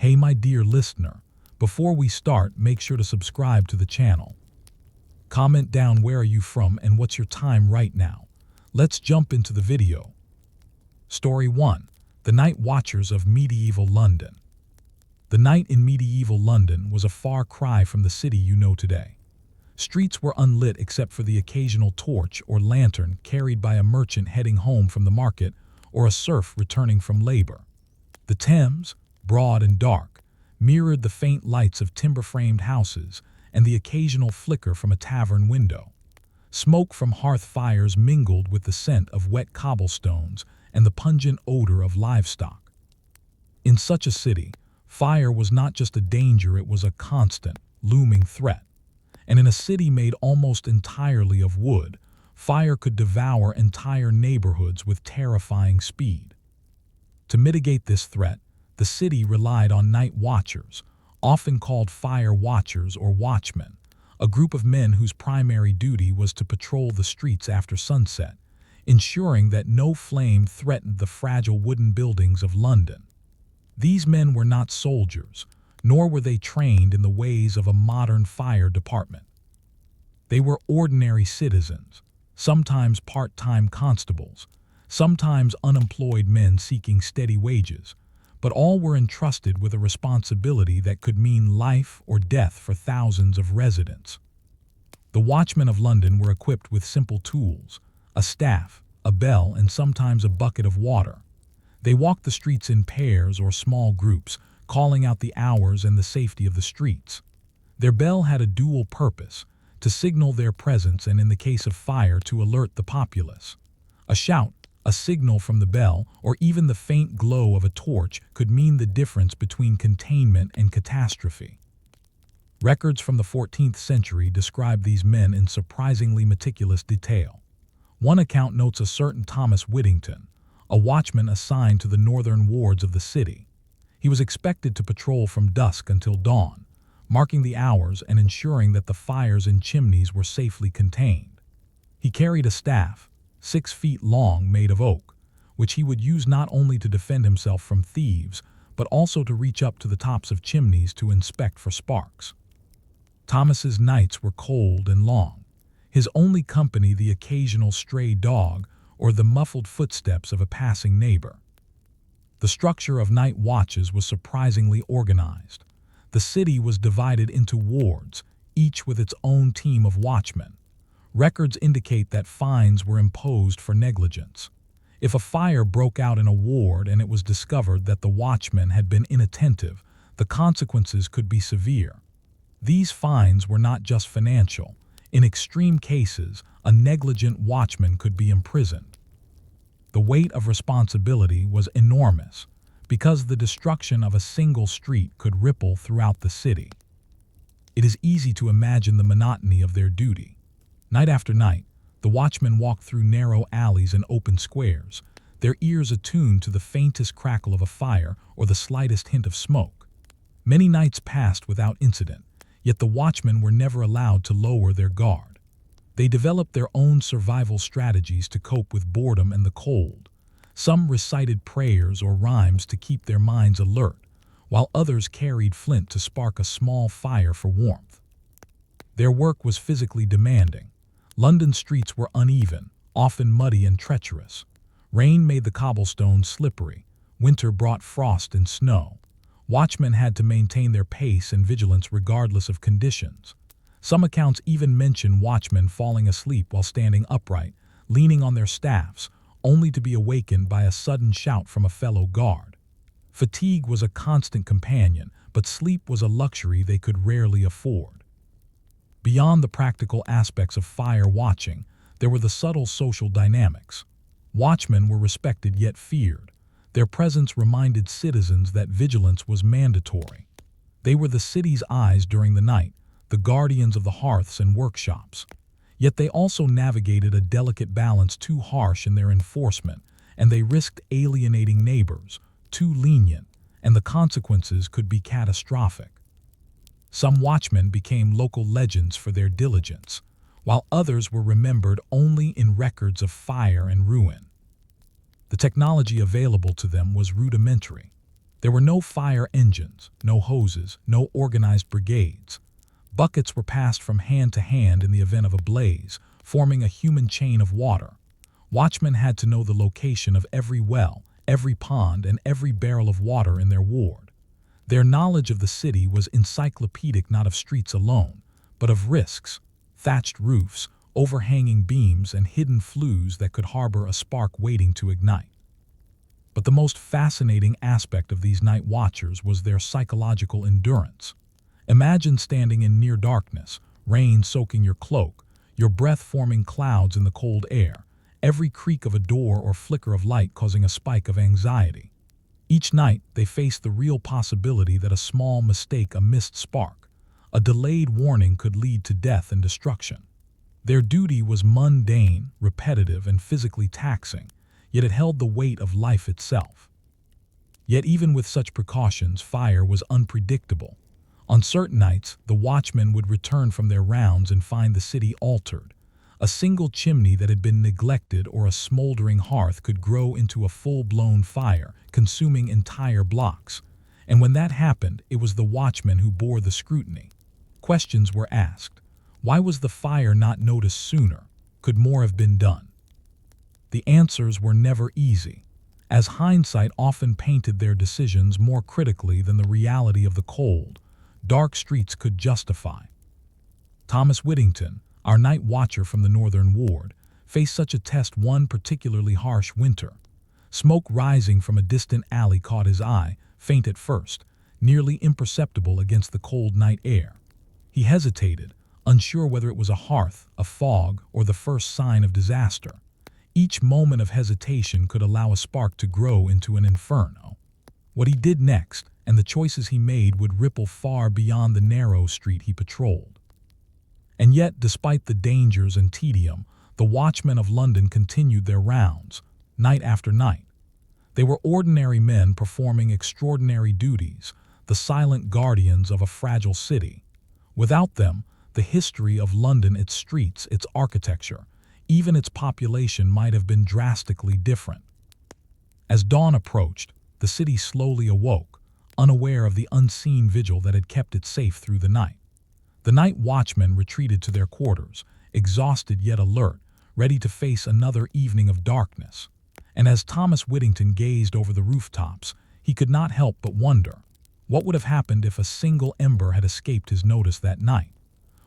Hey my dear listener, before we start, make sure to subscribe to the channel. Comment down where are you from and what's your time right now. Let's jump into the video. Story 1. The Night Watchers of Medieval London. The night in medieval London was a far cry from the city you know today. Streets were unlit except for the occasional torch or lantern carried by a merchant heading home from the market or a serf returning from labor. The Thames, broad and dark, mirrored the faint lights of timber-framed houses and the occasional flicker from a tavern window. Smoke from hearth fires mingled with the scent of wet cobblestones and the pungent odor of livestock. In such a city, fire was not just a danger, it was a constant, looming threat. And in a city made almost entirely of wood, fire could devour entire neighborhoods with terrifying speed. To mitigate this threat, the city relied on night watchers, often called fire watchers or watchmen, a group of men whose primary duty was to patrol the streets after sunset, ensuring that no flame threatened the fragile wooden buildings of London. These men were not soldiers, nor were they trained in the ways of a modern fire department. They were ordinary citizens, sometimes part-time constables, sometimes unemployed men seeking steady wages, but all were entrusted with a responsibility that could mean life or death for thousands of residents. The watchmen of London were equipped with simple tools, a staff, a bell, and sometimes a bucket of water. They walked the streets in pairs or small groups, calling out the hours and the safety of the streets. Their bell had a dual purpose, to signal their presence and in the case of fire to alert the populace. A shout, a signal from the bell, or even the faint glow of a torch could mean the difference between containment and catastrophe. Records from the 14th century describe these men in surprisingly meticulous detail. One account notes a certain Thomas Whittington, a watchman assigned to the northern wards of the city. He was expected to patrol from dusk until dawn, marking the hours and ensuring that the fires in chimneys were safely contained. He carried a staff, 6 feet long, made of oak, which he would use not only to defend himself from thieves, but also to reach up to the tops of chimneys to inspect for sparks. Thomas's nights were cold and long, his only company the occasional stray dog or the muffled footsteps of a passing neighbor. The structure of night watches was surprisingly organized. The city was divided into wards, each with its own team of watchmen. Records indicate that fines were imposed for negligence. If a fire broke out in a ward and it was discovered that the watchman had been inattentive, the consequences could be severe. These fines were not just financial. In extreme cases, a negligent watchman could be imprisoned. The weight of responsibility was enormous, because the destruction of a single street could ripple throughout the city. It is easy to imagine the monotony of their duty. Night after night, the watchmen walked through narrow alleys and open squares, their ears attuned to the faintest crackle of a fire or the slightest hint of smoke. Many nights passed without incident, yet the watchmen were never allowed to lower their guard. They developed their own survival strategies to cope with boredom and the cold. Some recited prayers or rhymes to keep their minds alert, while others carried flint to spark a small fire for warmth. Their work was physically demanding. London streets were uneven, often muddy and treacherous. Rain made the cobblestones slippery. Winter brought frost and snow. Watchmen had to maintain their pace and vigilance regardless of conditions. Some accounts even mention watchmen falling asleep while standing upright, leaning on their staffs, only to be awakened by a sudden shout from a fellow guard. Fatigue was a constant companion, but sleep was a luxury they could rarely afford. Beyond the practical aspects of fire watching, there were the subtle social dynamics. Watchmen were respected yet feared. Their presence reminded citizens that vigilance was mandatory. They were the city's eyes during the night, the guardians of the hearths and workshops. Yet they also navigated a delicate balance, too harsh in their enforcement, and they risked alienating neighbors, too lenient, and the consequences could be catastrophic. Some watchmen became local legends for their diligence, while others were remembered only in records of fire and ruin. The technology available to them was rudimentary. There were no fire engines, no hoses, no organized brigades. Buckets were passed from hand to hand in the event of a blaze, forming a human chain of water. Watchmen had to know the location of every well, every pond, and every barrel of water in their ward. Their knowledge of the city was encyclopedic, not of streets alone, but of risks, thatched roofs, overhanging beams, and hidden flues that could harbor a spark waiting to ignite. But the most fascinating aspect of these night watchers was their psychological endurance. Imagine standing in near darkness, rain soaking your cloak, your breath forming clouds in the cold air, every creak of a door or flicker of light causing a spike of anxiety. Each night, they faced the real possibility that a small mistake, a missed spark, a delayed warning could lead to death and destruction. Their duty was mundane, repetitive, and physically taxing, yet it held the weight of life itself. Yet even with such precautions, fire was unpredictable. On certain nights, the watchmen would return from their rounds and find the city altered. A single chimney that had been neglected or a smoldering hearth could grow into a full-blown fire, consuming entire blocks. And when that happened, it was the watchmen who bore the scrutiny. Questions were asked. Why was the fire not noticed sooner? Could more have been done? The answers were never easy, as hindsight often painted their decisions more critically than the reality of the cold, dark streets could justify. Thomas Whittington, our night watcher from the Northern Ward, faced such a test one particularly harsh winter. Smoke rising from a distant alley caught his eye, faint at first, nearly imperceptible against the cold night air. He hesitated, unsure whether it was a hearth, a fog, or the first sign of disaster. Each moment of hesitation could allow a spark to grow into an inferno. What he did next, and the choices he made, would ripple far beyond the narrow street he patrolled. And yet, despite the dangers and tedium, the watchmen of London continued their rounds, night after night. They were ordinary men performing extraordinary duties, the silent guardians of a fragile city. Without them, the history of London, its streets, its architecture, even its population might have been drastically different. As dawn approached, the city slowly awoke, unaware of the unseen vigil that had kept it safe through the night. The night watchmen retreated to their quarters, exhausted yet alert, ready to face another evening of darkness. And as Thomas Whittington gazed over the rooftops, he could not help but wonder, what would have happened if a single ember had escaped his notice that night?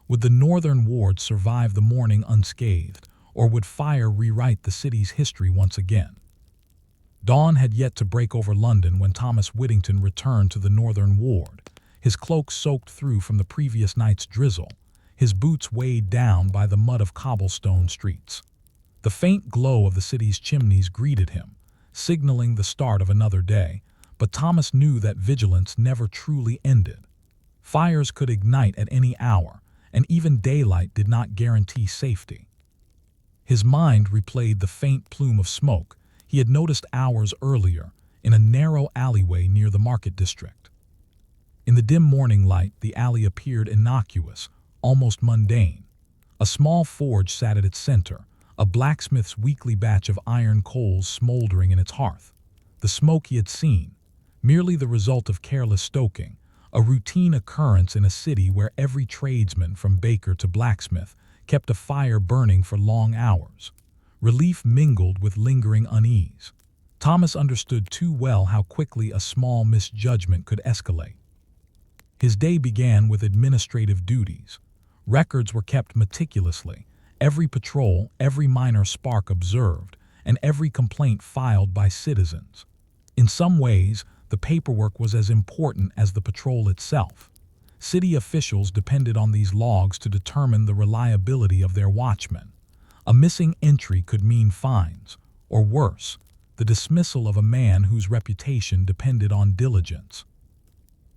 Would the Northern Ward survive the morning unscathed, or would fire rewrite the city's history once again? Dawn had yet to break over London when Thomas Whittington returned to the Northern Ward, his cloak soaked through from the previous night's drizzle, his boots weighed down by the mud of cobblestone streets. The faint glow of the city's chimneys greeted him, signaling the start of another day, but Thomas knew that vigilance never truly ended. Fires could ignite at any hour, and even daylight did not guarantee safety. His mind replayed the faint plume of smoke he had noticed hours earlier in a narrow alleyway near the market district. In the dim morning light, the alley appeared innocuous, almost mundane. A small forge sat at its center, a blacksmith's weekly batch of iron coals smoldering in its hearth. The smoke he had seen, merely the result of careless stoking, a routine occurrence in a city where every tradesman, from baker to blacksmith, kept a fire burning for long hours. Relief mingled with lingering unease. Thomas understood too well how quickly a small misjudgment could escalate. His day began with administrative duties. Records were kept meticulously, every patrol, every minor spark observed, and every complaint filed by citizens. In some ways, the paperwork was as important as the patrol itself. City officials depended on these logs to determine the reliability of their watchmen. A missing entry could mean fines, or worse, the dismissal of a man whose reputation depended on diligence.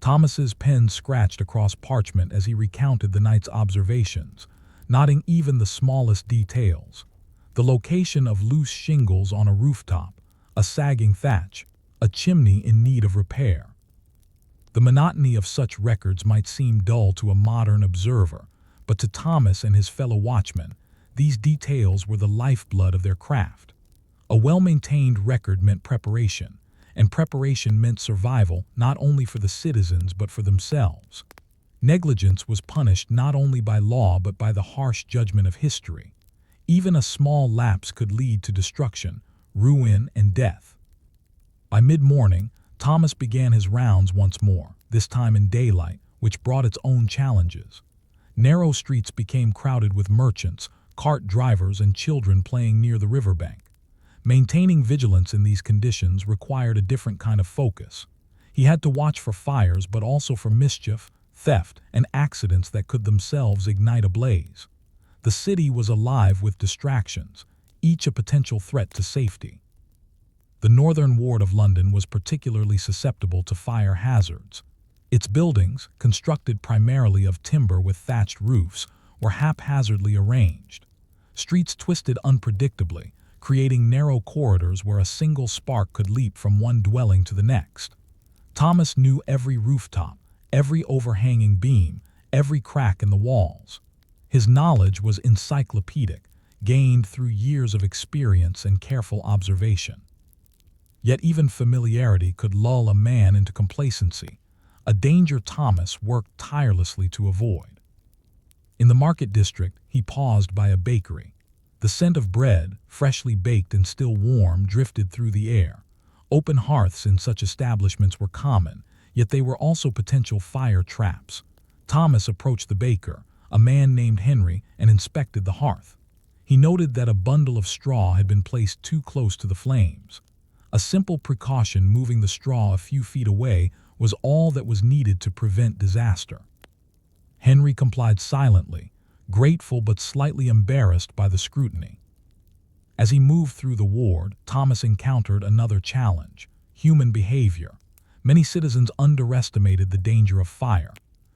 Thomas's pen scratched across parchment as he recounted the night's observations, noting even the smallest details. The location of loose shingles on a rooftop, a sagging thatch, a chimney in need of repair. The monotony of such records might seem dull to a modern observer, but to Thomas and his fellow watchmen, these details were the lifeblood of their craft. A well-maintained record meant preparation, and preparation meant survival not only for the citizens but for themselves. Negligence was punished not only by law but by the harsh judgment of history. Even a small lapse could lead to destruction, ruin, and death. By mid-morning, Thomas began his rounds once more, this time in daylight, which brought its own challenges. Narrow streets became crowded with merchants, cart drivers, and children playing near the riverbank. Maintaining vigilance in these conditions required a different kind of focus. He had to watch for fires but also for mischief, theft, and accidents that could themselves ignite a blaze. The city was alive with distractions, each a potential threat to safety. The northern ward of London was particularly susceptible to fire hazards. Its buildings, constructed primarily of timber with thatched roofs, were haphazardly arranged. Streets twisted unpredictably, creating narrow corridors where a single spark could leap from one dwelling to the next. Thomas knew every rooftop, every overhanging beam, every crack in the walls. His knowledge was encyclopedic, gained through years of experience and careful observation. Yet even familiarity could lull a man into complacency, a danger Thomas worked tirelessly to avoid. In the market district, he paused by a bakery. The scent of bread, freshly baked and still warm, drifted through the air. Open hearths in such establishments were common, yet they were also potential fire traps. Thomas approached the baker, a man named Henry, and inspected the hearth. He noted that a bundle of straw had been placed too close to the flames. A simple precaution, moving the straw a few feet away, was all that was needed to prevent disaster. Henry complied silently, grateful but slightly embarrassed by the scrutiny. As he moved through the ward, Thomas encountered another challenge: human behavior. Many citizens underestimated the danger of fire.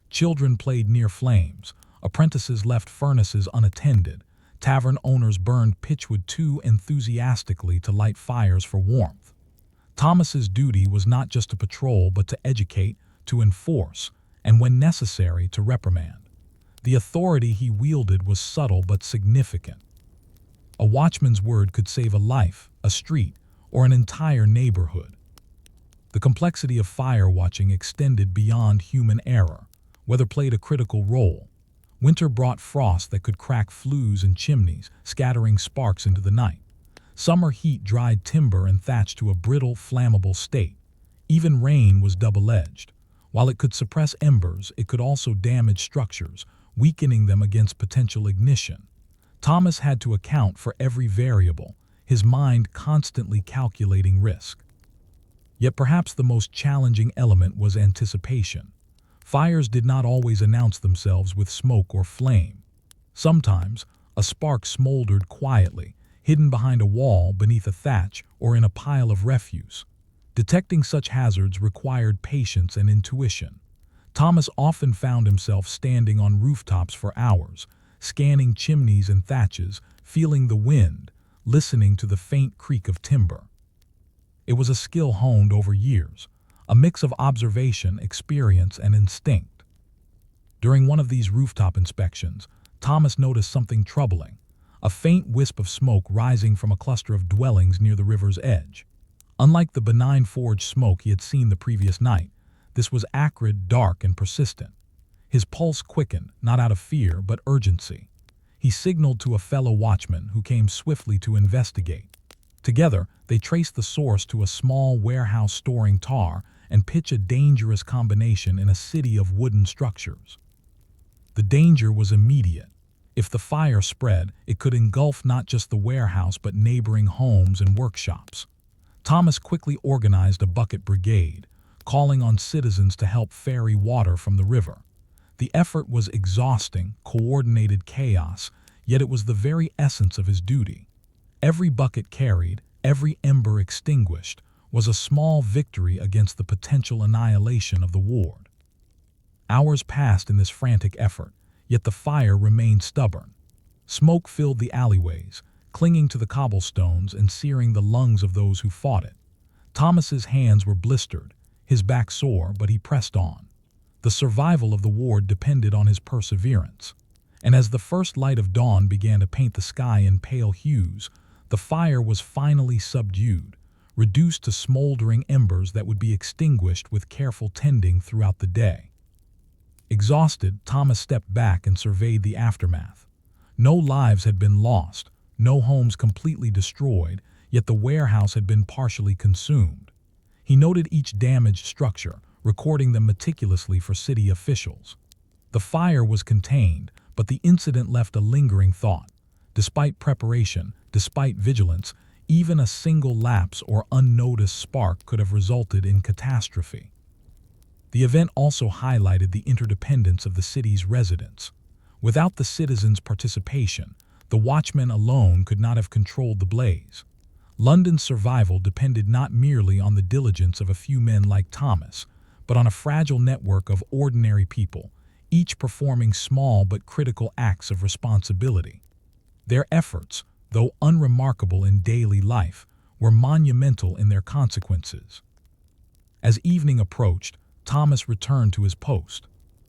Children played near flames, apprentices left furnaces unattended, tavern owners burned pitchwood too enthusiastically to light fires for warmth. Thomas's duty was not just to patrol but to educate, to enforce, and when necessary to reprimand. The authority he wielded was subtle but significant. A watchman's word could save a life, a street, or an entire neighborhood. The complexity of fire watching extended beyond human error. Weather played a critical role. Winter brought frost that could crack flues and chimneys, scattering sparks into the night. Summer heat dried timber and thatch to a brittle, flammable state. Even rain was double-edged. While it could suppress embers, it could also damage structures, weakening them against potential ignition. Thomas had to account for every variable, his mind constantly calculating risk. Yet perhaps the most challenging element was anticipation. Fires did not always announce themselves with smoke or flame. Sometimes, a spark smoldered quietly, hidden behind a wall, beneath a thatch, or in a pile of refuse. Detecting such hazards required patience and intuition. Thomas often found himself standing on rooftops for hours, scanning chimneys and thatches, feeling the wind, listening to the faint creak of timber. It was a skill honed over years, a mix of observation, experience, and instinct. During one of these rooftop inspections, Thomas noticed something troubling: a faint wisp of smoke rising from a cluster of dwellings near the river's edge. Unlike the benign forge smoke he had seen the previous night, this was acrid, dark, and persistent. His pulse quickened, not out of fear, but urgency. He signaled to a fellow watchman who came swiftly to investigate. Together, they traced the source to a small warehouse storing tar and pitched a dangerous combination in a city of wooden structures. The danger was immediate. If the fire spread, it could engulf not just the warehouse but neighboring homes and workshops. Thomas quickly organized a bucket brigade, calling on citizens to help ferry water from the river. The effort was exhausting, coordinated chaos, yet it was the very essence of his duty. Every bucket carried, every ember extinguished, was a small victory against the potential annihilation of the ward. Hours passed in this frantic effort, yet the fire remained stubborn. Smoke filled the alleyways, clinging to the cobblestones and searing the lungs of those who fought it. Thomas's hands were blistered, his back sore, but he pressed on. The survival of the ward depended on his perseverance. And as the first light of dawn began to paint the sky in pale hues, the fire was finally subdued, reduced to smoldering embers that would be extinguished with careful tending throughout the day. Exhausted, Thomas stepped back and surveyed the aftermath. No lives had been lost, no homes completely destroyed, yet the warehouse had been partially consumed. He noted each damaged structure, recording them meticulously for city officials. The fire was contained, but the incident left a lingering thought. Despite preparation, despite vigilance, even a single lapse or unnoticed spark could have resulted in catastrophe. The event also highlighted the interdependence of the city's residents. Without the citizens' participation, the watchmen alone could not have controlled the blaze. London's survival depended not merely on the diligence of a few men like Thomas, but on a fragile network of ordinary people, each performing small but critical acts of responsibility. Their efforts, though unremarkable in daily life, were monumental in their consequences. As evening approached, Thomas returned to his post.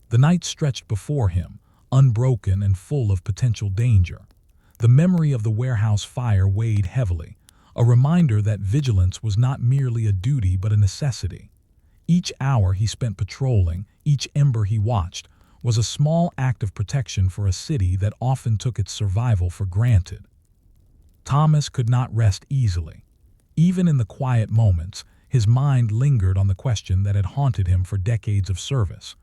The night stretched before him, unbroken and full of potential danger. The memory of the warehouse fire weighed heavily, a reminder that vigilance was not merely a duty but a necessity. Each hour he spent patrolling, each ember he watched, was a small act of protection for a city that often took its survival for granted. Thomas could not rest easily. Even in the quiet moments, his mind lingered on the question that had haunted him for decades of service.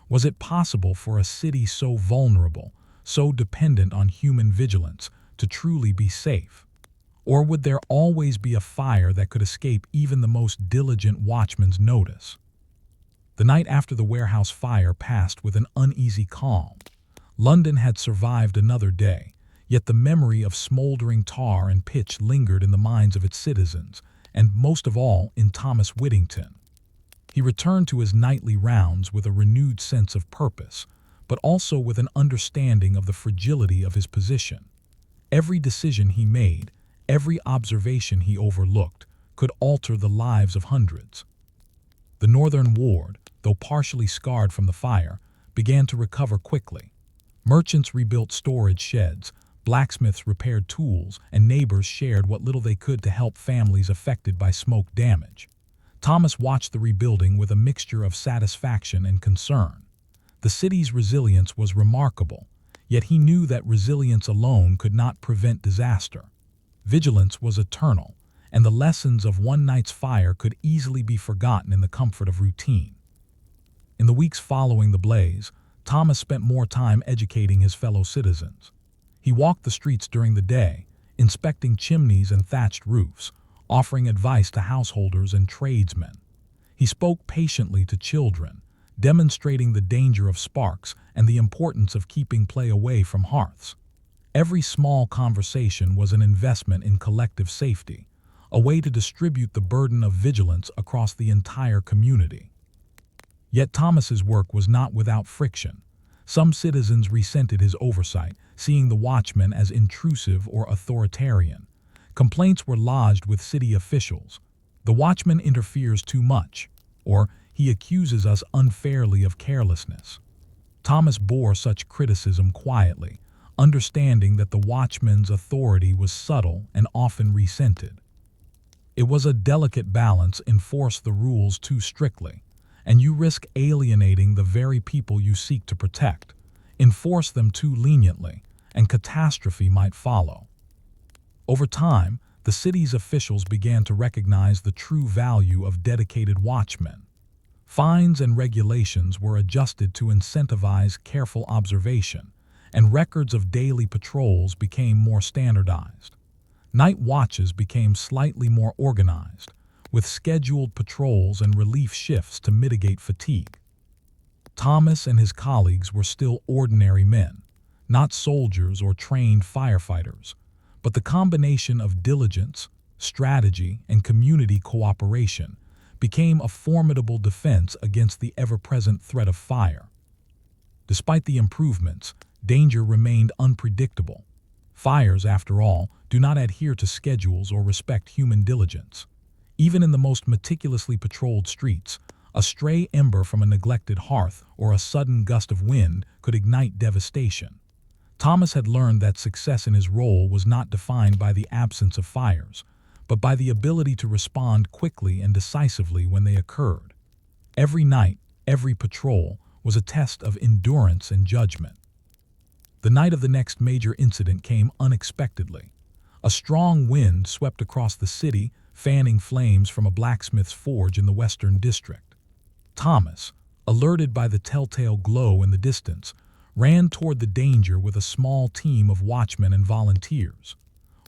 Was it possible for a city so vulnerable, so dependent on human vigilance, to truly be safe? Or would there always be a fire that could escape even the most diligent watchman's notice? The night after the warehouse fire passed with an uneasy calm. London had survived another day, yet the memory of smoldering tar and pitch lingered in the minds of its citizens, and most of all in Thomas Whittington. He returned to his nightly rounds with a renewed sense of purpose, but also with an understanding of the fragility of his position. Every decision he made, every observation he overlooked, could alter the lives of hundreds. The northern ward, though partially scarred from the fire, began to recover quickly. Merchants rebuilt storage sheds, blacksmiths repaired tools, and neighbors shared what little they could to help families affected by smoke damage. Thomas watched the rebuilding with a mixture of satisfaction and concern. The city's resilience was remarkable, yet he knew that resilience alone could not prevent disaster. Vigilance was eternal, and the lessons of one night's fire could easily be forgotten in the comfort of routine. In the weeks following the blaze, Thomas spent more time educating his fellow citizens. He walked the streets during the day, inspecting chimneys and thatched roofs, offering advice to householders and tradesmen. He spoke patiently to children, demonstrating the danger of sparks and the importance of keeping play away from hearths. Every small conversation was an investment in collective safety, a way to distribute the burden of vigilance across the entire community. Yet Thomas's work was not without friction. Some citizens resented his oversight, seeing the watchman as intrusive or authoritarian. Complaints were lodged with city officials. The watchman interferes too much, or he accuses us unfairly of carelessness. Thomas bore such criticism quietly, understanding that the watchman's authority was subtle and often resented. It was a delicate balance: enforce the rules too strictly, and you risk alienating the very people you seek to protect. Enforce them too leniently, and catastrophe might follow. Over time, the city's officials began to recognize the true value of dedicated watchmen. Fines and regulations were adjusted to incentivize careful observation, and records of daily patrols became more standardized. Night watches became slightly more organized, with scheduled patrols and relief shifts to mitigate fatigue. Thomas and his colleagues were still ordinary men, not soldiers or trained firefighters, but the combination of diligence, strategy, and community cooperation became a formidable defense against the ever-present threat of fire. Despite the improvements, danger remained unpredictable. Fires, after all, do not adhere to schedules or respect human diligence. Even in the most meticulously patrolled streets, a stray ember from a neglected hearth or a sudden gust of wind could ignite devastation. Thomas had learned that success in his role was not defined by the absence of fires, but by the ability to respond quickly and decisively when they occurred. Every night, every patrol was a test of endurance and judgment. The night of the next major incident came unexpectedly. A strong wind swept across the city, fanning flames from a blacksmith's forge in the Western District. Thomas, alerted by the telltale glow in the distance, ran toward the danger with a small team of watchmen and volunteers.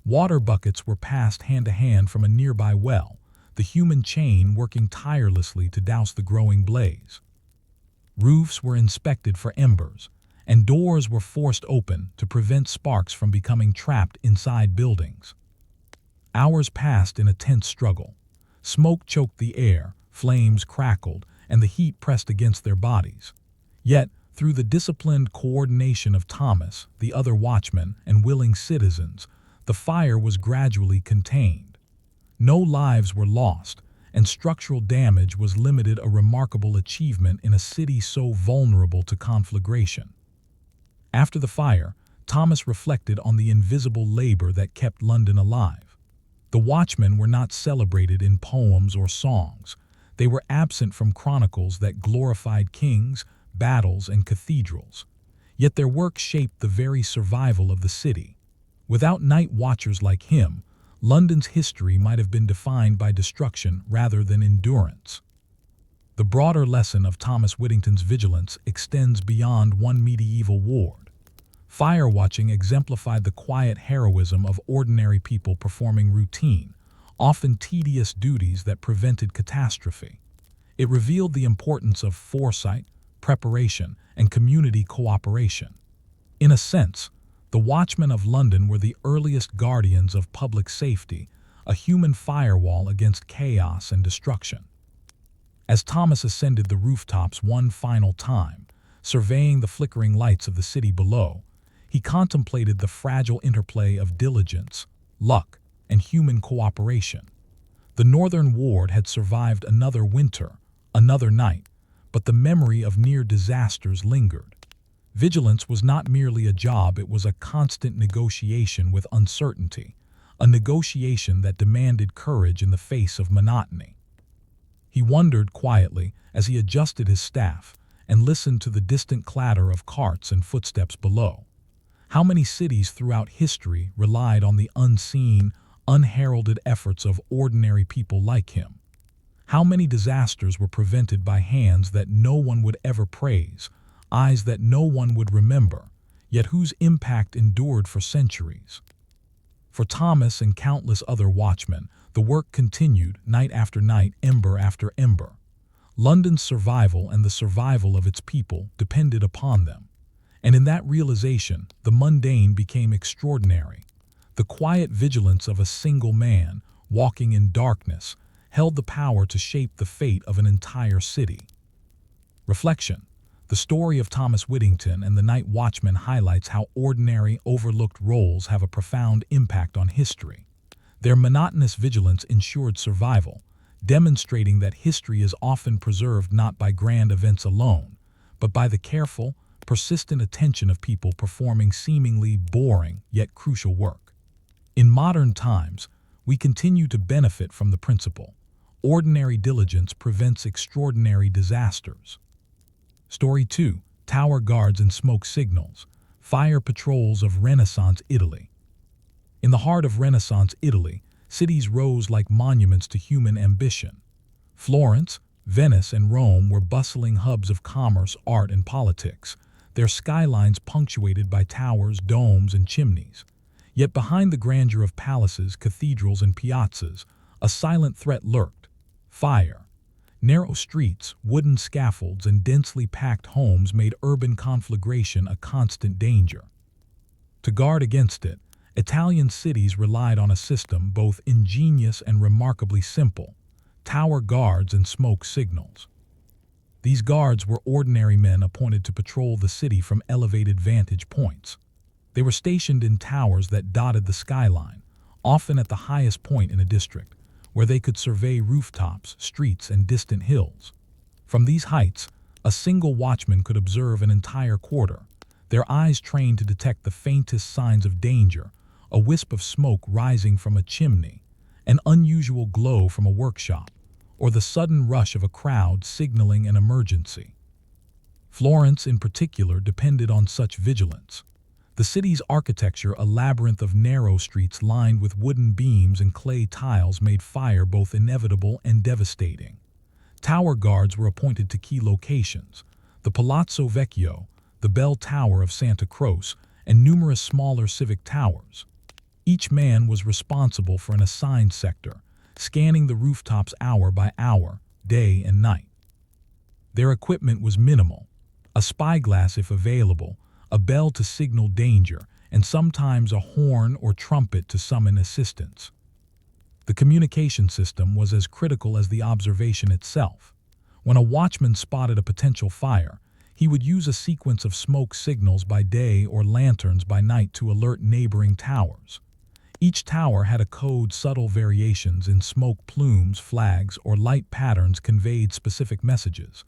Water buckets were passed hand to hand from a nearby well, the human chain working tirelessly to douse the growing blaze. Roofs were inspected for embers, and doors were forced open to prevent sparks from becoming trapped inside buildings. Hours passed in a tense struggle. Smoke choked the air, flames crackled, and the heat pressed against their bodies. Yet, through the disciplined coordination of Thomas, the other watchmen, and willing citizens, the fire was gradually contained. No lives were lost, and structural damage was limited, a remarkable achievement in a city so vulnerable to conflagration. After the fire, Thomas reflected on the invisible labor that kept London alive. The watchmen were not celebrated in poems or songs. They were absent from chronicles that glorified kings, battles, and cathedrals. Yet their work shaped the very survival of the city. Without night watchers like him, London's history might have been defined by destruction rather than endurance. The broader lesson of Thomas Whittington's vigilance extends beyond one medieval ward. Firewatching exemplified the quiet heroism of ordinary people performing routine, often tedious duties that prevented catastrophe. It revealed the importance of foresight, preparation, and community cooperation. In a sense, the Watchmen of London were the earliest guardians of public safety, a human firewall against chaos and destruction. As Thomas ascended the rooftops one final time, surveying the flickering lights of the city below, he contemplated the fragile interplay of diligence, luck, and human cooperation. The northern ward had survived another winter, another night, but the memory of near disasters lingered. Vigilance was not merely a job, it was a constant negotiation with uncertainty, a negotiation that demanded courage in the face of monotony. He wondered quietly as he adjusted his staff and listened to the distant clatter of carts and footsteps below. How many cities throughout history relied on the unseen, unheralded efforts of ordinary people like him? How many disasters were prevented by hands that no one would ever praise, eyes that no one would remember, yet whose impact endured for centuries? For Thomas and countless other watchmen, the work continued night after night, ember after ember. London's survival and the survival of its people depended upon them. And in that realization, the mundane became extraordinary. The quiet vigilance of a single man, walking in darkness, held the power to shape the fate of an entire city. Reflection. The story of Thomas Whittington and the Night Watchman highlights how ordinary, overlooked roles have a profound impact on history. Their monotonous vigilance ensured survival, demonstrating that history is often preserved not by grand events alone, but by the careful, persistent attention of people performing seemingly boring yet crucial work. In modern times, we continue to benefit from the principle: ordinary diligence prevents extraordinary disasters. Story 2. Tower Guards and Smoke Signals. Fire Patrols of Renaissance Italy. In the heart of Renaissance Italy, cities rose like monuments to human ambition. Florence, Venice, and Rome were bustling hubs of commerce, art, and politics, their skylines punctuated by towers, domes, and chimneys. Yet behind the grandeur of palaces, cathedrals, and piazzas, a silent threat lurked: fire. Narrow streets, wooden scaffolds, and densely packed homes made urban conflagration a constant danger. To guard against it, Italian cities relied on a system both ingenious and remarkably simple: tower guards and smoke signals. These guards were ordinary men appointed to patrol the city from elevated vantage points. They were stationed in towers that dotted the skyline, often at the highest point in a district, where they could survey rooftops, streets, and distant hills. From these heights, a single watchman could observe an entire quarter, their eyes trained to detect the faintest signs of danger: a wisp of smoke rising from a chimney, an unusual glow from a workshop, or the sudden rush of a crowd signaling an emergency. Florence, in particular, depended on such vigilance. The city's architecture, a labyrinth of narrow streets lined with wooden beams and clay tiles, made fire both inevitable and devastating. Tower guards were appointed to key locations: the Palazzo Vecchio, the Bell Tower of Santa Croce, and numerous smaller civic towers. Each man was responsible for an assigned sector, scanning the rooftops hour by hour, day and night. Their equipment was minimal: a spyglass if available, a bell to signal danger, and sometimes a horn or trumpet to summon assistance. The communication system was as critical as the observation itself. When a watchman spotted a potential fire, he would use a sequence of smoke signals by day or lanterns by night to alert neighboring towers. Each tower had a code. Subtle variations in smoke plumes, flags, or light patterns conveyed specific messages: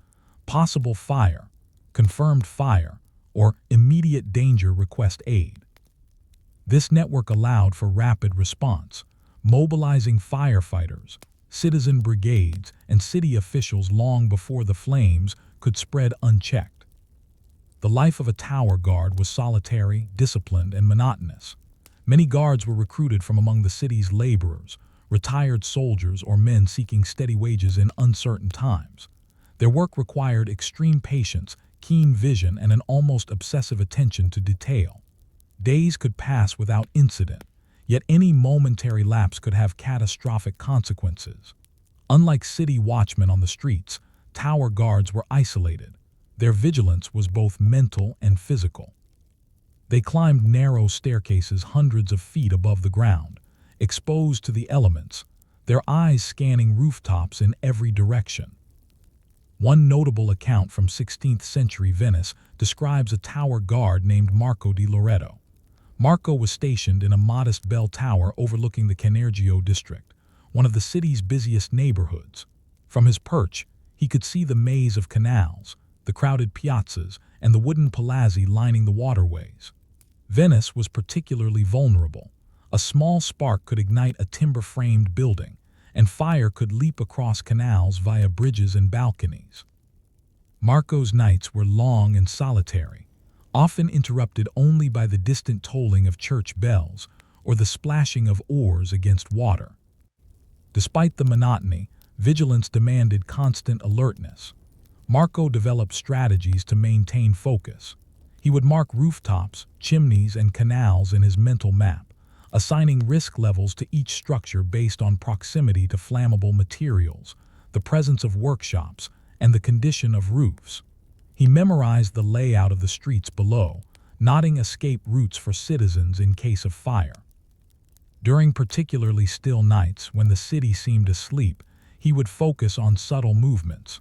possible fire, confirmed fire, or immediate danger, request aid. This network allowed for rapid response, mobilizing firefighters, citizen brigades, and city officials long before the flames could spread unchecked. The life of a tower guard was solitary, disciplined, and monotonous. Many guards were recruited from among the city's laborers, retired soldiers, or men seeking steady wages in uncertain times. Their work required extreme patience, keen vision, and an almost obsessive attention to detail. Days could pass without incident, yet any momentary lapse could have catastrophic consequences. Unlike city watchmen on the streets, tower guards were isolated. Their vigilance was both mental and physical. They climbed narrow staircases hundreds of feet above the ground, exposed to the elements, their eyes scanning rooftops in every direction. One notable account from 16th century Venice describes a tower guard named Marco di Loreto. Marco was stationed in a modest bell tower overlooking the Canergio district, one of the city's busiest neighborhoods. From his perch, he could see the maze of canals, the crowded piazzas, and the wooden palazzi lining the waterways. Venice was particularly vulnerable. A small spark could ignite a timber-framed building, and fire could leap across canals via bridges and balconies. Marco's nights were long and solitary, often interrupted only by the distant tolling of church bells or the splashing of oars against water. Despite the monotony, vigilance demanded constant alertness. Marco developed strategies to maintain focus. He would mark rooftops, chimneys, and canals in his mental map, assigning risk levels to each structure based on proximity to flammable materials, the presence of workshops, and the condition of roofs. He memorized the layout of the streets below, noting escape routes for citizens in case of fire. During particularly still nights, when the city seemed asleep, he would focus on subtle movements: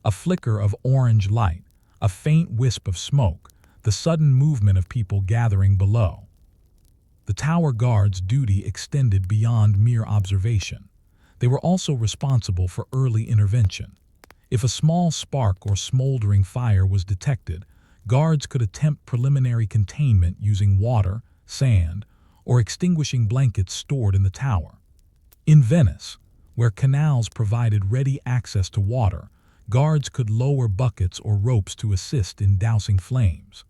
a flicker of orange light, a faint wisp of smoke, the sudden movement of people gathering below. The tower guards' duty extended beyond mere observation. They were also responsible for early intervention. If a small spark or smoldering fire was detected, guards could attempt preliminary containment using water, sand, or extinguishing blankets stored in the tower. In Venice, where canals provided ready access to water, guards could lower buckets or ropes to assist in dousing flames.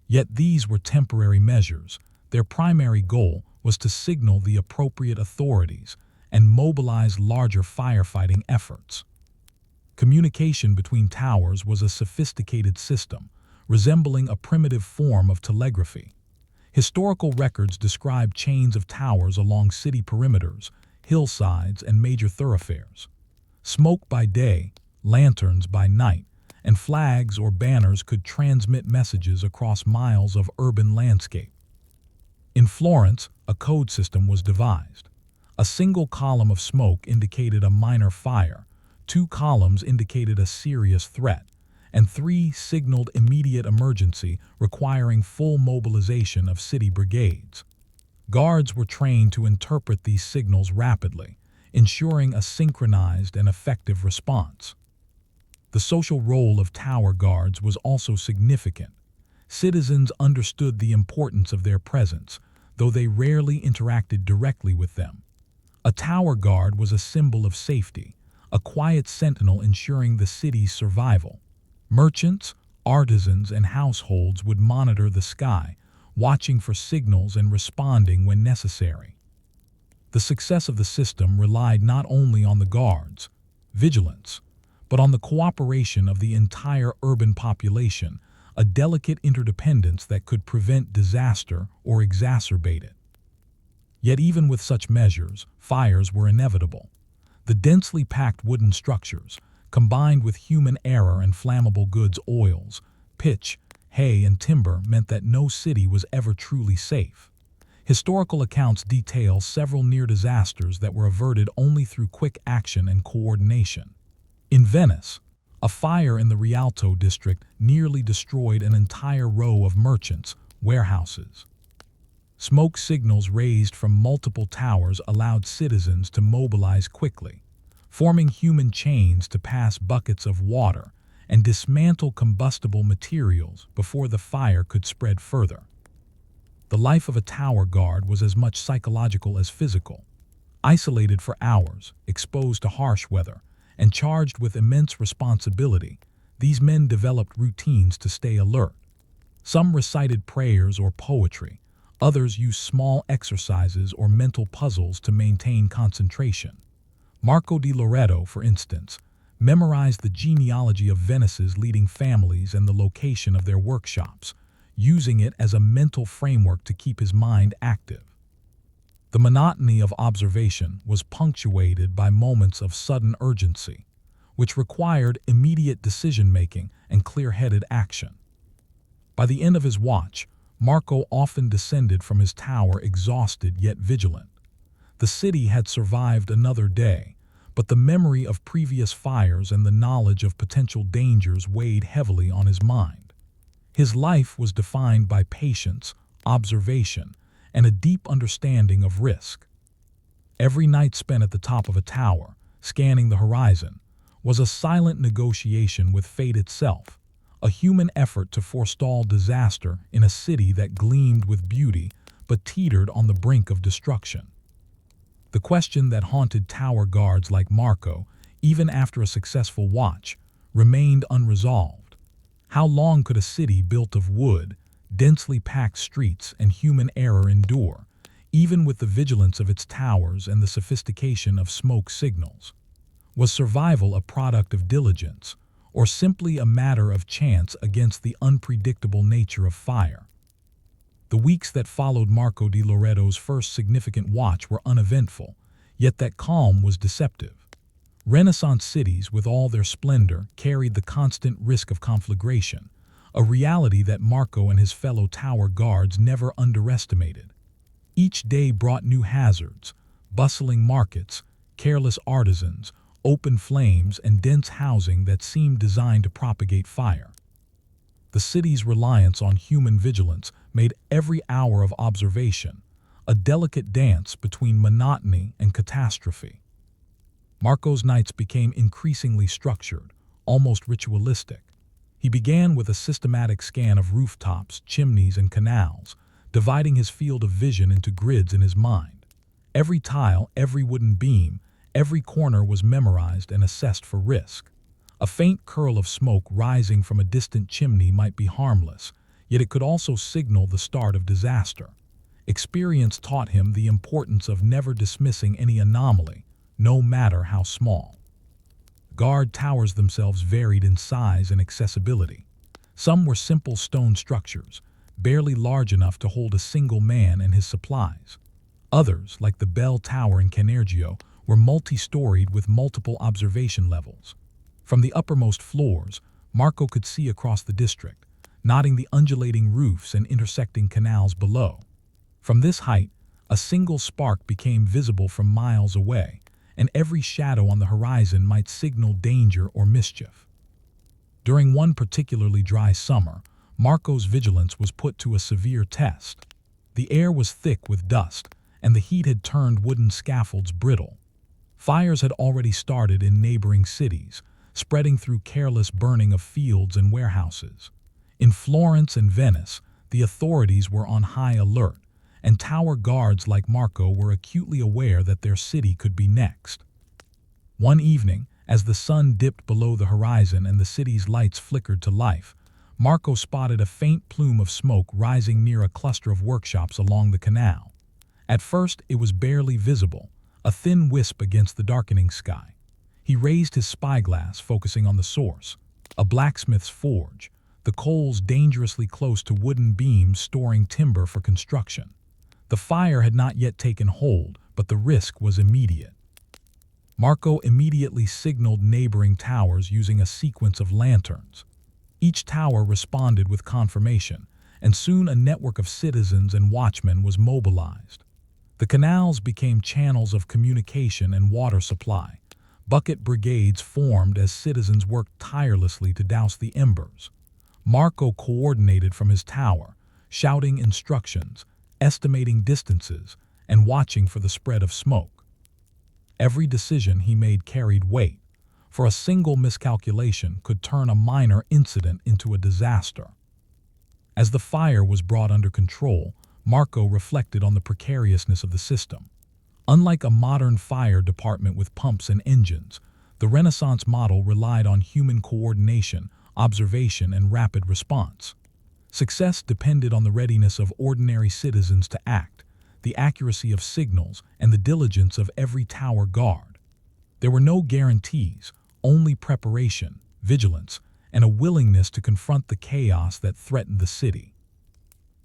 Yet these were temporary measures. Their primary goal was to signal the appropriate authorities and mobilize larger firefighting efforts. Communication between towers was a sophisticated system, resembling a primitive form of telegraphy. Historical records describe chains of towers along city perimeters, hillsides, and major thoroughfares. Smoke by day, lanterns by night, and flags or banners could transmit messages across miles of urban landscape. In Florence, a code system was devised. A single column of smoke indicated a minor fire, 2 columns indicated a serious threat, and 3 signaled immediate emergency, requiring full mobilization of city brigades. Guards were trained to interpret these signals rapidly, ensuring a synchronized and effective response. The social role of tower guards was also significant. Citizens understood the importance of their presence, though they rarely interacted directly with them. A tower guard was a symbol of safety, a quiet sentinel ensuring the city's survival. Merchants, artisans, and households would monitor the sky, watching for signals and responding when necessary. The success of the system relied not only on the guards' vigilance, but on the cooperation of the entire urban population, a delicate interdependence that could prevent disaster or exacerbate it. Yet even with such measures, fires were inevitable. The densely packed wooden structures, combined with human error and flammable goods oils, pitch, hay, and timber, meant that no city was ever truly safe. Historical accounts detail several near disasters that were averted only through quick action and coordination. In Venice, a fire in the Rialto district nearly destroyed an entire row of merchants' warehouses. Smoke signals raised from multiple towers allowed citizens to mobilize quickly, forming human chains to pass buckets of water and dismantle combustible materials before the fire could spread further. The life of a tower guard was as much psychological as physical. Isolated for hours, exposed to harsh weather, and charged with immense responsibility, these men developed routines to stay alert. Some recited prayers or poetry. Others used small exercises or mental puzzles to maintain concentration. Marco di Loreto, for instance, memorized the genealogy of Venice's leading families and the location of their workshops, using it as a mental framework to keep his mind active. The monotony of observation was punctuated by moments of sudden urgency, which required immediate decision-making and clear-headed action. By the end of his watch, Marco often descended from his tower exhausted yet vigilant. The city had survived another day, but the memory of previous fires and the knowledge of potential dangers weighed heavily on his mind. His life was defined by patience, observation, and a deep understanding of risk. Every night spent at the top of a tower, scanning the horizon, was a silent negotiation with fate itself, a human effort to forestall disaster in a city that gleamed with beauty but teetered on the brink of destruction. The question that haunted tower guards like Marco, even after a successful watch, remained unresolved. How long could a city built of wood, densely packed streets, and human error endure, even with the vigilance of its towers and the sophistication of smoke signals? Was survival a product of diligence, or simply a matter of chance against the unpredictable nature of fire? The weeks that followed Marco di Loreto's first significant watch were uneventful, yet that calm was deceptive. Renaissance cities, with all their splendor, carried the constant risk of conflagration, a reality that Marco and his fellow tower guards never underestimated. Each day brought new hazards: bustling markets, careless artisans, open flames, and dense housing that seemed designed to propagate fire. The city's reliance on human vigilance made every hour of observation a delicate dance between monotony and catastrophe. Marco's nights became increasingly structured, almost ritualistic. He began with a systematic scan of rooftops, chimneys, and canals, dividing his field of vision into grids in his mind. Every tile, every wooden beam, every corner was memorized and assessed for risk. A faint curl of smoke rising from a distant chimney might be harmless, yet it could also signal the start of disaster. Experience taught him the importance of never dismissing any anomaly, no matter how small. Guard towers themselves varied in size and accessibility. Some were simple stone structures, barely large enough to hold a single man and his supplies. Others, like the Bell Tower in Canergio, were multi-storied with multiple observation levels. From the uppermost floors, Marco could see across the district, noting the undulating roofs and intersecting canals below. From this height, a single spark became visible from miles away, and every shadow on the horizon might signal danger or mischief. During one particularly dry summer, Marco's vigilance was put to a severe test. The air was thick with dust, and the heat had turned wooden scaffolds brittle. Fires had already started in neighboring cities, spreading through careless burning of fields and warehouses. In Florence and Venice, the authorities were on high alert, and tower guards like Marco were acutely aware that their city could be next. One evening, as the sun dipped below the horizon and the city's lights flickered to life, Marco spotted a faint plume of smoke rising near a cluster of workshops along the canal. At first, it was barely visible, a thin wisp against the darkening sky. He raised his spyglass, focusing on the source, a blacksmith's forge, the coals dangerously close to wooden beams storing timber for construction. The fire had not yet taken hold, but the risk was immediate. Marco immediately signaled neighboring towers using a sequence of lanterns. Each tower responded with confirmation, and soon a network of citizens and watchmen was mobilized. The canals became channels of communication and water supply. Bucket brigades formed as citizens worked tirelessly to douse the embers. Marco coordinated from his tower, shouting instructions, estimating distances, and watching for the spread of smoke. Every decision he made carried weight, for a single miscalculation could turn a minor incident into a disaster. As the fire was brought under control, Marco reflected on the precariousness of the system. Unlike a modern fire department with pumps and engines, the Renaissance model relied on human coordination, observation, and rapid response. Success depended on the readiness of ordinary citizens to act, the accuracy of signals, and the diligence of every tower guard. There were no guarantees, only preparation, vigilance, and a willingness to confront the chaos that threatened the city.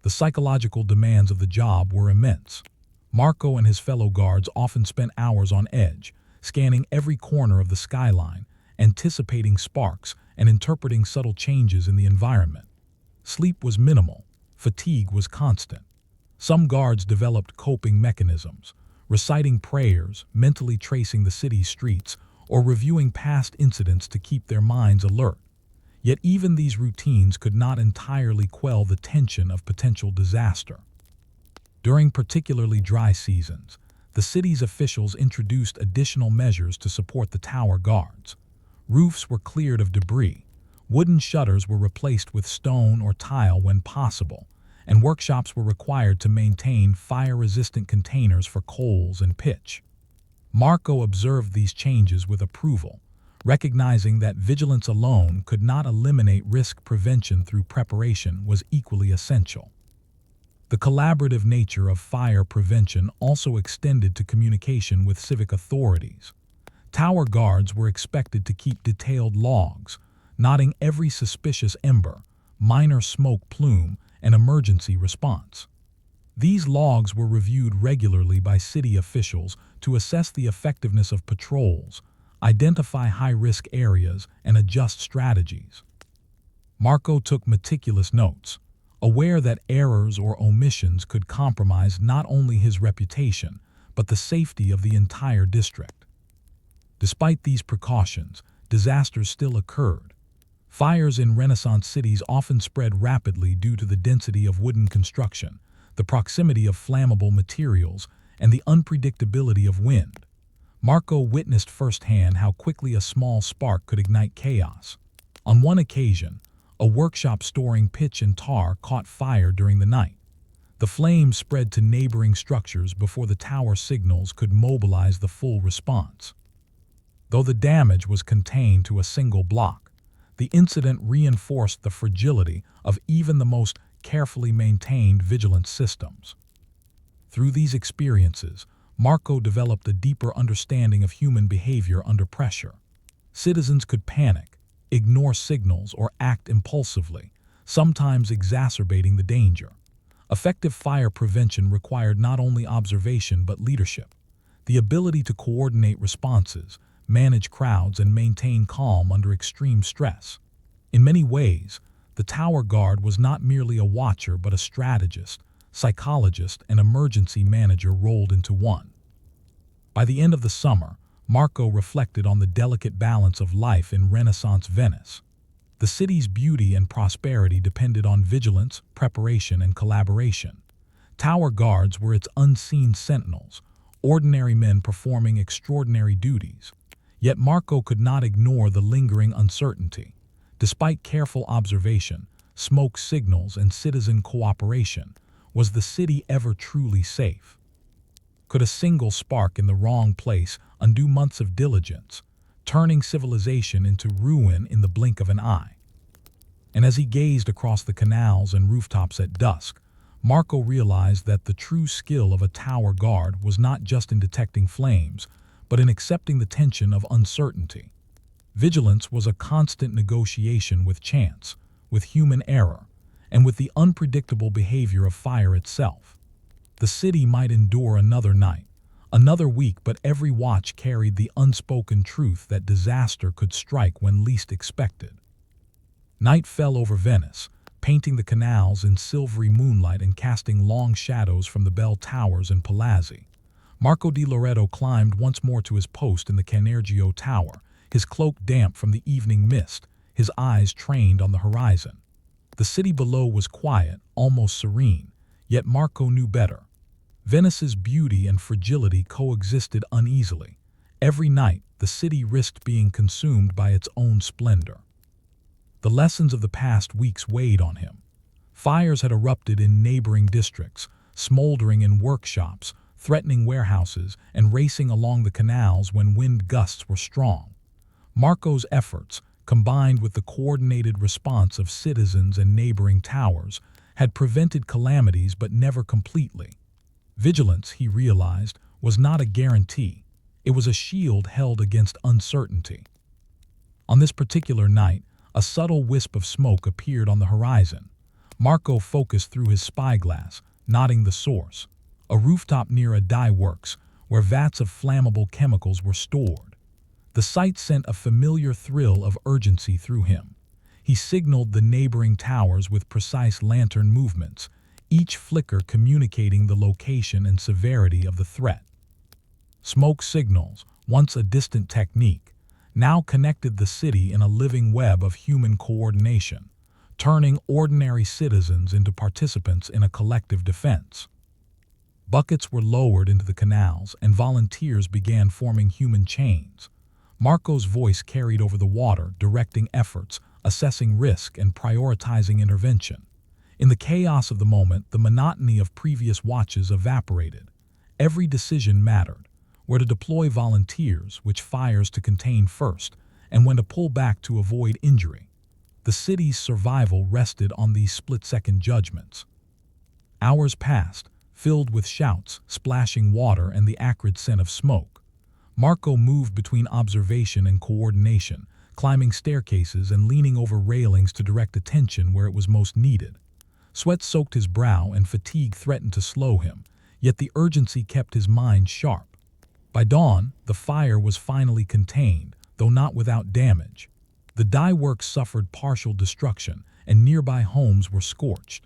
The psychological demands of the job were immense. Marco and his fellow guards often spent hours on edge, scanning every corner of the skyline, anticipating sparks, and interpreting subtle changes in the environment. Sleep was minimal, fatigue was constant. Some guards developed coping mechanisms, reciting prayers, mentally tracing the city's streets, or reviewing past incidents to keep their minds alert. Yet even these routines could not entirely quell the tension of potential disaster. During particularly dry seasons, the city's officials introduced additional measures to support the tower guards. Roofs were cleared of debris, wooden shutters were replaced with stone or tile when possible, and workshops were required to maintain fire-resistant containers for coals and pitch. Marco observed these changes with approval, recognizing that vigilance alone could not eliminate risk. Prevention through preparation was equally essential. The collaborative nature of fire prevention also extended to communication with civic authorities. Tower guards were expected to keep detailed logs, noting every suspicious ember, minor smoke plume, and emergency response. These logs were reviewed regularly by city officials to assess the effectiveness of patrols, identify high-risk areas, and adjust strategies. Marco took meticulous notes, aware that errors or omissions could compromise not only his reputation, but the safety of the entire district. Despite these precautions, disasters still occurred. Fires in Renaissance cities often spread rapidly due to the density of wooden construction, the proximity of flammable materials, and the unpredictability of wind. Marco witnessed firsthand how quickly a small spark could ignite chaos. On one occasion, a workshop storing pitch and tar caught fire during the night. The flames spread to neighboring structures before the tower signals could mobilize the full response. Though the damage was contained to a single block, the incident reinforced the fragility of even the most carefully maintained vigilance systems. Through these experiences, Marco developed a deeper understanding of human behavior under pressure. Citizens could panic, ignore signals, or act impulsively, sometimes exacerbating the danger. Effective fire prevention required not only observation but leadership, the ability to coordinate responses, manage crowds, and maintain calm under extreme stress. In many ways, the tower guard was not merely a watcher but a strategist, psychologist, and emergency manager rolled into one. By the end of the summer, Marco reflected on the delicate balance of life in Renaissance Venice. The city's beauty and prosperity depended on vigilance, preparation, and collaboration. Tower guards were its unseen sentinels, ordinary men performing extraordinary duties. Yet Marco could not ignore the lingering uncertainty. Despite careful observation, smoke signals, and citizen cooperation, Was the city ever truly safe? Could a single spark in the wrong place undo months of diligence, turning civilization into ruin in the blink of an eye? And as he gazed across the canals and rooftops at dusk, Marco realized that the true skill of a tower guard was not just in detecting flames, but in accepting the tension of uncertainty. Vigilance was a constant negotiation with chance, with human error, and with the unpredictable behavior of fire itself. The city might endure another night, another week, but every watch carried the unspoken truth that disaster could strike when least expected. Night fell over Venice, painting the canals in silvery moonlight and casting long shadows from the bell towers and palazzi. Marco di Loreto climbed once more to his post in the Canergio Tower, his cloak damp from the evening mist, his eyes trained on the horizon. The city below was quiet, almost serene, yet Marco knew better. Venice's beauty and fragility coexisted uneasily. Every night, the city risked being consumed by its own splendor. The lessons of the past weeks weighed on him. Fires had erupted in neighboring districts, smoldering in workshops, threatening warehouses, and racing along the canals when wind gusts were strong. Marco's efforts, combined with the coordinated response of citizens and neighboring towers, had prevented calamities but never completely. Vigilance, he realized, was not a guarantee. It was a shield held against uncertainty. On this particular night, a subtle wisp of smoke appeared on the horizon. Marco focused through his spyglass, noting the source, a rooftop near a dye works, where vats of flammable chemicals were stored. The sight sent a familiar thrill of urgency through him. He signaled the neighboring towers with precise lantern movements, each flicker communicating the location and severity of the threat. Smoke signals, once a distant technique, now connected the city in a living web of human coordination, turning ordinary citizens into participants in a collective defense. Buckets were lowered into the canals, and volunteers began forming human chains. Marco's voice carried over the water, directing efforts, assessing risk, and prioritizing intervention. In the chaos of the moment, the monotony of previous watches evaporated. Every decision mattered: where to deploy volunteers, which fires to contain first, and when to pull back to avoid injury. The city's survival rested on these split-second judgments. Hours passed, filled with shouts, splashing water, and the acrid scent of smoke. Marco moved between observation and coordination, climbing staircases and leaning over railings to direct attention where it was most needed. Sweat soaked his brow and fatigue threatened to slow him, yet the urgency kept his mind sharp. By dawn, the fire was finally contained, though not without damage. The dye works suffered partial destruction, and nearby homes were scorched.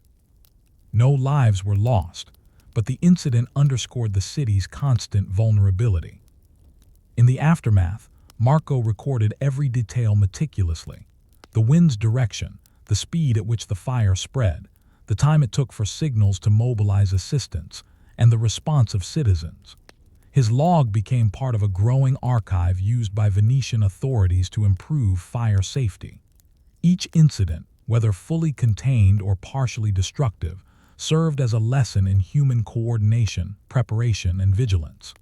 No lives were lost, but the incident underscored the city's constant vulnerability. In the aftermath, Marco recorded every detail meticulously: the wind's direction, the speed at which the fire spread, the time it took for signals to mobilize assistance, and the response of citizens. His log became part of a growing archive used by Venetian authorities to improve fire safety. Each incident, whether fully contained or partially destructive, served as a lesson in human coordination, preparation, and vigilance.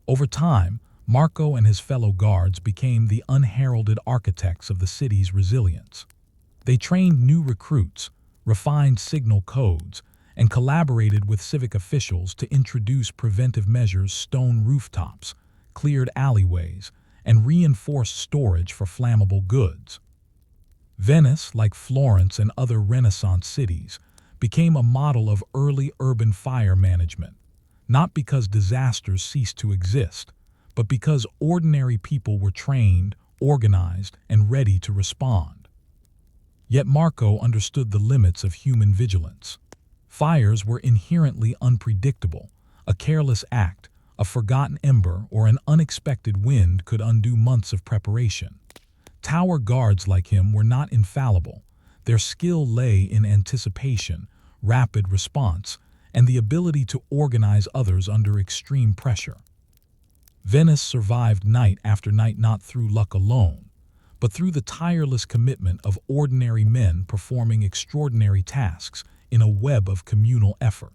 Over time, Marco and his fellow guards became the unheralded architects of the city's resilience. They trained new recruits, refined signal codes, and collaborated with civic officials to introduce preventive measures: stone rooftops, cleared alleyways, and reinforced storage for flammable goods. Venice, like Florence and other Renaissance cities, became a model of early urban fire management, not because disasters ceased to exist, but because ordinary people were trained, organized, and ready to respond. Yet Marco understood the limits of human vigilance. Fires were inherently unpredictable. A careless act, a forgotten ember, or an unexpected wind could undo months of preparation. Tower guards like him were not infallible. Their skill lay in anticipation, rapid response, and the ability to organize others under extreme pressure. Venice survived night after night not through luck alone, but through the tireless commitment of ordinary men performing extraordinary tasks, in a web of communal effort.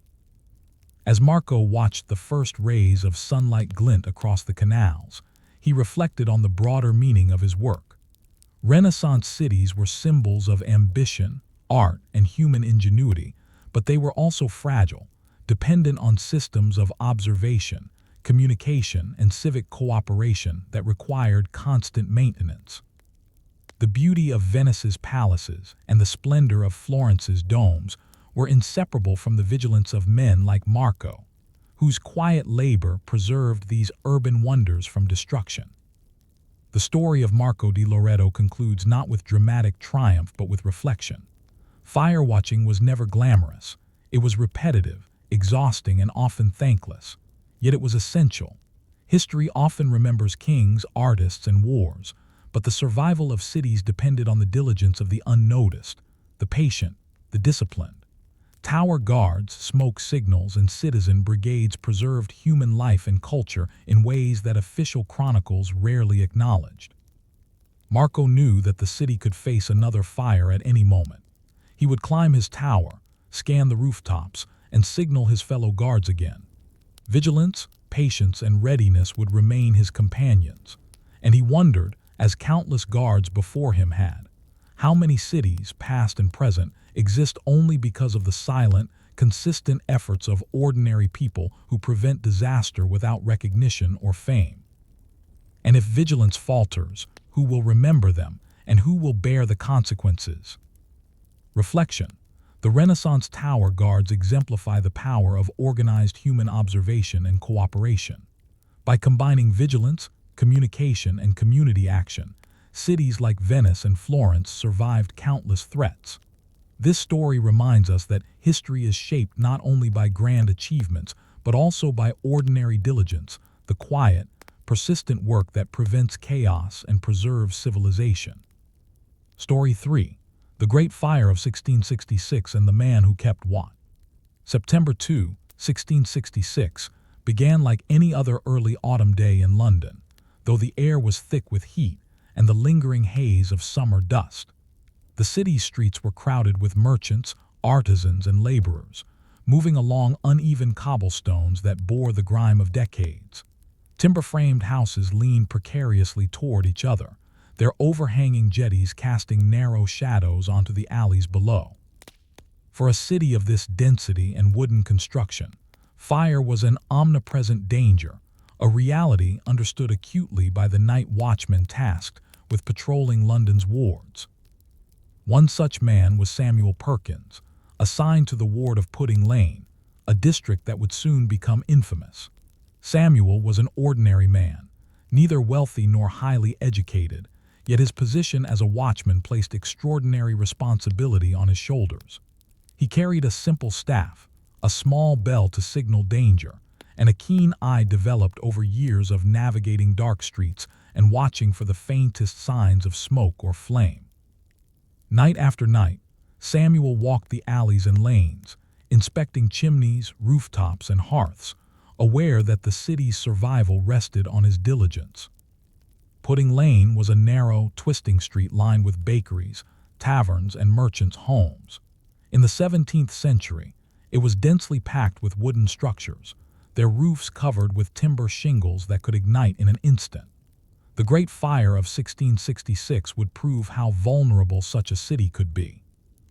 As Marco watched the first rays of sunlight glint across the canals, he reflected on the broader meaning of his work. Renaissance cities were symbols of ambition, art, and human ingenuity, but they were also fragile, dependent on systems of observation, communication, and civic cooperation that required constant maintenance. The beauty of Venice's palaces and the splendor of Florence's domes were inseparable from the vigilance of men like Marco, whose quiet labor preserved these urban wonders from destruction. The story of Marco di Loreto concludes not with dramatic triumph but with reflection. Fire watching was never glamorous. It was repetitive, exhausting, and often thankless. Yet it was essential. History often remembers kings, artists, and wars, but the survival of cities depended on the diligence of the unnoticed, the patient, the disciplined. Tower guards, smoke signals, and citizen brigades preserved human life and culture in ways that official chronicles rarely acknowledged. Marco knew that the city could face another fire at any moment. He would climb his tower, scan the rooftops, and signal his fellow guards again. Vigilance, patience, and readiness would remain his companions, and he wondered, as countless guards before him had, how many cities, past and present, exist only because of the silent, consistent efforts of ordinary people who prevent disaster without recognition or fame. And if vigilance falters, who will remember them, and who will bear the consequences? Reflection. The Renaissance tower guards exemplify the power of organized human observation and cooperation. By combining vigilance, communication, and community action, cities like Venice and Florence survived countless threats. This story reminds us that history is shaped not only by grand achievements, but also by ordinary diligence, the quiet, persistent work that prevents chaos and preserves civilization. Story 3. The Great Fire of 1666 and the Man Who Kept Watch. September 2, 1666, began like any other early autumn day in London, though the air was thick with heat and the lingering haze of summer dust. The city's streets were crowded with merchants, artisans, and laborers, moving along uneven cobblestones that bore the grime of decades. Timber-framed houses leaned precariously toward each other, their overhanging jetties casting narrow shadows onto the alleys below. For a city of this density and wooden construction, fire was an omnipresent danger, a reality understood acutely by the night watchmen tasked with patrolling London's wards. One such man was Samuel Perkins, assigned to the ward of Pudding Lane, a district that would soon become infamous. Samuel was an ordinary man, neither wealthy nor highly educated, yet his position as a watchman placed extraordinary responsibility on his shoulders. He carried a simple staff, a small bell to signal danger, and a keen eye developed over years of navigating dark streets and watching for the faintest signs of smoke or flame. Night after night, Samuel walked the alleys and lanes, inspecting chimneys, rooftops, and hearths, aware that the city's survival rested on his diligence. Pudding Lane was a narrow, twisting street lined with bakeries, taverns, and merchants' homes. In the 17th century, it was densely packed with wooden structures, their roofs covered with timber shingles that could ignite in an instant. The Great Fire of 1666 would prove how vulnerable such a city could be.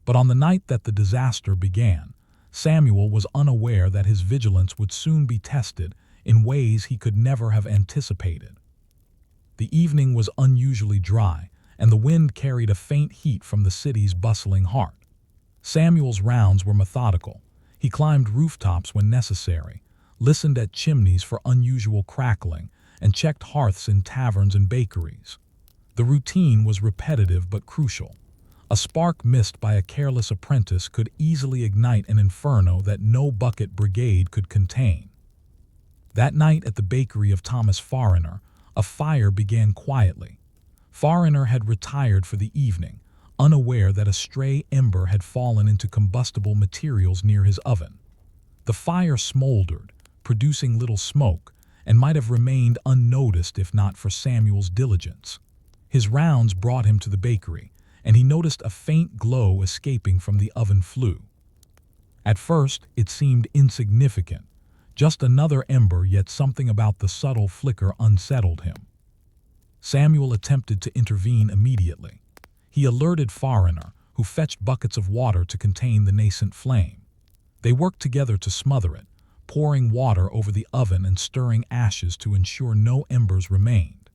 But on the night that the disaster began, Samuel was unaware that his vigilance would soon be tested in ways he could never have anticipated. The evening was unusually dry, and the wind carried a faint heat from the city's bustling heart. Samuel's rounds were methodical. He climbed rooftops when necessary, listened at chimneys for unusual crackling, and checked hearths in taverns and bakeries. The routine was repetitive but crucial. A spark missed by a careless apprentice could easily ignite an inferno that no bucket brigade could contain. That night at the bakery of Thomas Foreigner, a fire began quietly. Foreigner had retired for the evening, unaware that a stray ember had fallen into combustible materials near his oven. The fire smoldered, producing little smoke, and might have remained unnoticed if not for Samuel's diligence. His rounds brought him to the bakery, and he noticed a faint glow escaping from the oven flue. At first, it seemed insignificant, just another ember, yet something about the subtle flicker unsettled him. Samuel attempted to intervene immediately. He alerted Foreigner, who fetched buckets of water to contain the nascent flame. They worked together to smother it, pouring water over the oven and stirring ashes to ensure no embers remained.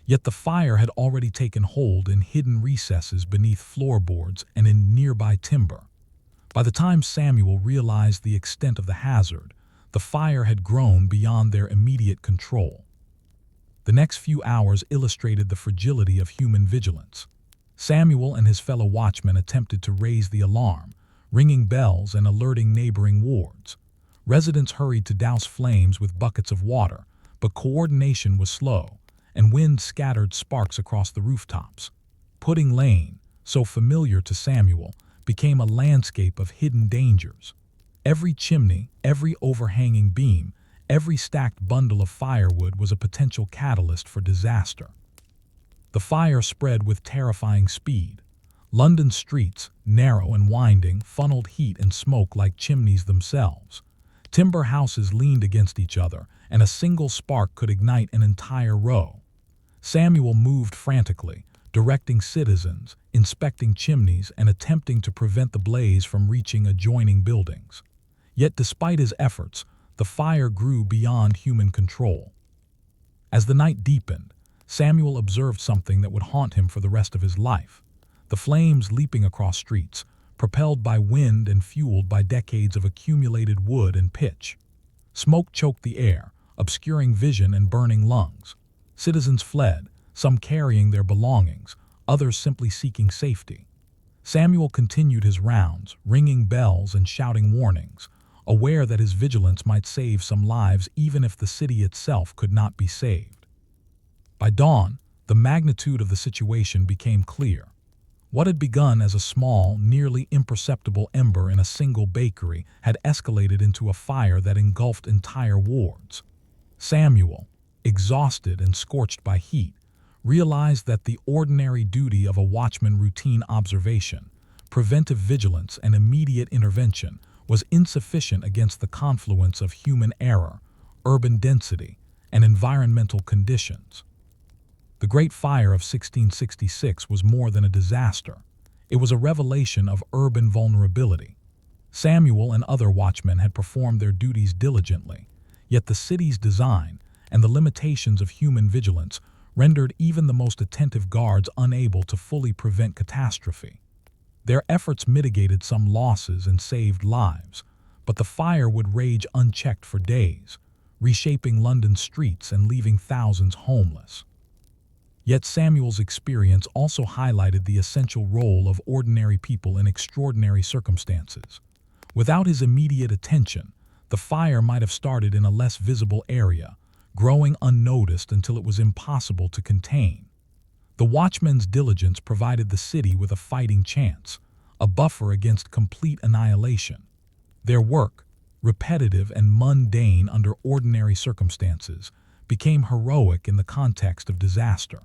Yet the fire had already taken hold in hidden recesses beneath floorboards and in nearby timber. By the time Samuel realized the extent of the hazard, the fire had grown beyond their immediate control. The next few hours illustrated the fragility of human vigilance. Samuel and his fellow watchmen attempted to raise the alarm, ringing bells and alerting neighboring wards. Residents hurried to douse flames with buckets of water, but coordination was slow, and wind scattered sparks across the rooftops. Pudding Lane, so familiar to Samuel, became a landscape of hidden dangers. Every chimney, every overhanging beam, every stacked bundle of firewood was a potential catalyst for disaster. The fire spread with terrifying speed. London's streets, narrow and winding, funneled heat and smoke like chimneys themselves. Timber houses leaned against each other, and a single spark could ignite an entire row. Samuel moved frantically, directing citizens, inspecting chimneys, and attempting to prevent the blaze from reaching adjoining buildings. Yet despite his efforts, the fire grew beyond human control. As the night deepened, Samuel observed something that would haunt him for the rest of his life. The flames leaping across streets, propelled by wind and fueled by decades of accumulated wood and pitch. Smoke choked the air, obscuring vision and burning lungs. Citizens fled, some carrying their belongings, others simply seeking safety. Samuel continued his rounds, ringing bells and shouting warnings, aware that his vigilance might save some lives even if the city itself could not be saved. By dawn, the magnitude of the situation became clear. What had begun as a small, nearly imperceptible ember in a single bakery had escalated into a fire that engulfed entire wards. Samuel, exhausted and scorched by heat, realized that the ordinary duty of a watchman, routine observation, preventive vigilance, and immediate intervention, was insufficient against the confluence of human error, urban density, and environmental conditions. The Great Fire of 1666 was more than a disaster. It was a revelation of urban vulnerability. Samuel and other watchmen had performed their duties diligently, yet the city's design and the limitations of human vigilance rendered even the most attentive guards unable to fully prevent catastrophe. Their efforts mitigated some losses and saved lives, but the fire would rage unchecked for days, reshaping London's streets and leaving thousands homeless. Yet Samuel's experience also highlighted the essential role of ordinary people in extraordinary circumstances. Without his immediate attention, the fire might have started in a less visible area, growing unnoticed until it was impossible to contain. The watchmen's diligence provided the city with a fighting chance, a buffer against complete annihilation. Their work, repetitive and mundane under ordinary circumstances, became heroic in the context of disaster.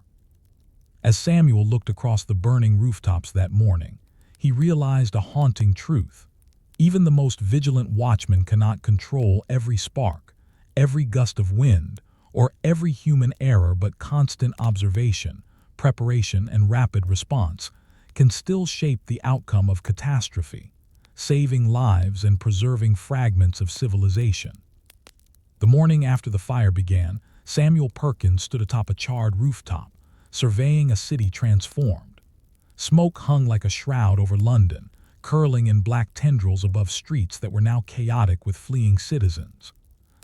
As Samuel looked across the burning rooftops that morning, he realized a haunting truth. Even the most vigilant watchman cannot control every spark, every gust of wind, or every human error, but constant observation, preparation, and rapid response can still shape the outcome of catastrophe, saving lives and preserving fragments of civilization. The morning after the fire began, Samuel Perkins stood atop a charred rooftop, surveying a city transformed. Smoke hung like a shroud over London, curling in black tendrils above streets that were now chaotic with fleeing citizens.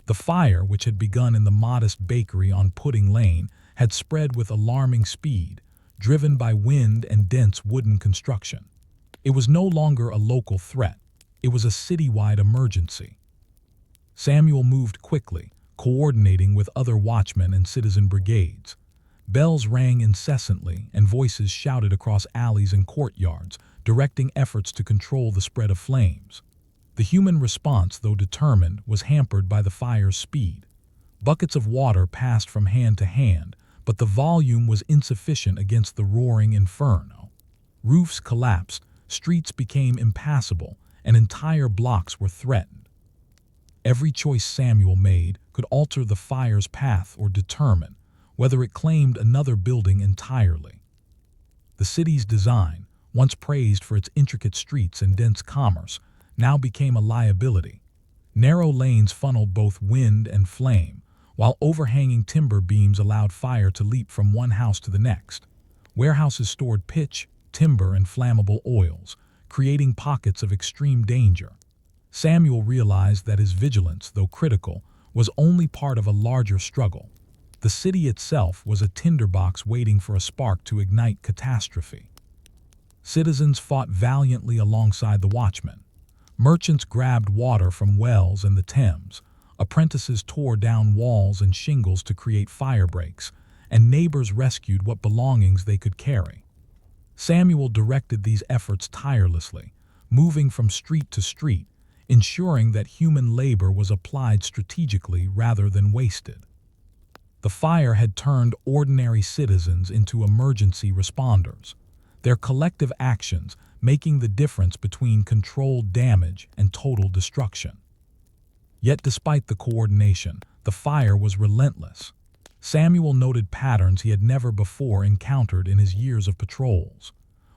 The fire, which had begun in the modest bakery on Pudding Lane, had spread with alarming speed, driven by wind and dense wooden construction. It was no longer a local threat. It was a citywide emergency. Samuel moved quickly, coordinating with other watchmen and citizen brigades. Bells rang incessantly, and voices shouted across alleys and courtyards, directing efforts to control the spread of flames. The human response, though determined, was hampered by the fire's speed. Buckets of water passed from hand to hand, but the volume was insufficient against the roaring inferno. Roofs collapsed, streets became impassable, and entire blocks were threatened. Every choice Samuel made could alter the fire's path or determine whether it claimed another building entirely. The city's design, once praised for its intricate streets and dense commerce, now became a liability. Narrow lanes funneled both wind and flame, while overhanging timber beams allowed fire to leap from one house to the next. Warehouses stored pitch, timber, and flammable oils, creating pockets of extreme danger. Samuel realized that his vigilance, though critical, was only part of a larger struggle. The city itself was a tinderbox waiting for a spark to ignite catastrophe. Citizens fought valiantly alongside the watchmen. Merchants grabbed water from wells in the Thames. Apprentices tore down walls and shingles to create fire breaks, and neighbors rescued what belongings they could carry. Samuel directed these efforts tirelessly, moving from street to street, ensuring that human labor was applied strategically rather than wasted. The fire had turned ordinary citizens into emergency responders, their collective actions making the difference between controlled damage and total destruction. Yet despite the coordination, the fire was relentless. Samuel noted patterns he had never before encountered in his years of patrols.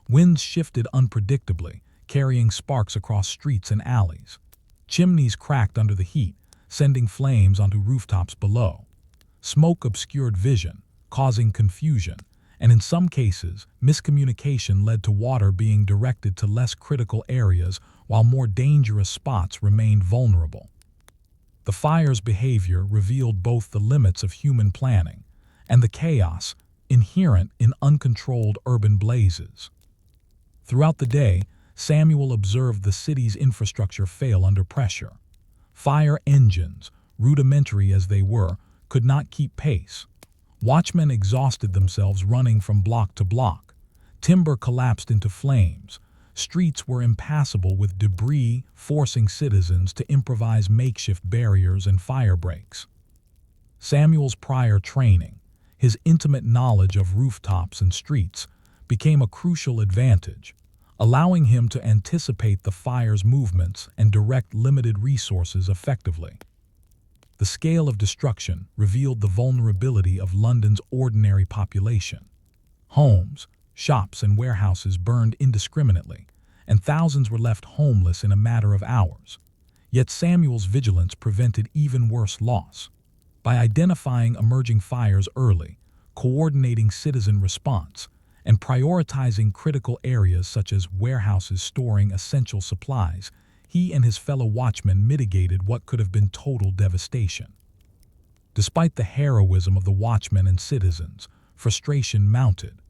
Winds shifted unpredictably, carrying sparks across streets and alleys. Chimneys cracked under the heat, sending flames onto rooftops below. Smoke obscured vision, causing confusion, and in some cases, miscommunication led to water being directed to less critical areas while more dangerous spots remained vulnerable. The fire's behavior revealed both the limits of human planning and the chaos inherent in uncontrolled urban blazes. Throughout the day, Samuel observed the city's infrastructure fail under pressure. Fire engines, rudimentary as they were, could not keep pace. Watchmen exhausted themselves running from block to block. Timber collapsed into flames. Streets were impassable with debris, forcing citizens to improvise makeshift barriers and fire breaks. Samuel's prior training, his intimate knowledge of rooftops and streets, became a crucial advantage, allowing him to anticipate the fire's movements and direct limited resources effectively. The scale of destruction revealed the vulnerability of London's ordinary population. Homes, shops, and warehouses burned indiscriminately, and thousands were left homeless in a matter of hours. Yet Samuel's vigilance prevented even worse loss. By identifying emerging fires early, coordinating citizen response, and prioritizing critical areas such as warehouses storing essential supplies, he and his fellow watchmen mitigated what could have been total devastation. Despite the heroism of the watchmen and citizens, frustration mounted.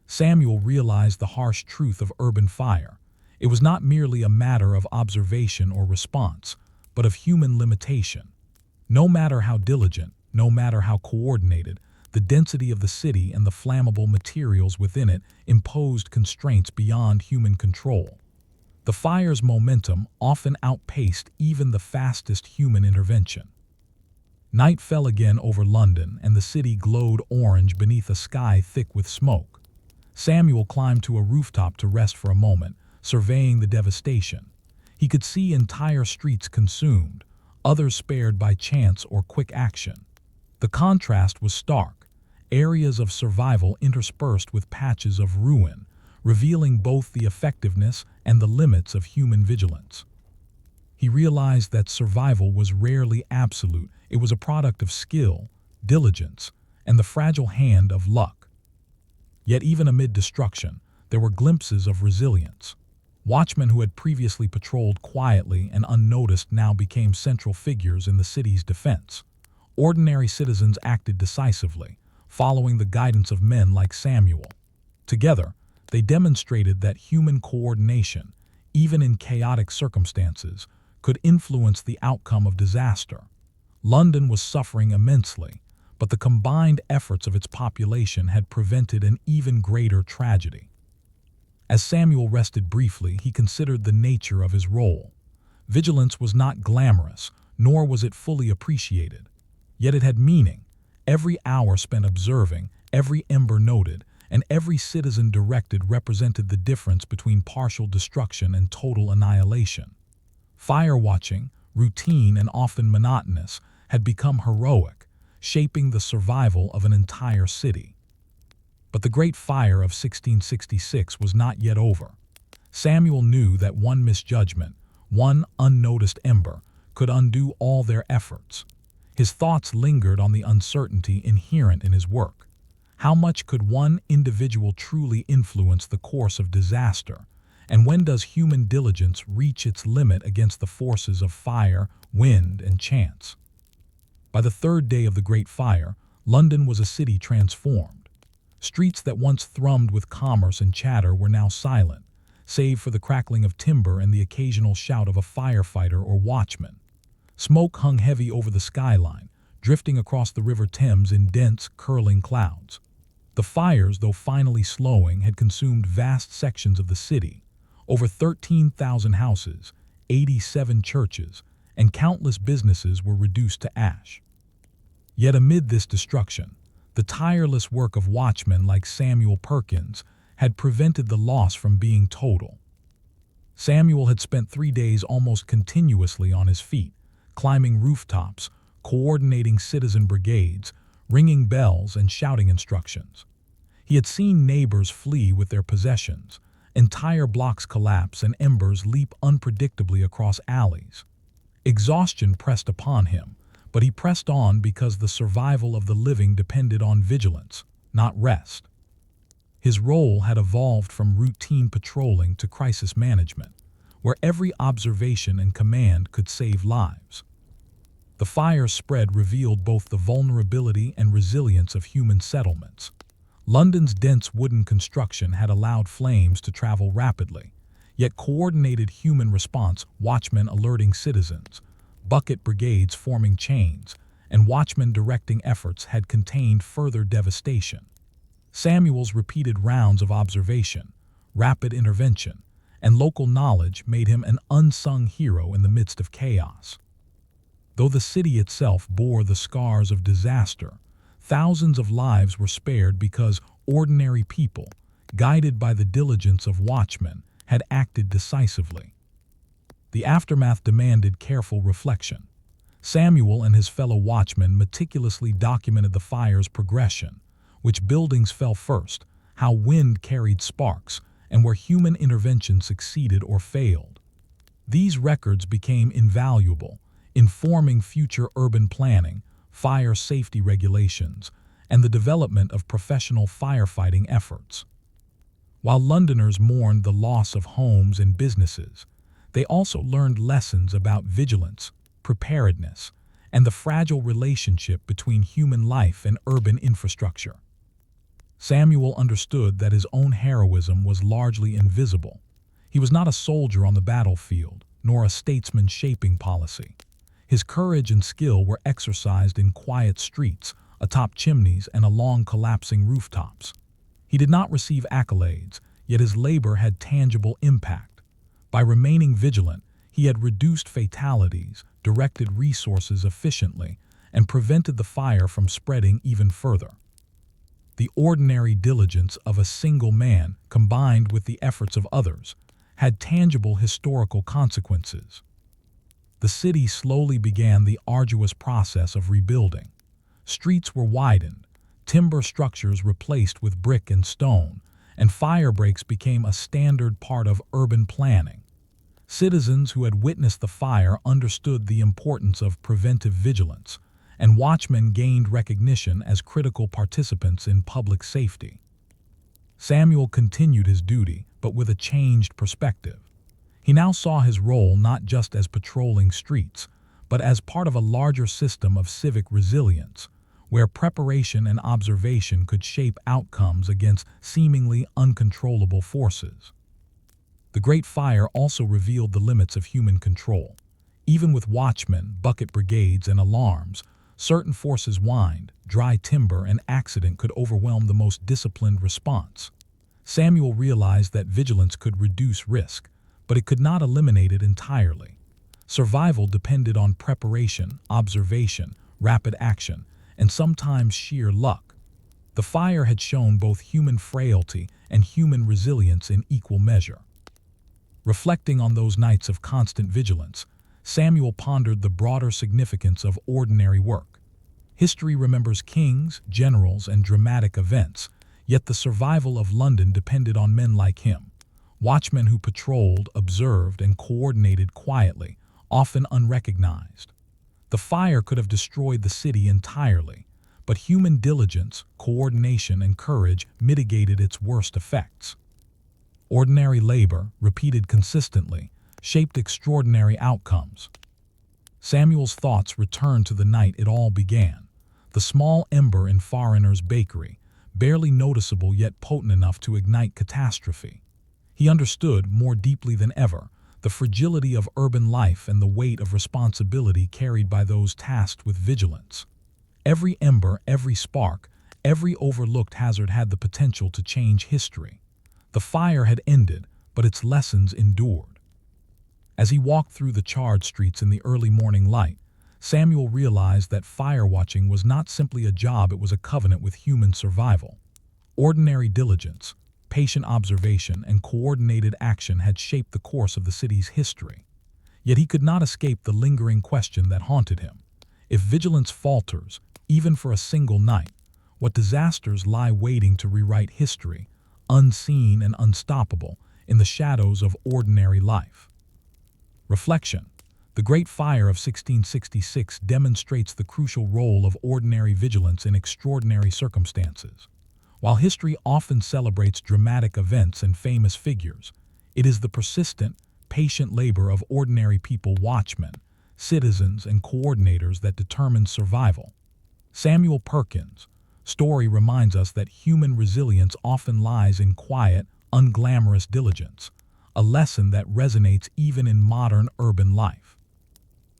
Samuel realized the harsh truth of urban fire. It was not merely a matter of observation or response, but of human limitation. No matter how diligent, no matter how coordinated, the density of the city and the flammable materials within it imposed constraints beyond human control. The fire's momentum often outpaced even the fastest human intervention. Night fell again over London, and the city glowed orange beneath a sky thick with smoke. Samuel climbed to a rooftop to rest for a moment, surveying the devastation. He could see entire streets consumed, others spared by chance or quick action. The contrast was stark, areas of survival interspersed with patches of ruin, revealing both the effectiveness and the limits of human vigilance. He realized that survival was rarely absolute. It was a product of skill, diligence, and the fragile hand of luck. Yet even amid destruction, there were glimpses of resilience. Watchmen who had previously patrolled quietly and unnoticed now became central figures in the city's defense. Ordinary citizens acted decisively, following the guidance of men like Samuel. Together, they demonstrated that human coordination, even in chaotic circumstances, could influence the outcome of disaster. London was suffering immensely, but the combined efforts of its population had prevented an even greater tragedy. As Samuel rested briefly, he considered the nature of his role. Vigilance was not glamorous, nor was it fully appreciated. Yet it had meaning. Every hour spent observing, every ember noted, and every citizen directed represented the difference between partial destruction and total annihilation. Fire watching, routine and often monotonous, had become heroic, shaping the survival of an entire city. But the Great Fire of 1666 was not yet over. Samuel knew that one misjudgment, one unnoticed ember, could undo all their efforts. His thoughts lingered on the uncertainty inherent in his work. How much could one individual truly influence the course of disaster? And when does human diligence reach its limit against the forces of fire, wind, and chance? By the third day of the Great Fire, London was a city transformed. Streets that once thrummed with commerce and chatter were now silent, save for the crackling of timber and the occasional shout of a firefighter or watchman. Smoke hung heavy over the skyline, drifting across the River Thames in dense, curling clouds. The fires, though finally slowing, had consumed vast sections of the city. Over 13,000 houses, 87 churches, and countless businesses were reduced to ash. Yet amid this destruction, the tireless work of watchmen like Samuel Perkins had prevented the loss from being total. Samuel had spent 3 days almost continuously on his feet, climbing rooftops, coordinating citizen brigades, ringing bells, and shouting instructions. He had seen neighbors flee with their possessions, entire blocks collapse, and embers leap unpredictably across alleys. Exhaustion pressed upon him, but he pressed on because the survival of the living depended on vigilance, not rest. His role had evolved from routine patrolling to crisis management, where every observation and command could save lives. The fire's spread revealed both the vulnerability and resilience of human settlements. London's dense wooden construction had allowed flames to travel rapidly, yet coordinated human response, watchmen alerting citizens, bucket brigades forming chains, and watchmen directing efforts had contained further devastation. Samuel's repeated rounds of observation, rapid intervention, and local knowledge made him an unsung hero in the midst of chaos. Though the city itself bore the scars of disaster, thousands of lives were spared because ordinary people, guided by the diligence of watchmen, had acted decisively. The aftermath demanded careful reflection. Samuel and his fellow watchmen meticulously documented the fire's progression, which buildings fell first, how wind carried sparks, and where human intervention succeeded or failed. These records became invaluable, informing future urban planning, fire safety regulations, and the development of professional firefighting efforts. While Londoners mourned the loss of homes and businesses, they also learned lessons about vigilance, preparedness, and the fragile relationship between human life and urban infrastructure. Samuel understood that his own heroism was largely invisible. He was not a soldier on the battlefield, nor a statesman shaping policy. His courage and skill were exercised in quiet streets, atop chimneys, and along collapsing rooftops. He did not receive accolades, yet his labor had tangible impact. By remaining vigilant, he had reduced fatalities, directed resources efficiently, and prevented the fire from spreading even further. The ordinary diligence of a single man, combined with the efforts of others, had tangible historical consequences. The city slowly began the arduous process of rebuilding. Streets were widened, timber structures replaced with brick and stone, and fire breaks became a standard part of urban planning. Citizens who had witnessed the fire understood the importance of preventive vigilance, and watchmen gained recognition as critical participants in public safety. Samuel continued his duty, but with a changed perspective. He now saw his role not just as patrolling streets, but as part of a larger system of civic resilience, where preparation and observation could shape outcomes against seemingly uncontrollable forces. The Great Fire also revealed the limits of human control. Even with watchmen, bucket brigades, and alarms, certain forces whined, dry timber, and accident could overwhelm the most disciplined response. Samuel realized that vigilance could reduce risk, but it could not eliminate it entirely. Survival depended on preparation, observation, rapid action, and sometimes sheer luck. The fire had shown both human frailty and human resilience in equal measure. Reflecting on those nights of constant vigilance, Samuel pondered the broader significance of ordinary work. History remembers kings, generals, and dramatic events, yet the survival of London depended on men like him, watchmen who patrolled, observed, and coordinated quietly, often unrecognized. The fire could have destroyed the city entirely, but human diligence, coordination, and courage mitigated its worst effects. Ordinary labor, repeated consistently, shaped extraordinary outcomes. Samuel's thoughts returned to the night it all began, the small ember in Foreigner's bakery, barely noticeable yet potent enough to ignite catastrophe. He understood, more deeply than ever, the fragility of urban life and the weight of responsibility carried by those tasked with vigilance. Every ember, every spark, every overlooked hazard had the potential to change history. The fire had ended, but its lessons endured. As he walked through the charred streets in the early morning light, Samuel realized that fire watching was not simply a job, it was a covenant with human survival. Ordinary diligence, patient observation, and coordinated action had shaped the course of the city's history. Yet he could not escape the lingering question that haunted him. If vigilance falters, even for a single night, what disasters lie waiting to rewrite history, unseen and unstoppable, in the shadows of ordinary life? Reflection. The Great Fire of 1666 demonstrates the crucial role of ordinary vigilance in extraordinary circumstances. While history often celebrates dramatic events and famous figures, it is the persistent, patient labor of ordinary people, watchmen, citizens, and coordinators that determines survival. Samuel Perkins' story reminds us that human resilience often lies in quiet, unglamorous diligence, a lesson that resonates even in modern urban life.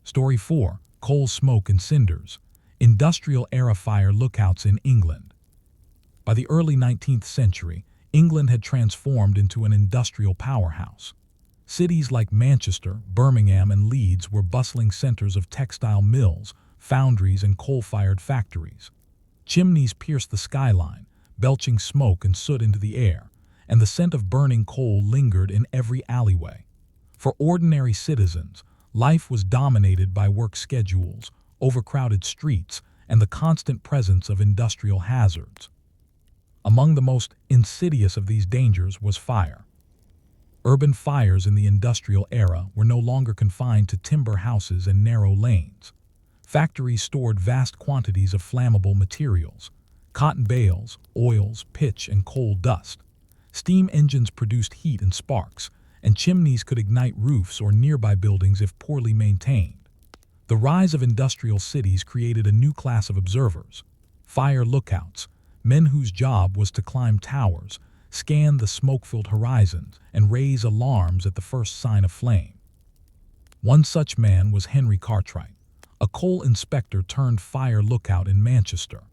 Story 4. Coal, Smoke, and Cinders. Industrial-era fire lookouts in England. By the early 19th century, England had transformed into an industrial powerhouse. Cities like Manchester, Birmingham, and Leeds were bustling centers of textile mills, foundries, and coal-fired factories. Chimneys pierced the skyline, belching smoke and soot into the air, and the scent of burning coal lingered in every alleyway. For ordinary citizens, life was dominated by work schedules, overcrowded streets, and the constant presence of industrial hazards. Among the most insidious of these dangers was fire. Urban fires in the industrial era were no longer confined to timber houses and narrow lanes. Factories stored vast quantities of flammable materials: cotton bales, oils, pitch, and coal dust. Steam engines produced heat and sparks, and chimneys could ignite roofs or nearby buildings if poorly maintained. The rise of industrial cities created a new class of observers: fire lookouts, men whose job was to climb towers, scan the smoke-filled horizons, and raise alarms at the first sign of flame. One such man was Henry Cartwright, a coal inspector turned fire lookout in Manchester.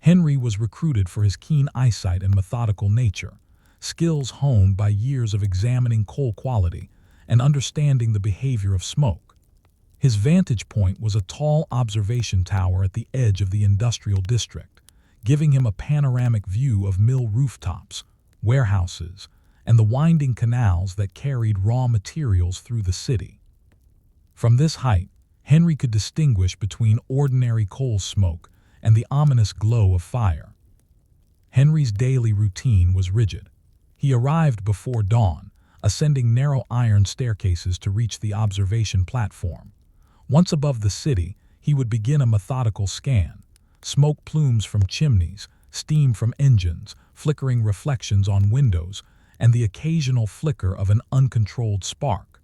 Henry was recruited for his keen eyesight and methodical nature, skills honed by years of examining coal quality and understanding the behavior of smoke. His vantage point was a tall observation tower at the edge of the industrial district, giving him a panoramic view of mill rooftops, warehouses, and the winding canals that carried raw materials through the city. From this height, Henry could distinguish between ordinary coal smoke and the ominous glow of fire. Henry's daily routine was rigid. He arrived before dawn, ascending narrow iron staircases to reach the observation platform. Once above the city, he would begin a methodical scan: smoke plumes from chimneys, steam from engines, flickering reflections on windows, and the occasional flicker of an uncontrolled spark.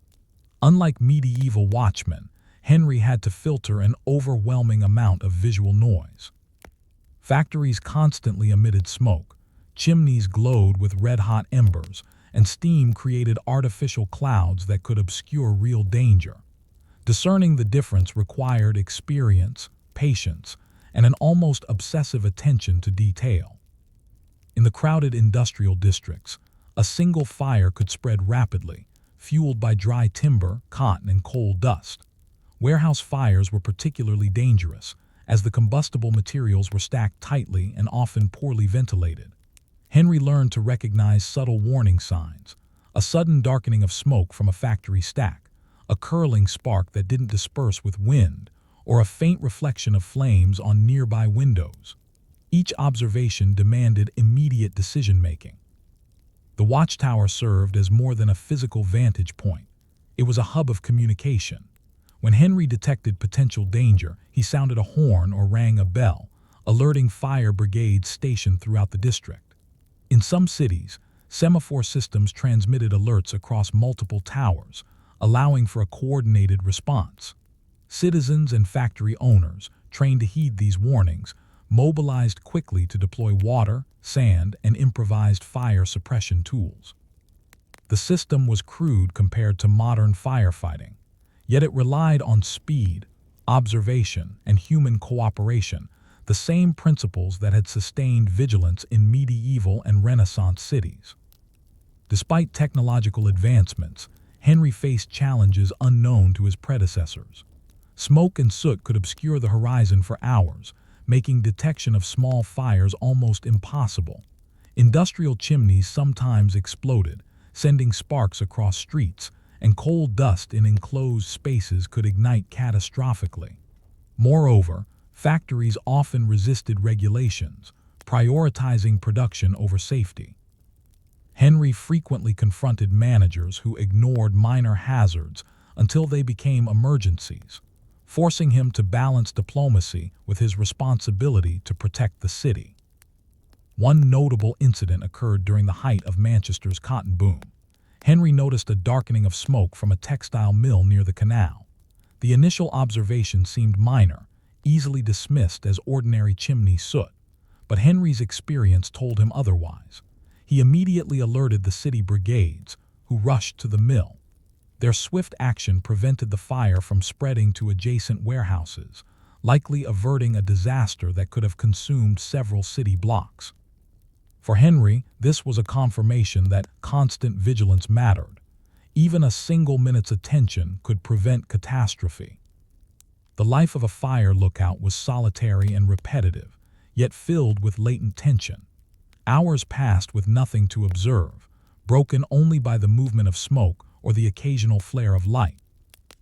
Unlike medieval watchmen, Henry had to filter an overwhelming amount of visual noise. Factories constantly emitted smoke, chimneys glowed with red-hot embers, and steam created artificial clouds that could obscure real danger. Discerning the difference required experience, patience, and an almost obsessive attention to detail. In the crowded industrial districts, a single fire could spread rapidly, fueled by dry timber, cotton, and coal dust. Warehouse fires were particularly dangerous, as the combustible materials were stacked tightly and often poorly ventilated. Henry learned to recognize subtle warning signs: A sudden darkening of smoke from a factory stack, a curling spark that didn't disperse with wind, or a faint reflection of flames on nearby windows. Each observation demanded immediate decision-making. The watchtower served as more than a physical vantage point. It was a hub of communication. When Henry detected potential danger, he sounded a horn or rang a bell, alerting fire brigades stationed throughout the district. In some cities, semaphore systems transmitted alerts across multiple towers, allowing for a coordinated response. Citizens and factory owners, trained to heed these warnings, mobilized quickly to deploy water, sand, and improvised fire suppression tools. The system was crude compared to modern firefighting, yet it relied on speed, observation, and human cooperation, the same principles that had sustained vigilance in medieval and Renaissance cities. Despite technological advancements, Henry faced challenges unknown to his predecessors. Smoke and soot could obscure the horizon for hours, making detection of small fires almost impossible. Industrial chimneys sometimes exploded, sending sparks across streets, and coal dust in enclosed spaces could ignite catastrophically. Moreover, factories often resisted regulations, prioritizing production over safety. Henry frequently confronted managers who ignored minor hazards until they became emergencies, forcing him to balance diplomacy with his responsibility to protect the city. One notable incident occurred during the height of Manchester's cotton boom. Henry noticed a darkening of smoke from a textile mill near the canal. The initial observation seemed minor, easily dismissed as ordinary chimney soot, but Henry's experience told him otherwise. He immediately alerted the city brigades, who rushed to the mill. Their swift action prevented the fire from spreading to adjacent warehouses, likely averting a disaster that could have consumed several city blocks. For Henry, this was a confirmation that constant vigilance mattered. Even a single minute's attention could prevent catastrophe. The life of a fire lookout was solitary and repetitive, yet filled with latent tension. Hours passed with nothing to observe, broken only by the movement of smoke or the occasional flare of light.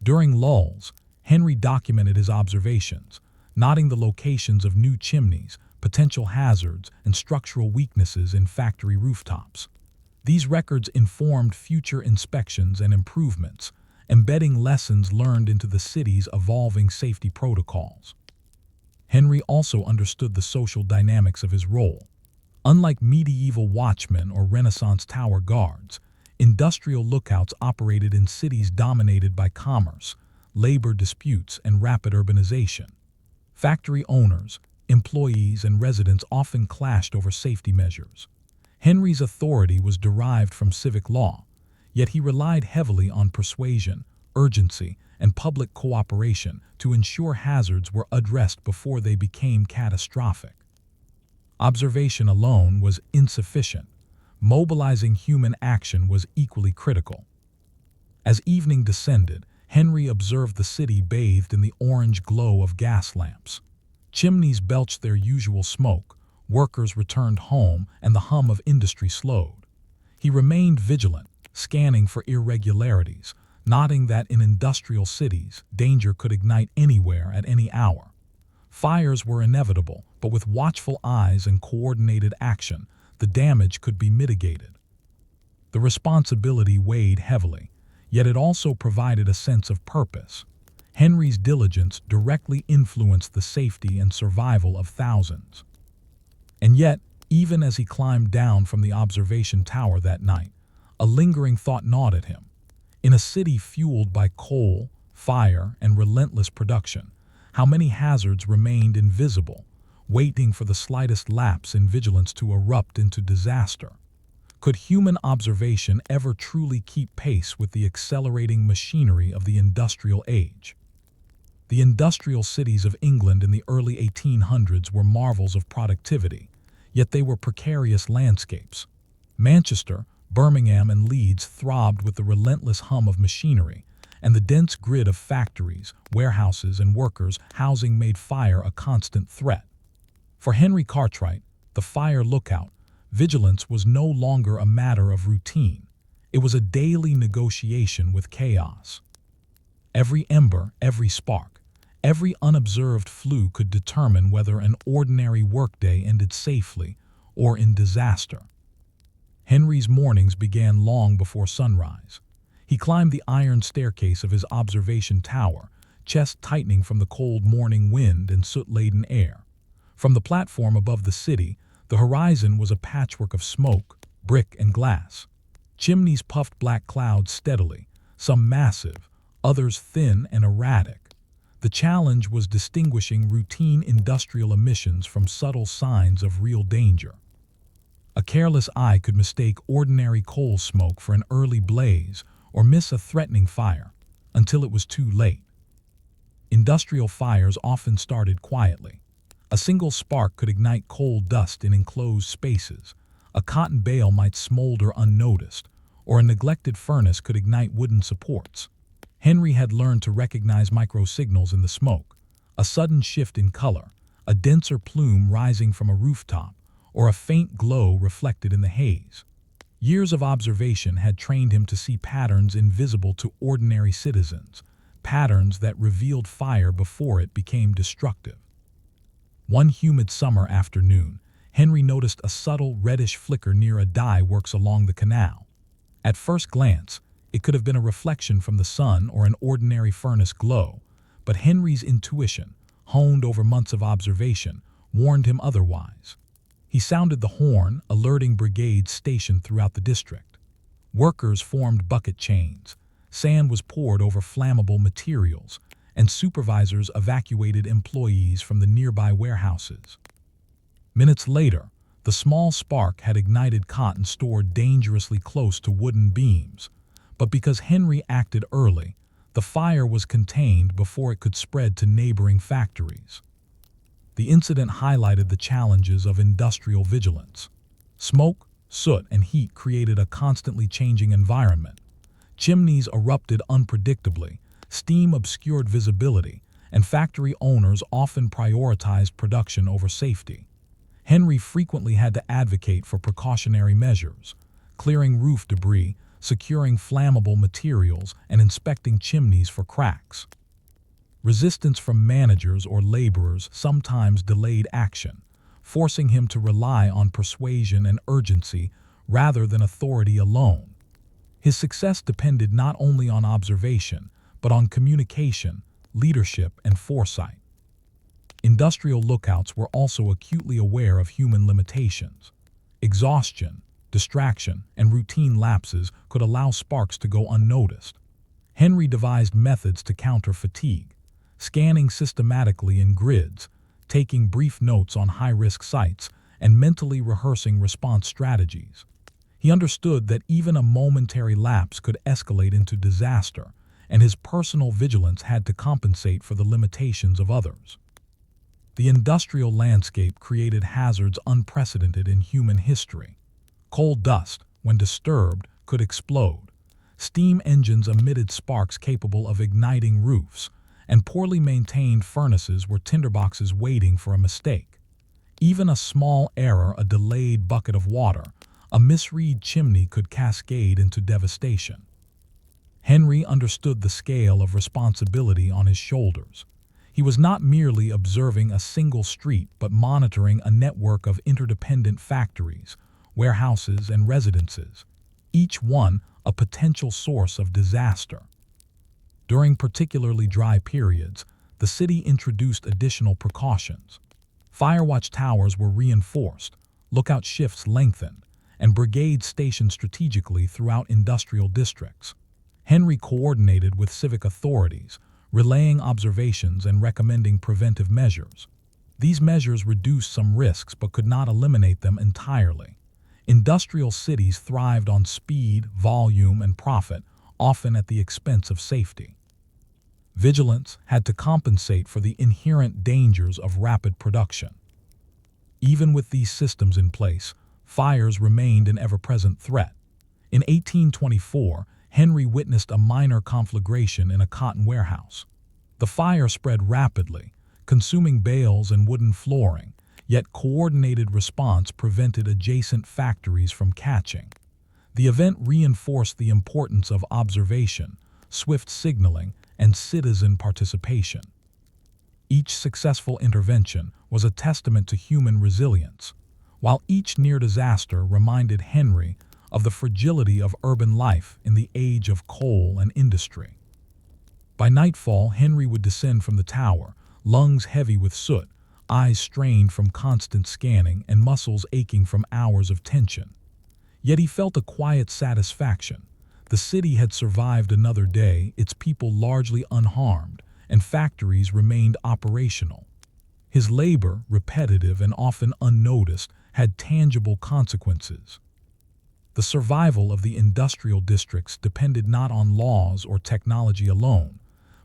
During lulls, Henry documented his observations, noting the locations of new chimneys, potential hazards, and structural weaknesses in factory rooftops. These records informed future inspections and improvements, embedding lessons learned into the city's evolving safety protocols. Henry also understood the social dynamics of his role. Unlike medieval watchmen or Renaissance tower guards, industrial lookouts operated in cities dominated by commerce, labor disputes, and rapid urbanization. Factory owners, employees, and residents often clashed over safety measures. Henry's authority was derived from civic law, yet he relied heavily on persuasion, urgency, and public cooperation to ensure hazards were addressed before they became catastrophic. Observation alone was insufficient. Mobilizing human action was equally critical. As evening descended, Henry observed the city bathed in the orange glow of gas lamps. Chimneys belched their usual smoke, workers returned home, and the hum of industry slowed. He remained vigilant, scanning for irregularities, noting that in industrial cities, danger could ignite anywhere at any hour. Fires were inevitable, but with watchful eyes and coordinated action, the damage could be mitigated. The responsibility weighed heavily, yet it also provided a sense of purpose. Henry's diligence directly influenced the safety and survival of thousands. And yet, even as he climbed down from the observation tower that night, a lingering thought gnawed at him. In a city fueled by coal, fire, and relentless production, how many hazards remained invisible, waiting for the slightest lapse in vigilance to erupt into disaster? Could human observation ever truly keep pace with the accelerating machinery of the industrial age? The industrial cities of England in the early 1800s were marvels of productivity, yet they were precarious landscapes. Manchester, Birmingham, and Leeds throbbed with the relentless hum of machinery, and the dense grid of factories, warehouses, and workers housing made fire a constant threat. For Henry Cartwright, the fire lookout, vigilance was no longer a matter of routine. It was a daily negotiation with chaos. Every ember, every spark, every unobserved flue could determine whether an ordinary workday ended safely or in disaster. Henry's mornings began long before sunrise. He climbed the iron staircase of his observation tower, chest tightening from the cold morning wind and soot-laden air. From the platform above the city, the horizon was a patchwork of smoke, brick, and glass. Chimneys puffed black clouds steadily, some massive, others thin and erratic. The challenge was distinguishing routine industrial emissions from subtle signs of real danger. A careless eye could mistake ordinary coal smoke for an early blaze or miss a threatening fire until it was too late. Industrial fires often started quietly. A single spark could ignite coal dust in enclosed spaces. A cotton bale might smolder unnoticed, or a neglected furnace could ignite wooden supports. Henry had learned to recognize microsignals in the smoke: a sudden shift in color, a denser plume rising from a rooftop, or a faint glow reflected in the haze. Years of observation had trained him to see patterns invisible to ordinary citizens, patterns that revealed fire before it became destructive. One humid summer afternoon, Henry noticed a subtle reddish flicker near a dye works along the canal. At first glance, it could have been a reflection from the sun or an ordinary furnace glow, but Henry's intuition, honed over months of observation, warned him otherwise. He sounded the horn, alerting brigades stationed throughout the district. Workers formed bucket chains, sand was poured over flammable materials, and supervisors evacuated employees from the nearby warehouses. Minutes later, the small spark had ignited cotton stored dangerously close to wooden beams, but because Henry acted early, the fire was contained before it could spread to neighboring factories. The incident highlighted the challenges of industrial vigilance. Smoke, soot, and heat created a constantly changing environment. Chimneys erupted unpredictably, steam obscured visibility, and factory owners often prioritized production over safety. Henry frequently had to advocate for precautionary measures, clearing roof debris, securing flammable materials, and inspecting chimneys for cracks. Resistance from managers or laborers sometimes delayed action, forcing him to rely on persuasion and urgency rather than authority alone. His success depended not only on observation, but on communication, leadership, and foresight. Industrial lookouts were also acutely aware of human limitations. Exhaustion, distraction, and routine lapses could allow sparks to go unnoticed. Henry devised methods to counter fatigue, scanning systematically in grids, taking brief notes on high-risk sites, and mentally rehearsing response strategies. He understood that even a momentary lapse could escalate into disaster, and his personal vigilance had to compensate for the limitations of others. The industrial landscape created hazards unprecedented in human history. Coal dust, when disturbed, could explode. Steam engines emitted sparks capable of igniting roofs, and poorly maintained furnaces were tinderboxes waiting for a mistake. Even a small error, a delayed bucket of water, a misread chimney could cascade into devastation. Henry understood the scale of responsibility on his shoulders. He was not merely observing a single street, but monitoring a network of interdependent factories, warehouses, and residences, each one a potential source of disaster. During particularly dry periods, the city introduced additional precautions. Firewatch towers were reinforced, lookout shifts lengthened, and brigades stationed strategically throughout industrial districts. Henry coordinated with civic authorities, relaying observations and recommending preventive measures. These measures reduced some risks but could not eliminate them entirely. Industrial cities thrived on speed, volume, and profit, often at the expense of safety. Vigilance had to compensate for the inherent dangers of rapid production. Even with these systems in place, fires remained an ever-present threat. In 1824, Henry witnessed a minor conflagration in a cotton warehouse. The fire spread rapidly, consuming bales and wooden flooring, yet coordinated response prevented adjacent factories from catching. The event reinforced the importance of observation, swift signaling, and citizen participation. Each successful intervention was a testament to human resilience, while each near disaster reminded Henry of the fragility of urban life in the age of coal and industry. By nightfall, Henry would descend from the tower, lungs heavy with soot, eyes strained from constant scanning, and muscles aching from hours of tension. Yet he felt a quiet satisfaction. The city had survived another day, its people largely unharmed, and factories remained operational. His labor, repetitive and often unnoticed, had tangible consequences. The survival of the industrial districts depended not on laws or technology alone,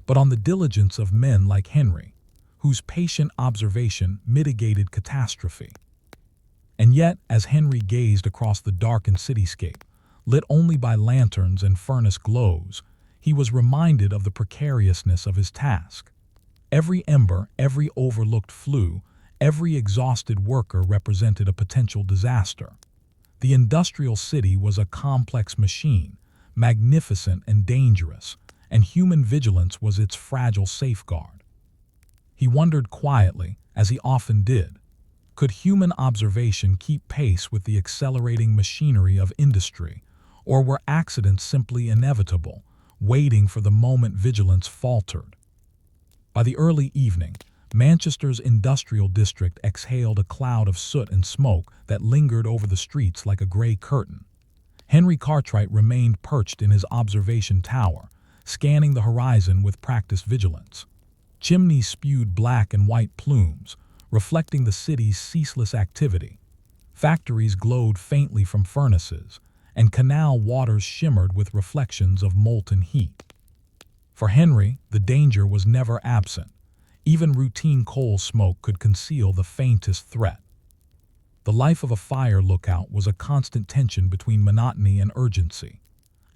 but on the diligence of men like Henry, whose patient observation mitigated catastrophe. And yet, as Henry gazed across the darkened cityscape, lit only by lanterns and furnace glows, he was reminded of the precariousness of his task. Every ember, every overlooked flue, every exhausted worker represented a potential disaster. The industrial city was a complex machine, magnificent and dangerous, and human vigilance was its fragile safeguard. He wondered quietly, as he often did, could human observation keep pace with the accelerating machinery of industry, or were accidents simply inevitable, waiting for the moment vigilance faltered? By the early evening, Manchester's industrial district exhaled a cloud of soot and smoke that lingered over the streets like a gray curtain. Henry Cartwright remained perched in his observation tower, scanning the horizon with practiced vigilance. Chimneys spewed black and white plumes, reflecting the city's ceaseless activity. Factories glowed faintly from furnaces, and canal waters shimmered with reflections of molten heat. For Henry, the danger was never absent. Even routine coal smoke could conceal the faintest threat. The life of a fire lookout was a constant tension between monotony and urgency.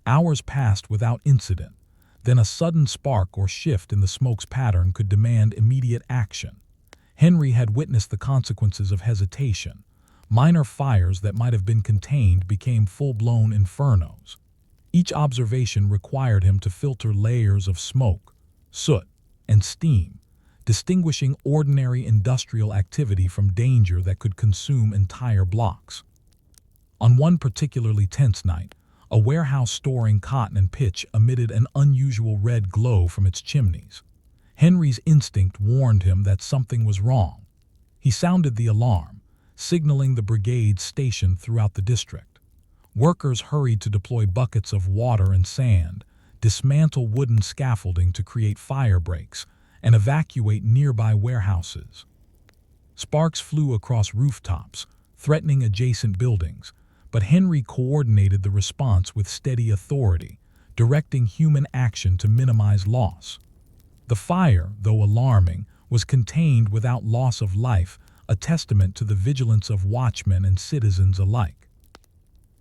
Hours passed without incident, then a sudden spark or shift in the smoke's pattern could demand immediate action. Henry had witnessed the consequences of hesitation. Minor fires that might have been contained became full-blown infernos. Each observation required him to filter layers of smoke, soot, and steam, distinguishing ordinary industrial activity from danger that could consume entire blocks. On one particularly tense night, a warehouse storing cotton and pitch emitted an unusual red glow from its chimneys. Henry's instinct warned him that something was wrong. He sounded the alarm, signaling the brigades stationed throughout the district. Workers hurried to deploy buckets of water and sand, dismantle wooden scaffolding to create fire breaks, and evacuate nearby warehouses. Sparks flew across rooftops, threatening adjacent buildings, but Henry coordinated the response with steady authority, directing human action to minimize loss. The fire, though alarming, was contained without loss of life, a testament to the vigilance of watchmen and citizens alike.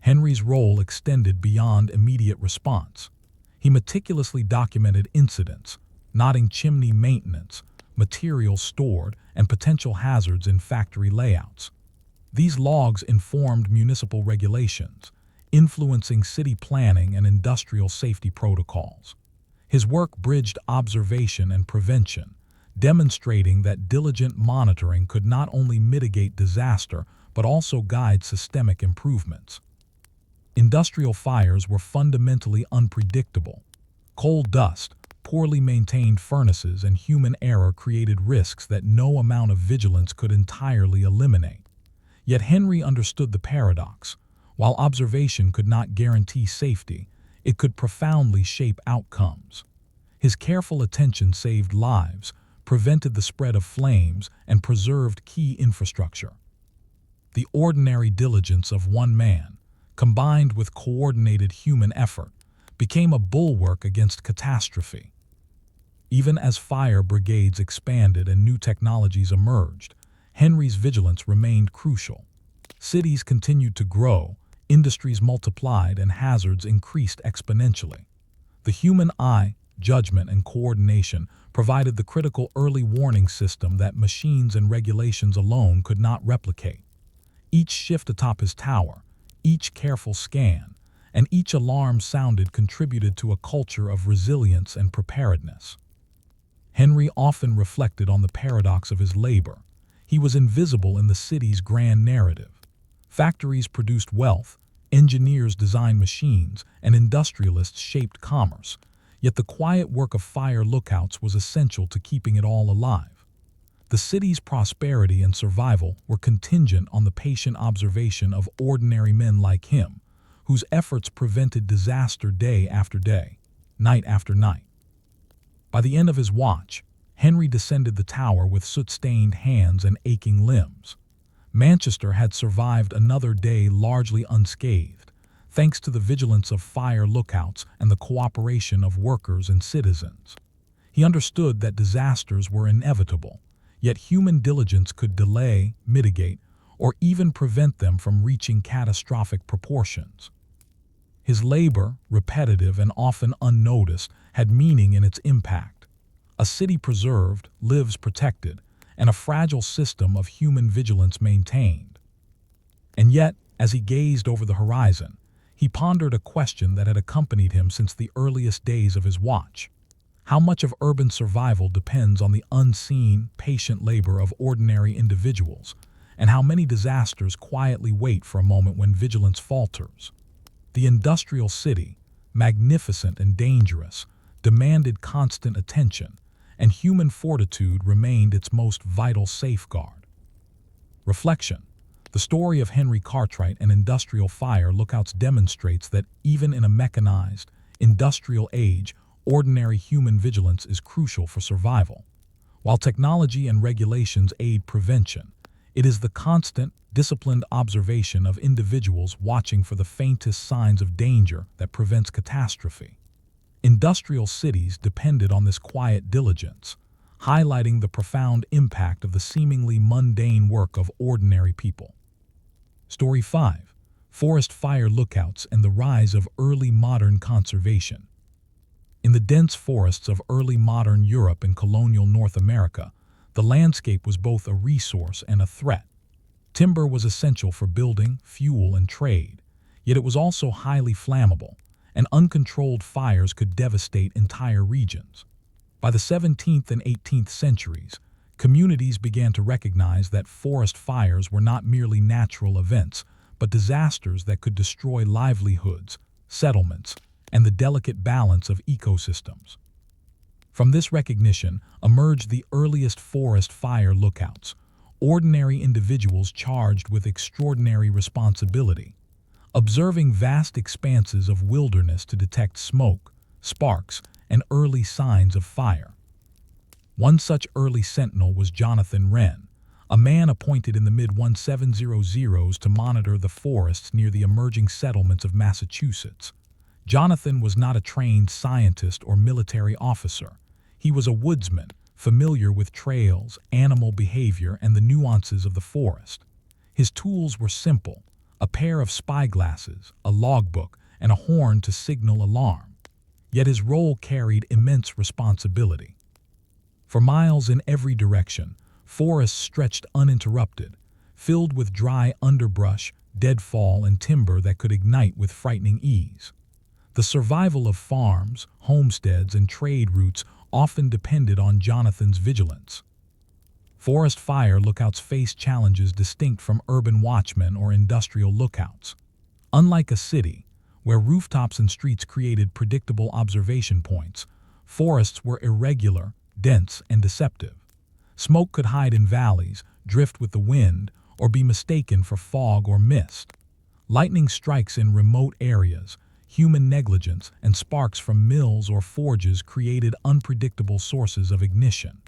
Henry's role extended beyond immediate response. He meticulously documented incidents, noting chimney maintenance, materials stored, and potential hazards in factory layouts. These logs informed municipal regulations, influencing city planning and industrial safety protocols. His work bridged observation and prevention, demonstrating that diligent monitoring could not only mitigate disaster but also guide systemic improvements. Industrial fires were fundamentally unpredictable. Coal dust, poorly maintained furnaces, and human error created risks that no amount of vigilance could entirely eliminate. Yet Henry understood the paradox. While observation could not guarantee safety, it could profoundly shape outcomes. His careful attention saved lives, prevented the spread of flames, and preserved key infrastructure. The ordinary diligence of one man, combined with coordinated human effort, became a bulwark against catastrophe. Even as fire brigades expanded and new technologies emerged, Henry's vigilance remained crucial. Cities continued to grow, industries multiplied, and hazards increased exponentially. The human eye, judgment, and coordination provided the critical early warning system that machines and regulations alone could not replicate. Each shift atop his tower, each careful scan, and each alarm sounded contributed to a culture of resilience and preparedness. Henry often reflected on the paradox of his labor. He was invisible in the city's grand narrative. Factories produced wealth, engineers designed machines, and industrialists shaped commerce. Yet the quiet work of fire lookouts was essential to keeping it all alive. The city's prosperity and survival were contingent on the patient observation of ordinary men like him, whose efforts prevented disaster day after day, night after night. By the end of his watch, Henry descended the tower with soot-stained hands and aching limbs. Manchester had survived another day largely unscathed, thanks to the vigilance of fire lookouts and the cooperation of workers and citizens. He understood that disasters were inevitable, yet human diligence could delay, mitigate, or even prevent them from reaching catastrophic proportions. His labor, repetitive and often unnoticed, had meaning in its impact. A city preserved, lives protected, and a fragile system of human vigilance maintained. And yet, as he gazed over the horizon, he pondered a question that had accompanied him since the earliest days of his watch. How much of urban survival depends on the unseen, patient labor of ordinary individuals, and how many disasters quietly wait for a moment when vigilance falters? The industrial city, magnificent and dangerous, demanded constant attention, and human fortitude remained its most vital safeguard. Reflection. The story of Henry Cartwright and industrial fire lookouts demonstrates that even in a mechanized, industrial age, ordinary human vigilance is crucial for survival. While technology and regulations aid prevention, it is the constant, disciplined observation of individuals watching for the faintest signs of danger that prevents catastrophe. Industrial cities depended on this quiet diligence, highlighting the profound impact of the seemingly mundane work of ordinary people. Story 5. Forest fire lookouts and the rise of early modern conservation. In the dense forests of early modern Europe and colonial North America, the landscape was both a resource and a threat. Timber was essential for building, fuel, and trade, yet it was also highly flammable, and uncontrolled fires could devastate entire regions. By the 17th and 18th centuries, communities began to recognize that forest fires were not merely natural events, but disasters that could destroy livelihoods, settlements, and the delicate balance of ecosystems. From this recognition emerged the earliest forest fire lookouts, ordinary individuals charged with extraordinary responsibility, observing vast expanses of wilderness to detect smoke, sparks, and early signs of fire. One such early sentinel was Jonathan Wren, a man appointed in the mid-1700s to monitor the forests near the emerging settlements of Massachusetts. Jonathan was not a trained scientist or military officer. He was a woodsman, familiar with trails, animal behavior, and the nuances of the forest. His tools were simple: a pair of spyglasses, a logbook, and a horn to signal alarm. Yet his role carried immense responsibility. For miles in every direction, forests stretched uninterrupted, filled with dry underbrush, deadfall, and timber that could ignite with frightening ease. The survival of farms, homesteads, and trade routes often depended on Jonathan's vigilance. Forest fire lookouts faced challenges distinct from urban watchmen or industrial lookouts. Unlike a city, where rooftops and streets created predictable observation points, forests were irregular, dense, and deceptive. Smoke could hide in valleys, drift with the wind, or be mistaken for fog or mist. Lightning strikes in remote areas, human negligence, and sparks from mills or forges created unpredictable sources of ignition.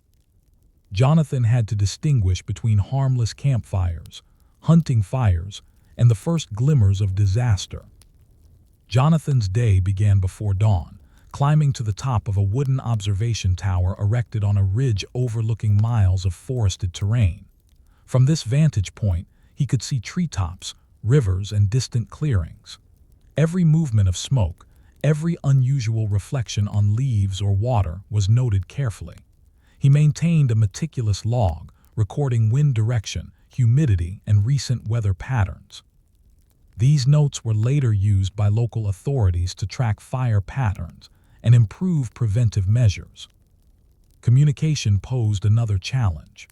Jonathan had to distinguish between harmless campfires, hunting fires, and the first glimmers of disaster. Jonathan's day began before dawn, climbing to the top of a wooden observation tower erected on a ridge overlooking miles of forested terrain. From this vantage point, he could see treetops, rivers, and distant clearings. Every movement of smoke, every unusual reflection on leaves or water was noted carefully. He maintained a meticulous log, recording wind direction, humidity, and recent weather patterns. These notes were later used by local authorities to track fire patterns and improve preventive measures. Communication posed another challenge.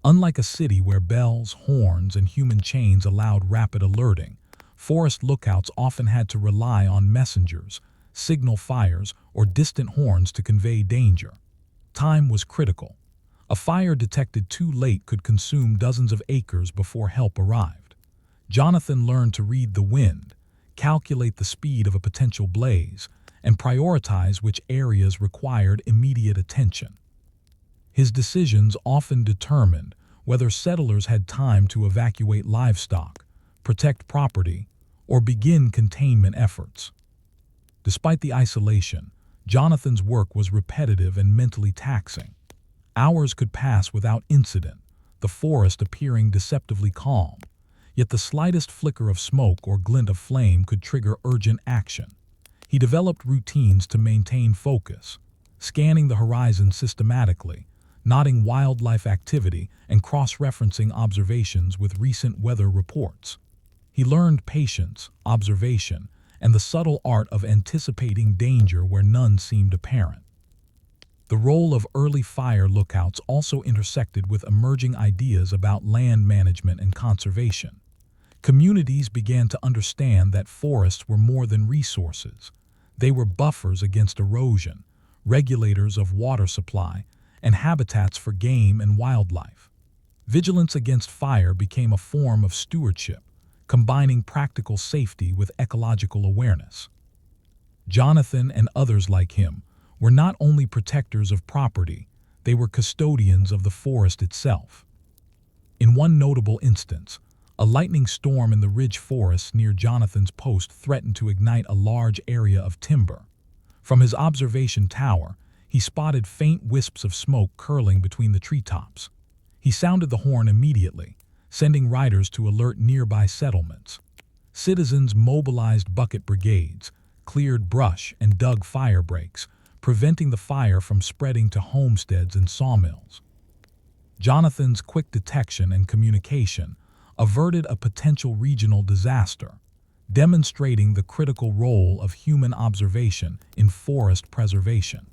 Unlike a city where bells, horns, and human chains allowed rapid alerting, forest lookouts often had to rely on messengers, signal fires, or distant horns to convey danger. Time was critical. A fire detected too late could consume dozens of acres before help arrived. Jonathan learned to read the wind, calculate the speed of a potential blaze, and prioritize which areas required immediate attention. His decisions often determined whether settlers had time to evacuate livestock, protect property, or begin containment efforts. Despite the isolation, Jonathan's work was repetitive and mentally taxing. Hours could pass without incident, the forest appearing deceptively calm, yet the slightest flicker of smoke or glint of flame could trigger urgent action. He developed routines to maintain focus, scanning the horizon systematically, noting wildlife activity and cross-referencing observations with recent weather reports. He learned patience, observation, and the subtle art of anticipating danger where none seemed apparent. The role of early fire lookouts also intersected with emerging ideas about land management and conservation. Communities began to understand that forests were more than resources. They were buffers against erosion, regulators of water supply, and habitats for game and wildlife. Vigilance against fire became a form of stewardship, combining practical safety with ecological awareness. Jonathan and others like him were not only protectors of property, they were custodians of the forest itself. In one notable instance, a lightning storm in the ridge forests near Jonathan's post threatened to ignite a large area of timber. From his observation tower, he spotted faint wisps of smoke curling between the treetops. He sounded the horn immediately, sending riders to alert nearby settlements. Citizens mobilized bucket brigades, cleared brush, and dug fire breaks, preventing the fire from spreading to homesteads and sawmills. Jonathan's quick detection and communication averted a potential regional disaster, demonstrating the critical role of human observation in forest preservation.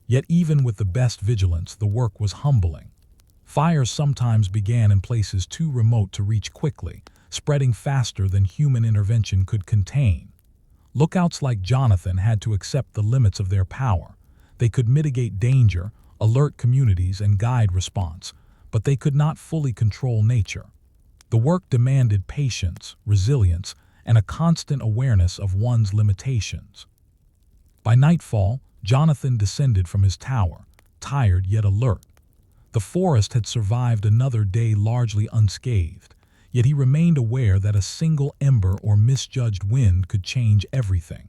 Yet even with the best vigilance, the work was humbling. Fires sometimes began in places too remote to reach quickly, spreading faster than human intervention could contain. Lookouts like Jonathan had to accept the limits of their power. They could mitigate danger, alert communities, and guide response, but they could not fully control nature. The work demanded patience, resilience, and a constant awareness of one's limitations. By nightfall, Jonathan descended from his tower, tired yet alert. The forest had survived another day largely unscathed, yet he remained aware that a single ember or misjudged wind could change everything.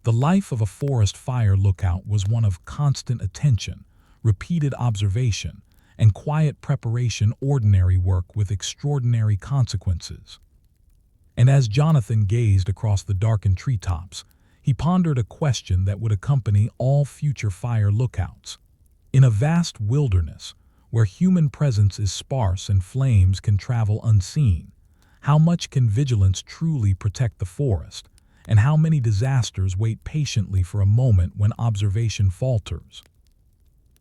The life of a forest fire lookout was one of constant attention, repeated observation, and quiet preparation, ordinary work with extraordinary consequences. And as Jonathan gazed across the darkened treetops, he pondered a question that would accompany all future fire lookouts. In a vast wilderness, where human presence is sparse and flames can travel unseen, how much can vigilance truly protect the forest, and how many disasters wait patiently for a moment when observation falters?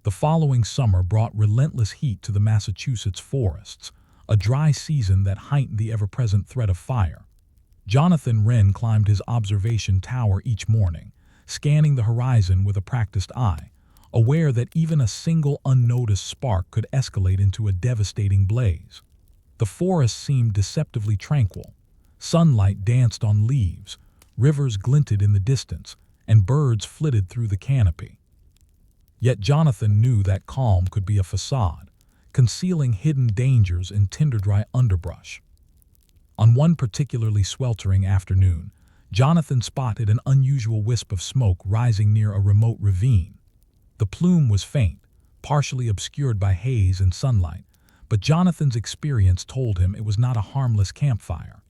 The following summer brought relentless heat to the Massachusetts forests, a dry season that heightened the ever-present threat of fire. Jonathan Wren climbed his observation tower each morning, scanning the horizon with a practiced eye, aware that even a single unnoticed spark could escalate into a devastating blaze. The forest seemed deceptively tranquil. Sunlight danced on leaves, rivers glinted in the distance, and birds flitted through the canopy. Yet Jonathan knew that calm could be a facade, concealing hidden dangers in tinder-dry underbrush. On one particularly sweltering afternoon, Jonathan spotted an unusual wisp of smoke rising near a remote ravine. The plume was faint, partially obscured by haze and sunlight, but Jonathan's experience told him it was not a harmless campfire.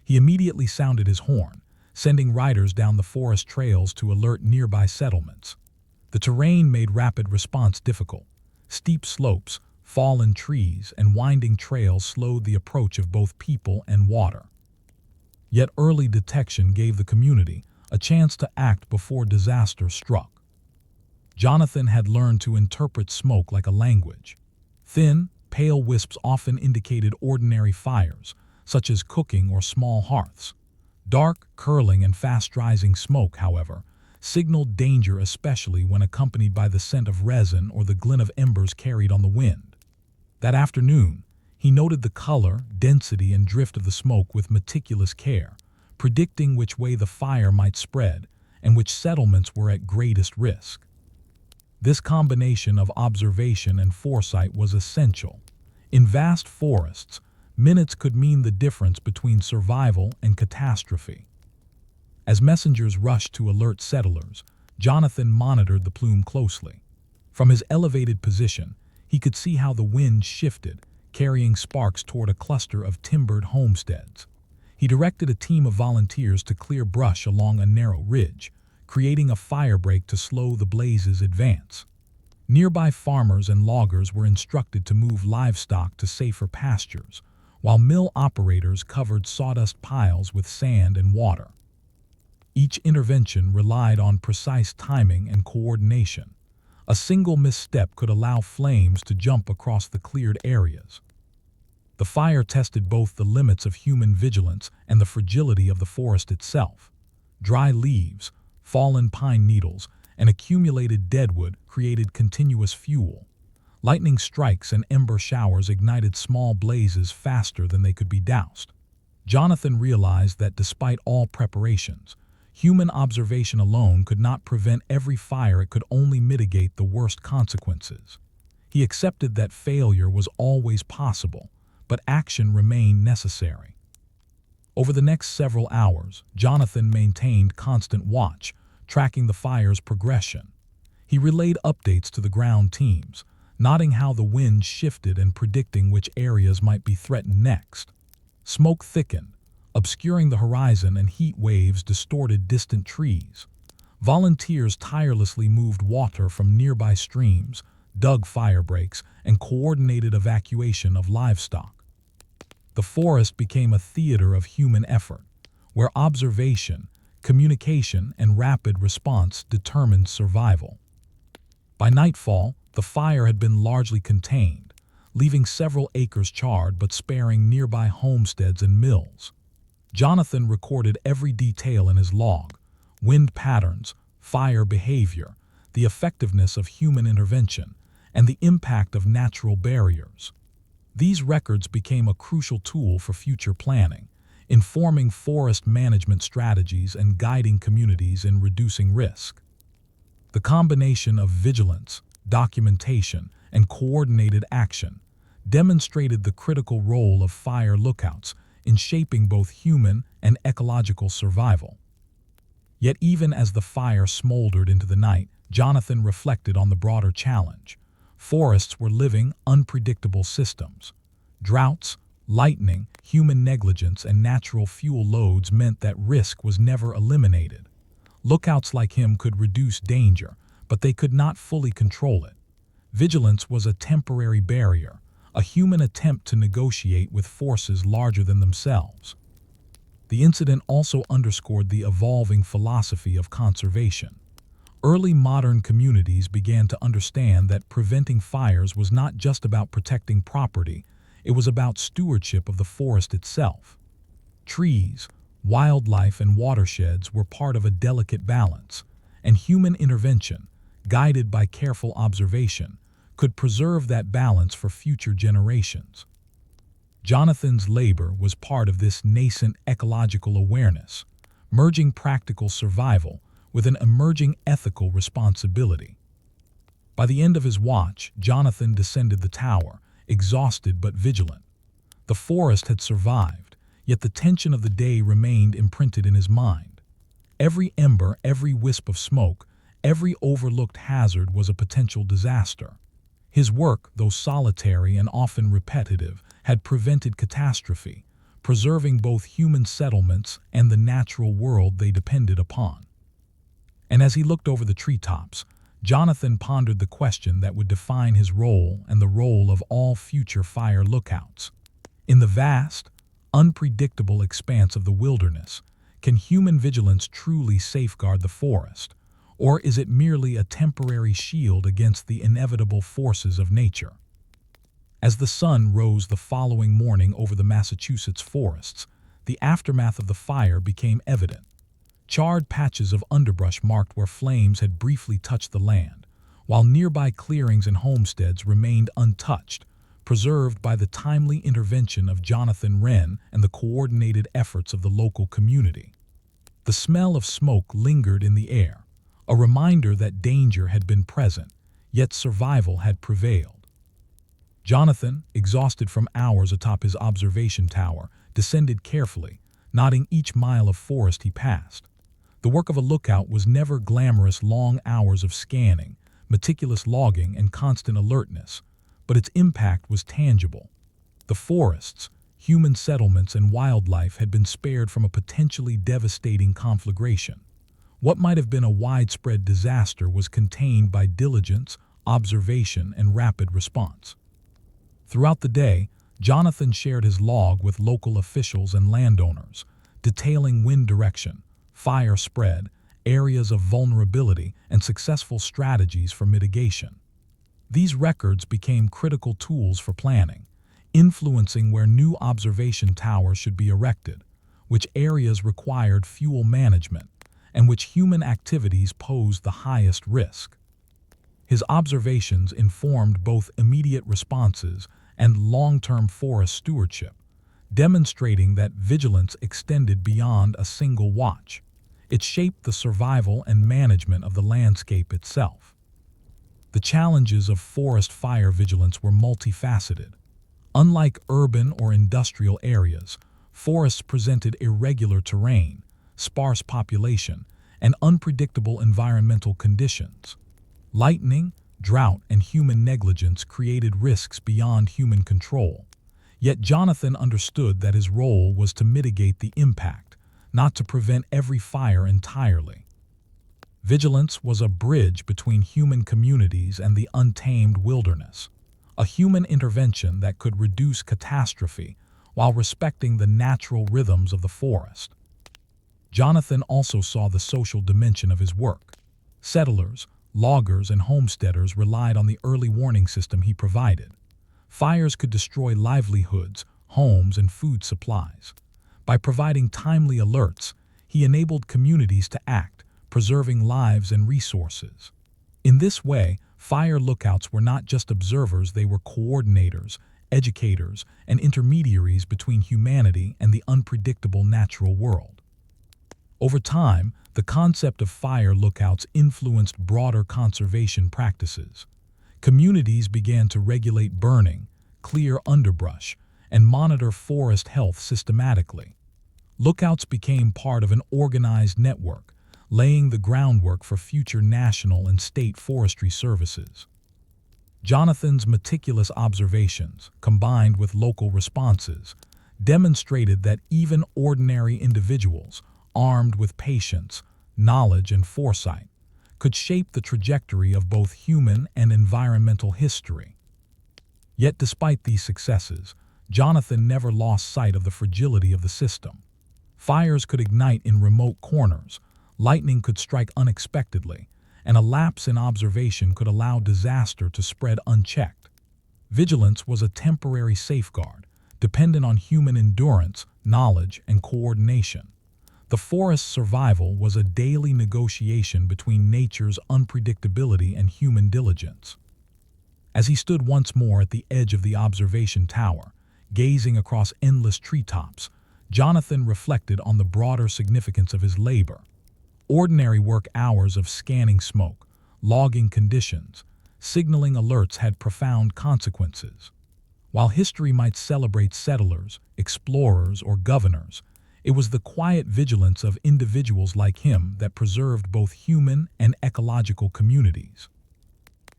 He immediately sounded his horn, sending riders down the forest trails to alert nearby settlements. The terrain made rapid response difficult. Steep slopes, fallen trees, and winding trails slowed the approach of both people and water. Yet early detection gave the community a chance to act before disaster struck. Jonathan had learned to interpret smoke like a language. Thin, pale wisps often indicated ordinary fires, such as cooking or small hearths. Dark, curling, and fast-rising smoke, however, signaled danger, especially when accompanied by the scent of resin or the glint of embers carried on the wind. That afternoon, he noted the color, density, and drift of the smoke with meticulous care, predicting which way the fire might spread and which settlements were at greatest risk. This combination of observation and foresight was essential. In vast forests, minutes could mean the difference between survival and catastrophe. As messengers rushed to alert settlers, Jonathan monitored the plume closely. From his elevated position, he could see how the wind shifted, carrying sparks toward a cluster of timbered homesteads. He directed a team of volunteers to clear brush along a narrow ridge, creating a firebreak to slow the blaze's advance. Nearby farmers and loggers were instructed to move livestock to safer pastures, while mill operators covered sawdust piles with sand and water. Each intervention relied on precise timing and coordination. A single misstep could allow flames to jump across the cleared areas. The fire tested both the limits of human vigilance and the fragility of the forest itself. Dry leaves, fallen pine needles, and accumulated deadwood created continuous fuel. Lightning strikes and ember showers ignited small blazes faster than they could be doused. Jonathan realized that despite all preparations, human observation alone could not prevent every fire. It could only mitigate the worst consequences. He accepted that failure was always possible, but action remained necessary. Over the next several hours, Jonathan maintained constant watch, tracking the fire's progression. He relayed updates to the ground teams, noting how the wind shifted and predicting which areas might be threatened next. Smoke thickened, obscuring the horizon, and heat waves distorted distant trees. Volunteers tirelessly moved water from nearby streams, dug fire breaks, and coordinated evacuation of livestock. The forest became a theater of human effort, where observation, communication, and rapid response determined survival. By nightfall, the fire had been largely contained, leaving several acres charred but sparing nearby homesteads and mills. Jonathan recorded every detail in his log: wind patterns, fire behavior, the effectiveness of human intervention, and the impact of natural barriers. These records became a crucial tool for future planning, informing forest management strategies and guiding communities in reducing risk. The combination of vigilance, documentation, and coordinated action demonstrated the critical role of fire lookouts in shaping both human and ecological survival. Yet even as the fire smoldered into the night, Jonathan reflected on the broader challenge. Forests were living, unpredictable systems. Droughts, lightning, human negligence, and natural fuel loads meant that risk was never eliminated. Lookouts like him could reduce danger, but they could not fully control it. Vigilance was a temporary barrier, a human attempt to negotiate with forces larger than themselves. The incident also underscored the evolving philosophy of conservation. Early modern communities began to understand that preventing fires was not just about protecting property, it was about stewardship of the forest itself. Trees, wildlife, and watersheds were part of a delicate balance, and human intervention, guided by careful observation, could preserve that balance for future generations. Jonathan's labor was part of this nascent ecological awareness, merging practical survival with an emerging ethical responsibility. By the end of his watch, Jonathan descended the tower, exhausted but vigilant. The forest had survived, yet the tension of the day remained imprinted in his mind. Every ember, every wisp of smoke, every overlooked hazard was a potential disaster. His work, though solitary and often repetitive, had prevented catastrophe, preserving both human settlements and the natural world they depended upon. And as he looked over the treetops, Jonathan pondered the question that would define his role and the role of all future fire lookouts. In the vast, unpredictable expanse of the wilderness, can human vigilance truly safeguard the forest? Or is it merely a temporary shield against the inevitable forces of nature? As the sun rose the following morning over the Massachusetts forests, the aftermath of the fire became evident. Charred patches of underbrush marked where flames had briefly touched the land, while nearby clearings and homesteads remained untouched, preserved by the timely intervention of Jonathan Wren and the coordinated efforts of the local community. The smell of smoke lingered in the air, a reminder that danger had been present, yet survival had prevailed. Jonathan, exhausted from hours atop his observation tower, descended carefully, noting each mile of forest he passed. The work of a lookout was never glamorous: long hours of scanning, meticulous logging, and constant alertness, but its impact was tangible. The forests, human settlements, and wildlife had been spared from a potentially devastating conflagration. What might have been a widespread disaster was contained by diligence, observation, and rapid response. Throughout the day, Jonathan shared his log with local officials and landowners, detailing wind direction, fire spread, areas of vulnerability, and successful strategies for mitigation. These records became critical tools for planning, influencing where new observation towers should be erected, which areas required fuel management, and which human activities posed the highest risk. His observations informed both immediate responses and long-term forest stewardship, demonstrating that vigilance extended beyond a single watch. It shaped the survival and management of the landscape itself. The challenges of forest fire vigilance were multifaceted. Unlike urban or industrial areas, forests presented irregular terrain, sparse population, and unpredictable environmental conditions. Lightning, drought, and human negligence created risks beyond human control. Yet Jonathan understood that his role was to mitigate the impact, not to prevent every fire entirely. Vigilance was a bridge between human communities and the untamed wilderness, a human intervention that could reduce catastrophe while respecting the natural rhythms of the forest. Jonathan also saw the social dimension of his work. Settlers, loggers, and homesteaders relied on the early warning system he provided. Fires could destroy livelihoods, homes, and food supplies. By providing timely alerts, he enabled communities to act, preserving lives and resources. In this way, fire lookouts were not just observers, they were coordinators, educators, and intermediaries between humanity and the unpredictable natural world. Over time, the concept of fire lookouts influenced broader conservation practices. Communities began to regulate burning, clear underbrush, and monitor forest health systematically. Lookouts became part of an organized network, laying the groundwork for future national and state forestry services. Jonathan's meticulous observations, combined with local responses, demonstrated that even ordinary individuals, armed with patience, knowledge, and foresight, could shape the trajectory of both human and environmental history. Yet despite these successes, Jonathan never lost sight of the fragility of the system. Fires could ignite in remote corners, lightning could strike unexpectedly, and a lapse in observation could allow disaster to spread unchecked. Vigilance was a temporary safeguard, dependent on human endurance, knowledge, and coordination. The forest's survival was a daily negotiation between nature's unpredictability and human diligence. As he stood once more at the edge of the observation tower, gazing across endless treetops, Jonathan reflected on the broader significance of his labor. Ordinary work hours of scanning smoke, logging conditions, signaling alerts had profound consequences. While history might celebrate settlers, explorers, or governors, it was the quiet vigilance of individuals like him that preserved both human and ecological communities.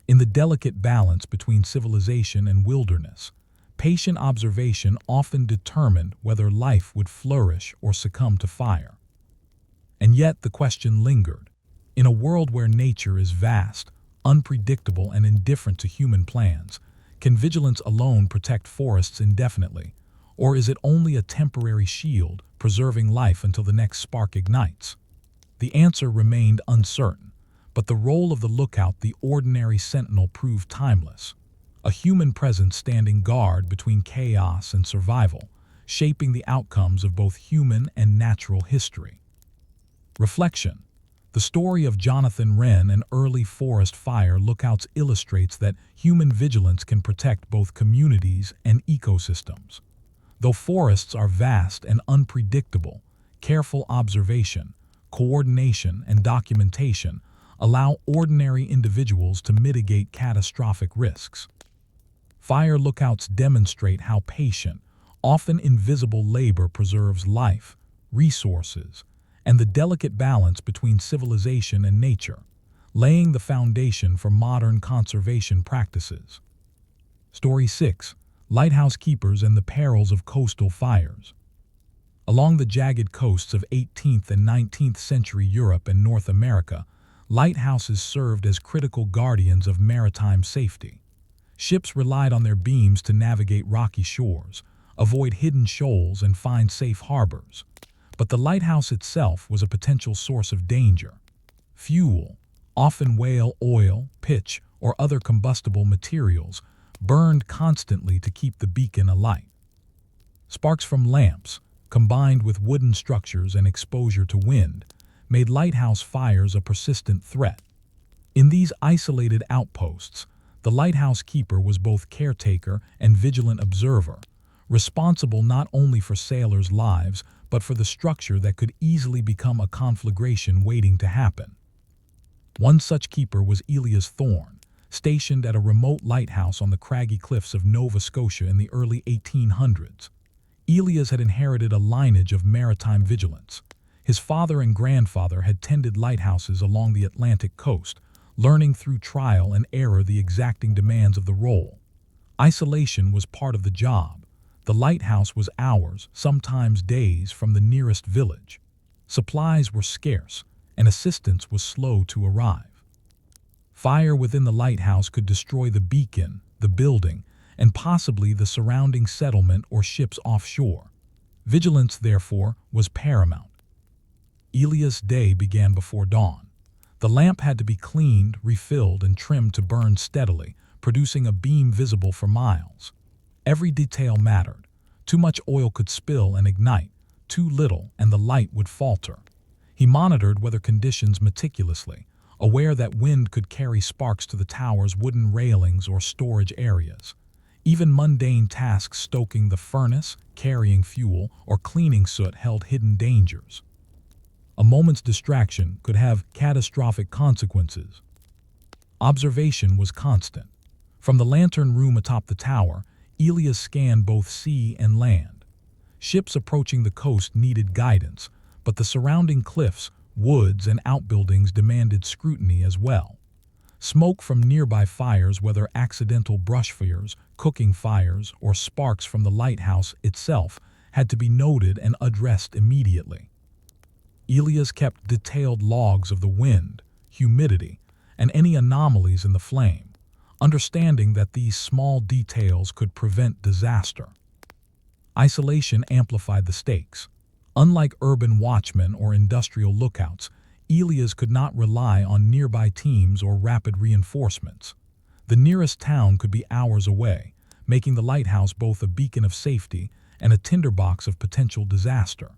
In the delicate balance between civilization and wilderness, patient observation often determined whether life would flourish or succumb to fire. And yet the question lingered. In a world where nature is vast, unpredictable, and indifferent to human plans, can vigilance alone protect forests indefinitely? Or is it only a temporary shield, preserving life until the next spark ignites? The answer remained uncertain, but the role of the lookout, the ordinary sentinel, proved timeless. A human presence standing guard between chaos and survival, shaping the outcomes of both human and natural history. Reflection. The story of Jonathan Wren and early forest fire lookouts illustrates that human vigilance can protect both communities and ecosystems. Though forests are vast and unpredictable, careful observation, coordination, and documentation allow ordinary individuals to mitigate catastrophic risks. Fire lookouts demonstrate how patient, often invisible labor preserves life, resources, and the delicate balance between civilization and nature, laying the foundation for modern conservation practices. Story 6. Lighthouse Keepers and the Perils of Coastal Fires. Along the jagged coasts of 18th and 19th century Europe and North America, lighthouses served as critical guardians of maritime safety. Ships relied on their beams to navigate rocky shores, avoid hidden shoals, and find safe harbors. But the lighthouse itself was a potential source of danger. Fuel, often whale oil, pitch, or other combustible materials, burned constantly to keep the beacon alight. Sparks from lamps, combined with wooden structures and exposure to wind, made lighthouse fires a persistent threat. In these isolated outposts, the lighthouse keeper was both caretaker and vigilant observer, responsible not only for sailors' lives but for the structure that could easily become a conflagration waiting to happen. One such keeper was Elias Thorne, stationed at a remote lighthouse on the craggy cliffs of Nova Scotia in the early 1800s. Elias had inherited a lineage of maritime vigilance. His father and grandfather had tended lighthouses along the Atlantic coast, learning through trial and error the exacting demands of the role. Isolation was part of the job. The lighthouse was hours, sometimes days, from the nearest village. Supplies were scarce, and assistance was slow to arrive. Fire within the lighthouse could destroy the beacon, the building, and possibly the surrounding settlement or ships offshore. Vigilance, therefore, was paramount. Elias' day began before dawn. The lamp had to be cleaned, refilled, and trimmed to burn steadily, producing a beam visible for miles. Every detail mattered. Too much oil could spill and ignite, too little, and the light would falter. He monitored weather conditions meticulously, aware that wind could carry sparks to the tower's wooden railings or storage areas. Even mundane tasks, stoking the furnace, carrying fuel, or cleaning soot, held hidden dangers. A moment's distraction could have catastrophic consequences. Observation was constant. From the lantern room atop the tower, Elias scanned both sea and land. Ships approaching the coast needed guidance, but the surrounding cliffs, woods, and outbuildings demanded scrutiny as well. Smoke from nearby fires, whether accidental brush fires, cooking fires, or sparks from the lighthouse itself, had to be noted and addressed immediately. Elias kept detailed logs of the wind, humidity, and any anomalies in the flame, understanding that these small details could prevent disaster. Isolation amplified the stakes. Unlike urban watchmen or industrial lookouts, Elias could not rely on nearby teams or rapid reinforcements. The nearest town could be hours away, making the lighthouse both a beacon of safety and a tinderbox of potential disaster.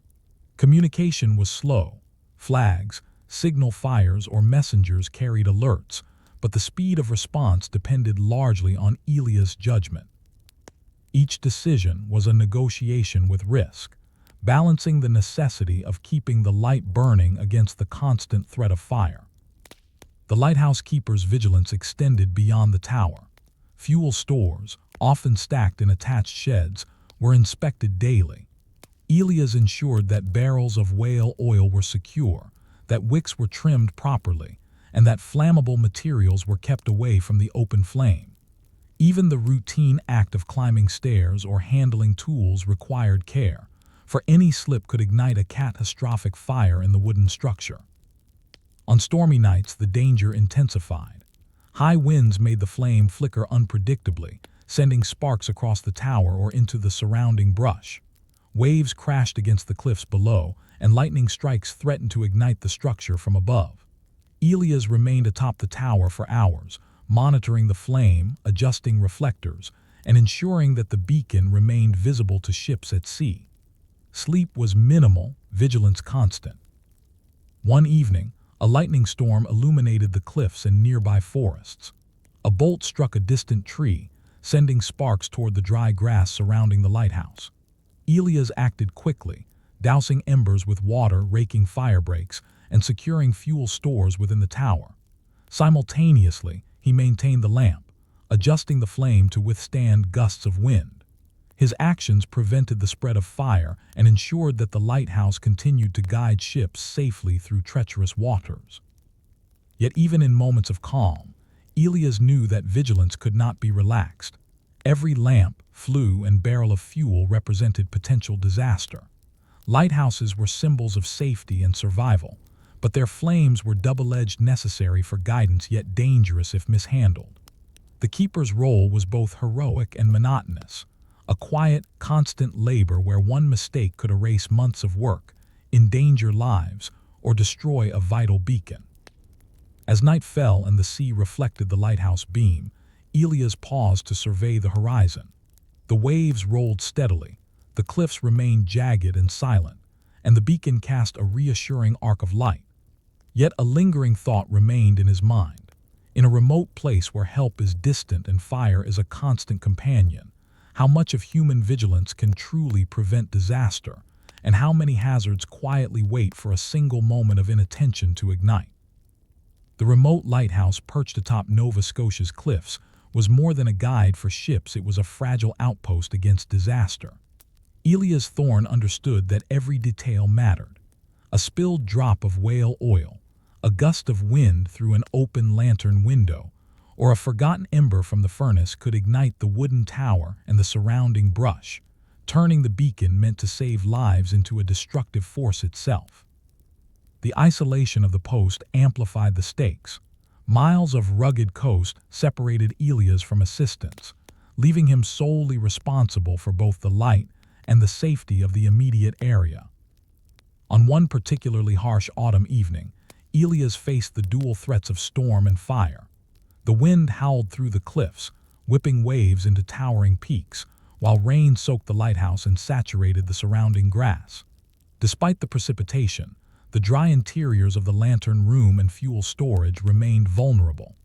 Communication was slow. Flags, signal fires, or messengers carried alerts, but the speed of response depended largely on Elias' judgment. Each decision was a negotiation with risk, balancing the necessity of keeping the light burning against the constant threat of fire. The lighthouse keeper's vigilance extended beyond the tower. Fuel stores, often stacked in attached sheds, were inspected daily. Elias ensured that barrels of whale oil were secure, that wicks were trimmed properly, and that flammable materials were kept away from the open flame. Even the routine act of climbing stairs or handling tools required care, for any slip could ignite a catastrophic fire in the wooden structure. On stormy nights, the danger intensified. High winds made the flame flicker unpredictably, sending sparks across the tower or into the surrounding brush. Waves crashed against the cliffs below, and lightning strikes threatened to ignite the structure from above. Elias remained atop the tower for hours, monitoring the flame, adjusting reflectors, and ensuring that the beacon remained visible to ships at sea. Sleep was minimal, vigilance constant. One evening, a lightning storm illuminated the cliffs and nearby forests. A bolt struck a distant tree, sending sparks toward the dry grass surrounding the lighthouse. Elias acted quickly, dousing embers with water, raking fire breaks, and securing fuel stores within the tower. Simultaneously, he maintained the lamp, adjusting the flame to withstand gusts of wind. His actions prevented the spread of fire and ensured that the lighthouse continued to guide ships safely through treacherous waters. Yet even in moments of calm, Elias knew that vigilance could not be relaxed. Every lamp, flue, and barrel of fuel represented potential disaster. Lighthouses were symbols of safety and survival, but their flames were double-edged, necessary for guidance yet dangerous if mishandled. The keeper's role was both heroic and monotonous, a quiet, constant labor where one mistake could erase months of work, endanger lives, or destroy a vital beacon. As night fell and the sea reflected the lighthouse beam, Elias paused to survey the horizon. The waves rolled steadily, the cliffs remained jagged and silent, and the beacon cast a reassuring arc of light. Yet a lingering thought remained in his mind. In a remote place where help is distant and fire is a constant companion, how much of human vigilance can truly prevent disaster, and how many hazards quietly wait for a single moment of inattention to ignite? The remote lighthouse perched atop Nova Scotia's cliffs was more than a guide for ships, it was a fragile outpost against disaster. Elias Thorne understood that every detail mattered. A spilled drop of whale oil, a gust of wind through an open lantern window, or a forgotten ember from the furnace could ignite the wooden tower and the surrounding brush, turning the beacon meant to save lives into a destructive force itself. The isolation of the post amplified the stakes. Miles of rugged coast separated Elias from assistance, leaving him solely responsible for both the light and the safety of the immediate area. On one particularly harsh autumn evening, Elias faced the dual threats of storm and fire. The wind howled through the cliffs, whipping waves into towering peaks, while rain soaked the lighthouse and saturated the surrounding grass. Despite the precipitation, the dry interiors of the lantern room and fuel storage remained vulnerable.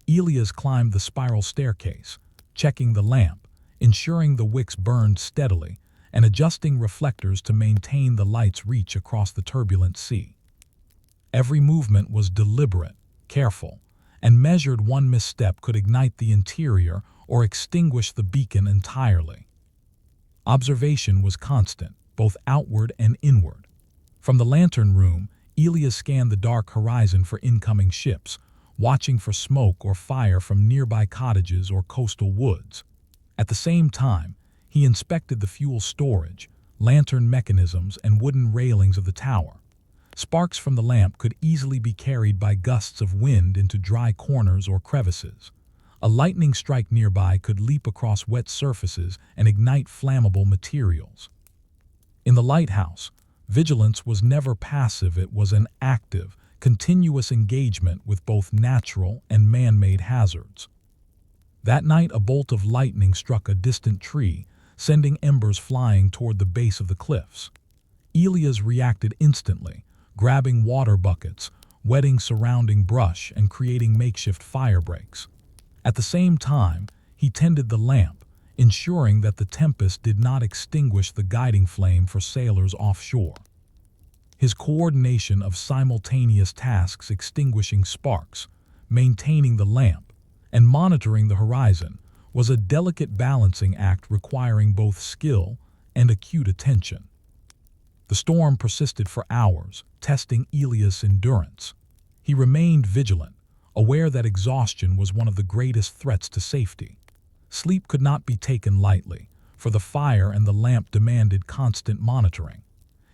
Elias climbed the spiral staircase, checking the lamp, ensuring the wicks burned steadily, and adjusting reflectors to maintain the light's reach across the turbulent sea. Every movement was deliberate, careful, and measured. One misstep could ignite the interior or extinguish the beacon entirely. Observation was constant, both outward and inward. From the lantern room, Elias scanned the dark horizon for incoming ships, watching for smoke or fire from nearby cottages or coastal woods. At the same time, he inspected the fuel storage, lantern mechanisms, and wooden railings of the tower. Sparks from the lamp could easily be carried by gusts of wind into dry corners or crevices. A lightning strike nearby could leap across wet surfaces and ignite flammable materials. In the lighthouse, vigilance was never passive, it was an active, continuous engagement with both natural and man-made hazards. That night, a bolt of lightning struck a distant tree, sending embers flying toward the base of the cliffs. Elias reacted instantly, grabbing water buckets, wetting surrounding brush, and creating makeshift fire breaks. At the same time, he tended the lamp, ensuring that the tempest did not extinguish the guiding flame for sailors offshore. His coordination of simultaneous tasks, extinguishing sparks, maintaining the lamp, and monitoring the horizon, was a delicate balancing act requiring both skill and acute attention. The storm persisted for hours, testing Elias' endurance. He remained vigilant, aware that exhaustion was one of the greatest threats to safety. Sleep could not be taken lightly, for the fire and the lamp demanded constant monitoring.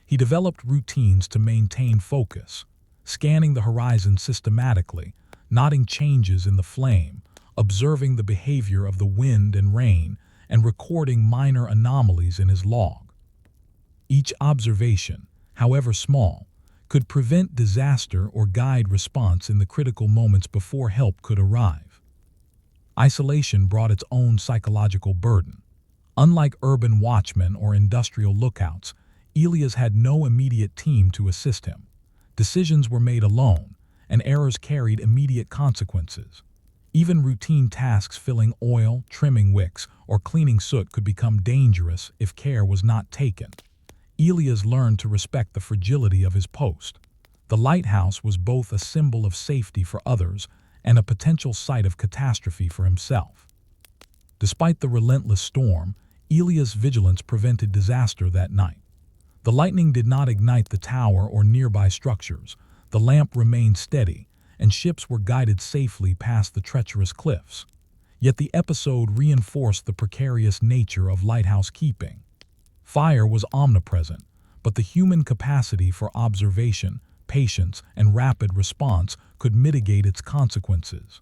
He developed routines to maintain focus, scanning the horizon systematically, noting changes in the flame, observing the behavior of the wind and rain and recording minor anomalies in his log. Each observation, however small, could prevent disaster or guide response in the critical moments before help could arrive. Isolation brought its own psychological burden. Unlike urban watchmen or industrial lookouts, Elias had no immediate team to assist him. Decisions were made alone, and errors carried immediate consequences. Even routine tasks filling oil, trimming wicks, or cleaning soot could become dangerous if care was not taken. Elias learned to respect the fragility of his post. The lighthouse was both a symbol of safety for others and a potential site of catastrophe for himself. Despite the relentless storm, Elias' vigilance prevented disaster that night. The lightning did not ignite the tower or nearby structures. The lamp remained steady, and ships were guided safely past the treacherous cliffs. Yet the episode reinforced the precarious nature of lighthouse keeping. Fire was omnipresent, but the human capacity for observation, patience, and rapid response could mitigate its consequences.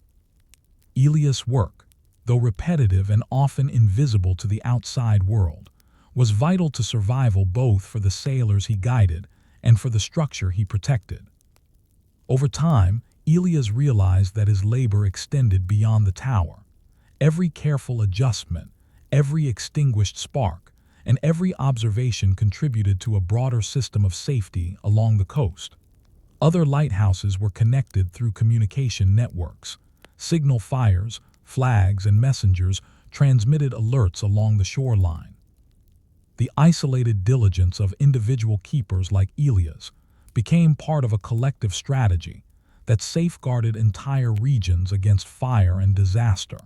Elias' work, though repetitive and often invisible to the outside world, was vital to survival both for the sailors he guided and for the structure he protected. Over time, Elias realized that his labor extended beyond the tower. Every careful adjustment, every extinguished spark, and every observation contributed to a broader system of safety along the coast. Other lighthouses were connected through communication networks. Signal fires, flags, and messengers transmitted alerts along the shoreline. The isolated diligence of individual keepers like Elias became part of a collective strategy that safeguarded entire regions against fire and disaster.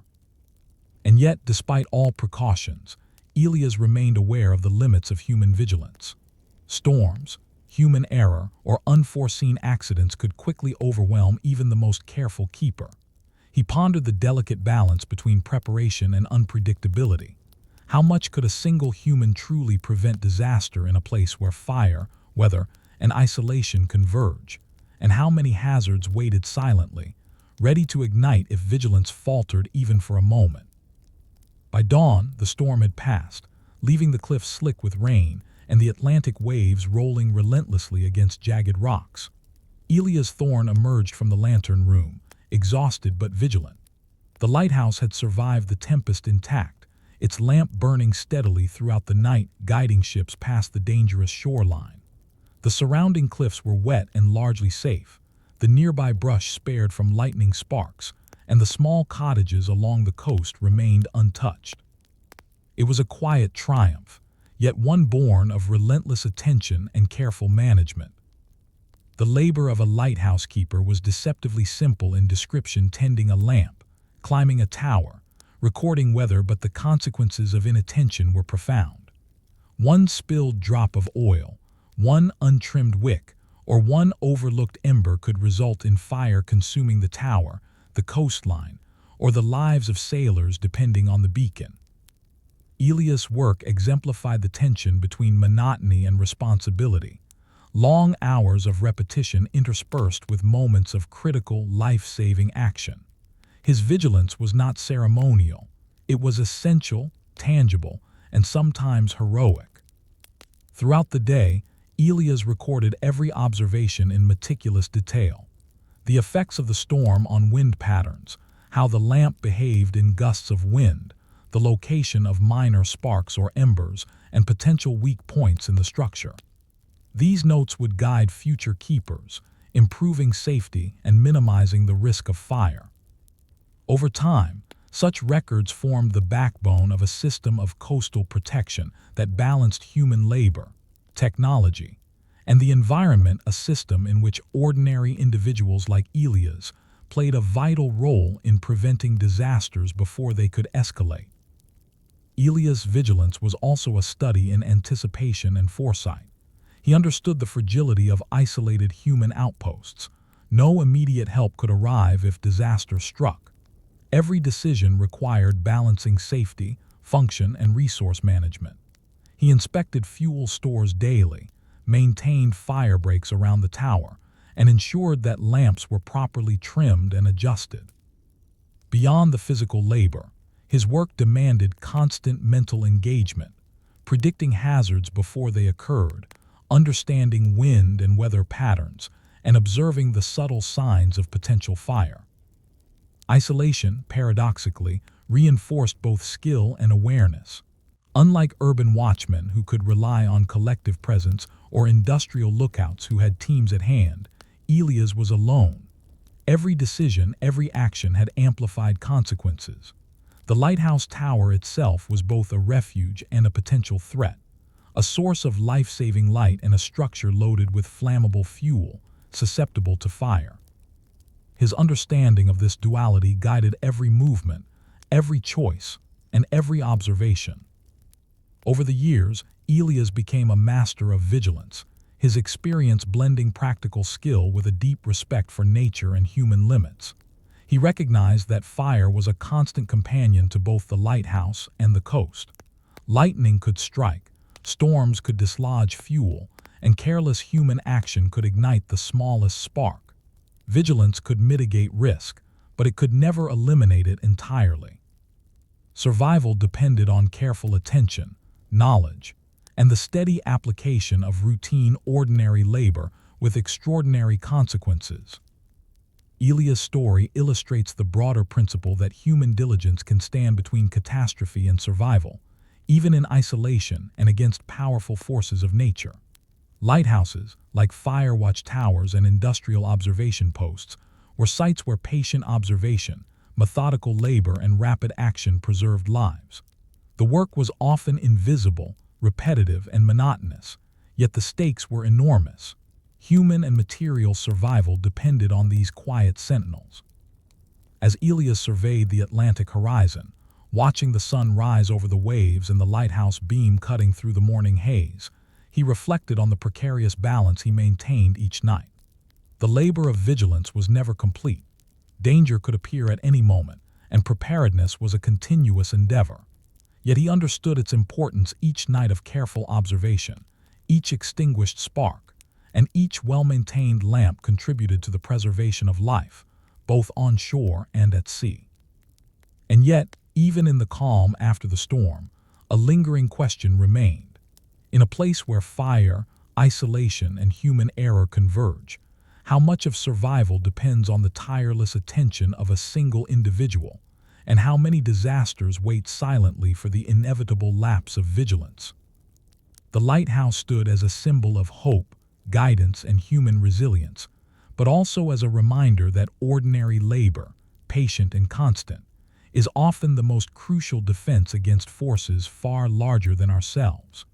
And yet, despite all precautions, Elias remained aware of the limits of human vigilance. Storms, human error, or unforeseen accidents could quickly overwhelm even the most careful keeper. He pondered the delicate balance between preparation and unpredictability. How much could a single human truly prevent disaster in a place where fire, weather, and isolation converge? And how many hazards waited silently, ready to ignite if vigilance faltered even for a moment? By dawn, the storm had passed, leaving the cliffs slick with rain and the Atlantic waves rolling relentlessly against jagged rocks. Elias Thorne emerged from the lantern room, exhausted but vigilant. The lighthouse had survived the tempest intact, its lamp burning steadily throughout the night, guiding ships past the dangerous shoreline. The surrounding cliffs were wet and largely safe, the nearby brush spared from lightning sparks, and the small cottages along the coast remained untouched. It was a quiet triumph, yet one born of relentless attention and careful management. The labor of a lighthouse keeper was deceptively simple in description: tending a lamp, climbing a tower, recording weather, but the consequences of inattention were profound. One spilled drop of oil, one untrimmed wick, or one overlooked ember could result in fire consuming the tower, the coastline, or the lives of sailors depending on the beacon. Elias' work exemplified the tension between monotony and responsibility. Long hours of repetition interspersed with moments of critical, life-saving action. His vigilance was not ceremonial. It was essential, tangible, and sometimes heroic. Throughout the day, Elias recorded every observation in meticulous detail. The effects of the storm on wind patterns, how the lamp behaved in gusts of wind, the location of minor sparks or embers, and potential weak points in the structure. These notes would guide future keepers, improving safety and minimizing the risk of fire. Over time, such records formed the backbone of a system of coastal protection that balanced human labor, technology, and the environment, a system in which ordinary individuals like Elias played a vital role in preventing disasters before they could escalate. Elias' vigilance was also a study in anticipation and foresight. He understood the fragility of isolated human outposts. No immediate help could arrive if disaster struck. Every decision required balancing safety, function, and resource management. He inspected fuel stores daily, maintained fire breaks around the tower, and ensured that lamps were properly trimmed and adjusted. Beyond the physical labor, his work demanded constant mental engagement, predicting hazards before they occurred, understanding wind and weather patterns, and observing the subtle signs of potential fire. Isolation, paradoxically, reinforced both skill and awareness. Unlike urban watchmen who could rely on collective presence or industrial lookouts who had teams at hand, Elias was alone. Every decision, every action had amplified consequences. The lighthouse tower itself was both a refuge and a potential threat, a source of life-saving light and a structure loaded with flammable fuel, susceptible to fire. His understanding of this duality guided every movement, every choice, and every observation. Over the years, Elias became a master of vigilance, his experience blending practical skill with a deep respect for nature and human limits. He recognized that fire was a constant companion to both the lighthouse and the coast. Lightning could strike, storms could dislodge fuel, and careless human action could ignite the smallest spark. Vigilance could mitigate risk, but it could never eliminate it entirely. Survival depended on careful attention, knowledge, and the steady application of routine, ordinary labor with extraordinary consequences. Elias' story illustrates the broader principle that human diligence can stand between catastrophe and survival, even in isolation and against powerful forces of nature. Lighthouses, like fire watch towers and industrial observation posts, were sites where patient observation, methodical labor, and rapid action preserved lives. The work was often invisible, repetitive, and monotonous, yet the stakes were enormous. Human and material survival depended on these quiet sentinels. As Elias surveyed the Atlantic horizon, watching the sun rise over the waves and the lighthouse beam cutting through the morning haze, he reflected on the precarious balance he maintained each night. The labor of vigilance was never complete. Danger could appear at any moment, and preparedness was a continuous endeavor. Yet he understood its importance. Each night of careful observation, each extinguished spark, and each well-maintained lamp contributed to the preservation of life, both on shore and at sea. And yet, even in the calm after the storm, a lingering question remained. In a place where fire, isolation, and human error converge, how much of survival depends on the tireless attention of a single individual, and how many disasters wait silently for the inevitable lapse of vigilance? The lighthouse stood as a symbol of hope, guidance, and human resilience, but also as a reminder that ordinary labor, patient and constant, is often the most crucial defense against forces far larger than ourselves.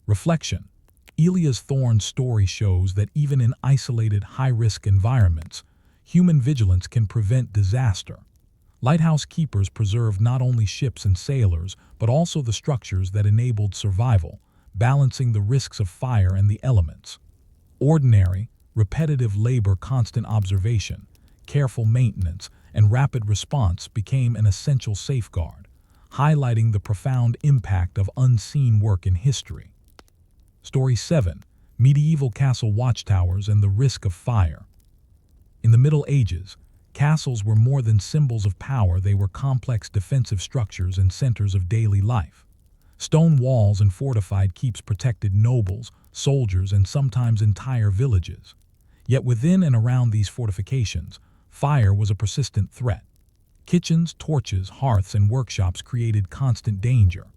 Reflection. Elias Thorne's story shows that even in isolated, high-risk environments, human vigilance can prevent disaster. Lighthouse keepers preserved not only ships and sailors, but also the structures that enabled survival, balancing the risks of fire and the elements. Ordinary, repetitive labor, constant observation, careful maintenance, and rapid response became an essential safeguard, highlighting the profound impact of unseen work in history. Story 7. Medieval Castle Watchtowers and the Risk of Fire. In the Middle Ages, castles were more than symbols of power. They were complex defensive structures and centers of daily life. Stone walls and fortified keeps protected nobles, soldiers, and sometimes entire villages. Yet within and around these fortifications, fire was a persistent threat. Kitchens, torches, hearths, and workshops created constant danger.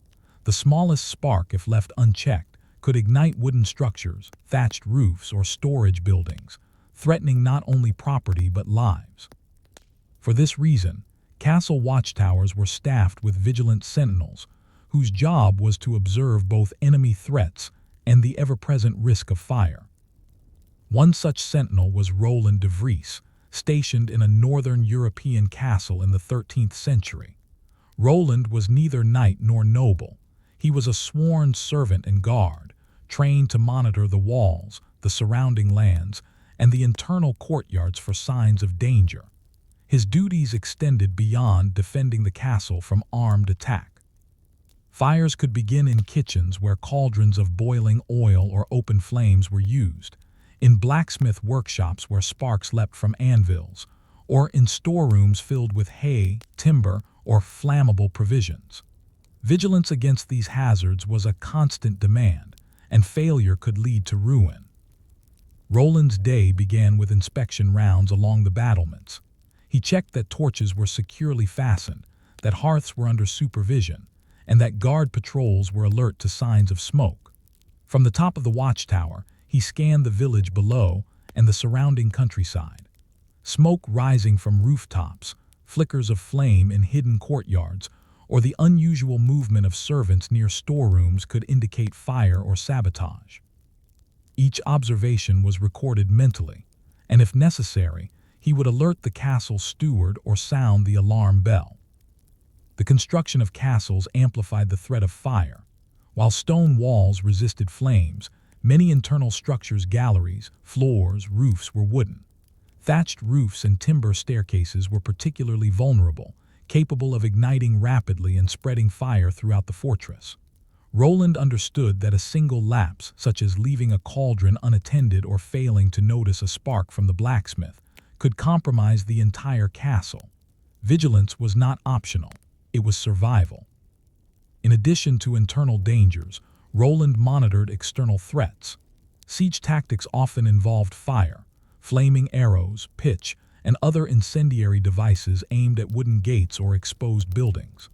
The smallest spark, if left unchecked, could ignite wooden structures, thatched roofs, or storage buildings, threatening not only property but lives. For this reason, castle watchtowers were staffed with vigilant sentinels, whose job was to observe both enemy threats and the ever-present risk of fire. One such sentinel was Roland de Vries, stationed in a northern European castle in the 13th century. Roland was neither knight nor noble. He was a sworn servant and guard, trained to monitor the walls, the surrounding lands, and the internal courtyards for signs of danger. His duties extended beyond defending the castle from armed attack. Fires could begin in kitchens where cauldrons of boiling oil or open flames were used, in blacksmith workshops where sparks leapt from anvils, or in storerooms filled with hay, timber, or flammable provisions. Vigilance against these hazards was a constant demand, and failure could lead to ruin. Roland's day began with inspection rounds along the battlements. He checked that torches were securely fastened, that hearths were under supervision, and that guard patrols were alert to signs of smoke. From the top of the watchtower, he scanned the village below and the surrounding countryside. Smoke rising from rooftops, flickers of flame in hidden courtyards, or the unusual movement of servants near storerooms could indicate fire or sabotage. Each observation was recorded mentally, and if necessary, he would alert the castle steward or sound the alarm bell. The construction of castles amplified the threat of fire. While stone walls resisted flames, many internal structures, galleries, floors, roofs were wooden. Thatched roofs and timber staircases were particularly vulnerable, capable of igniting rapidly and spreading fire throughout the fortress. Roland understood that a single lapse, such as leaving a cauldron unattended or failing to notice a spark from the blacksmith, could compromise the entire castle. Vigilance was not optional, it was survival. In addition to internal dangers, Roland monitored external threats. Siege tactics often involved fire, flaming arrows, pitch, and other incendiary devices aimed at wooden gates or exposed buildings.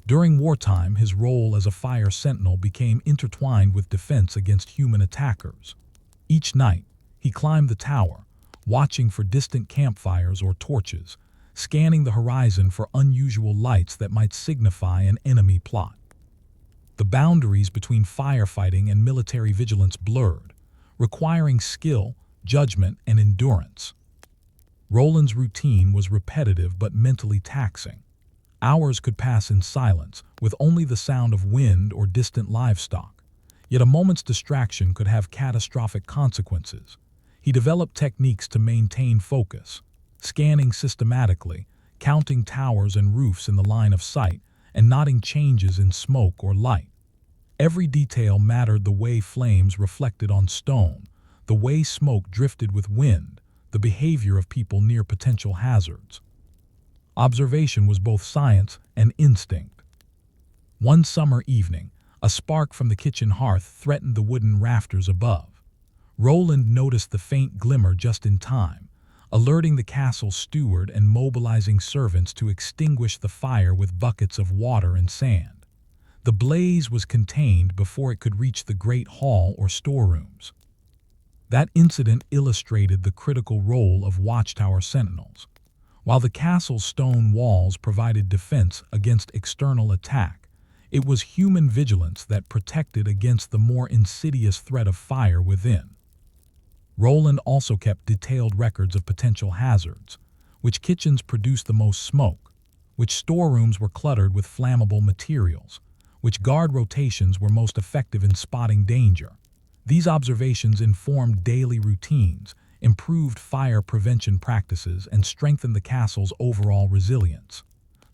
During wartime, his role as a fire sentinel became intertwined with defense against human attackers. Each night, he climbed the tower, watching for distant campfires or torches, scanning the horizon for unusual lights that might signify an enemy plot. The boundaries between firefighting and military vigilance blurred, requiring skill, judgment, and endurance. Roland's routine was repetitive but mentally taxing. Hours could pass in silence, with only the sound of wind or distant livestock. Yet a moment's distraction could have catastrophic consequences. He developed techniques to maintain focus, scanning systematically, counting towers and roofs in the line of sight, and noting changes in smoke or light. Every detail mattered: the way flames reflected on stone, the way smoke drifted with wind, the behavior of people near potential hazards. Observation was both science and instinct. One summer evening, a spark from the kitchen hearth threatened the wooden rafters above. Roland noticed the faint glimmer just in time, alerting the castle steward and mobilizing servants to extinguish the fire with buckets of water and sand. The blaze was contained before it could reach the great hall or storerooms. That incident illustrated the critical role of watchtower sentinels. While the castle's stone walls provided defense against external attack, it was human vigilance that protected against the more insidious threat of fire within. Roland also kept detailed records of potential hazards: which kitchens produced the most smoke, which storerooms were cluttered with flammable materials, which guard rotations were most effective in spotting danger. These observations informed daily routines, improved fire prevention practices, and strengthened the castle's overall resilience.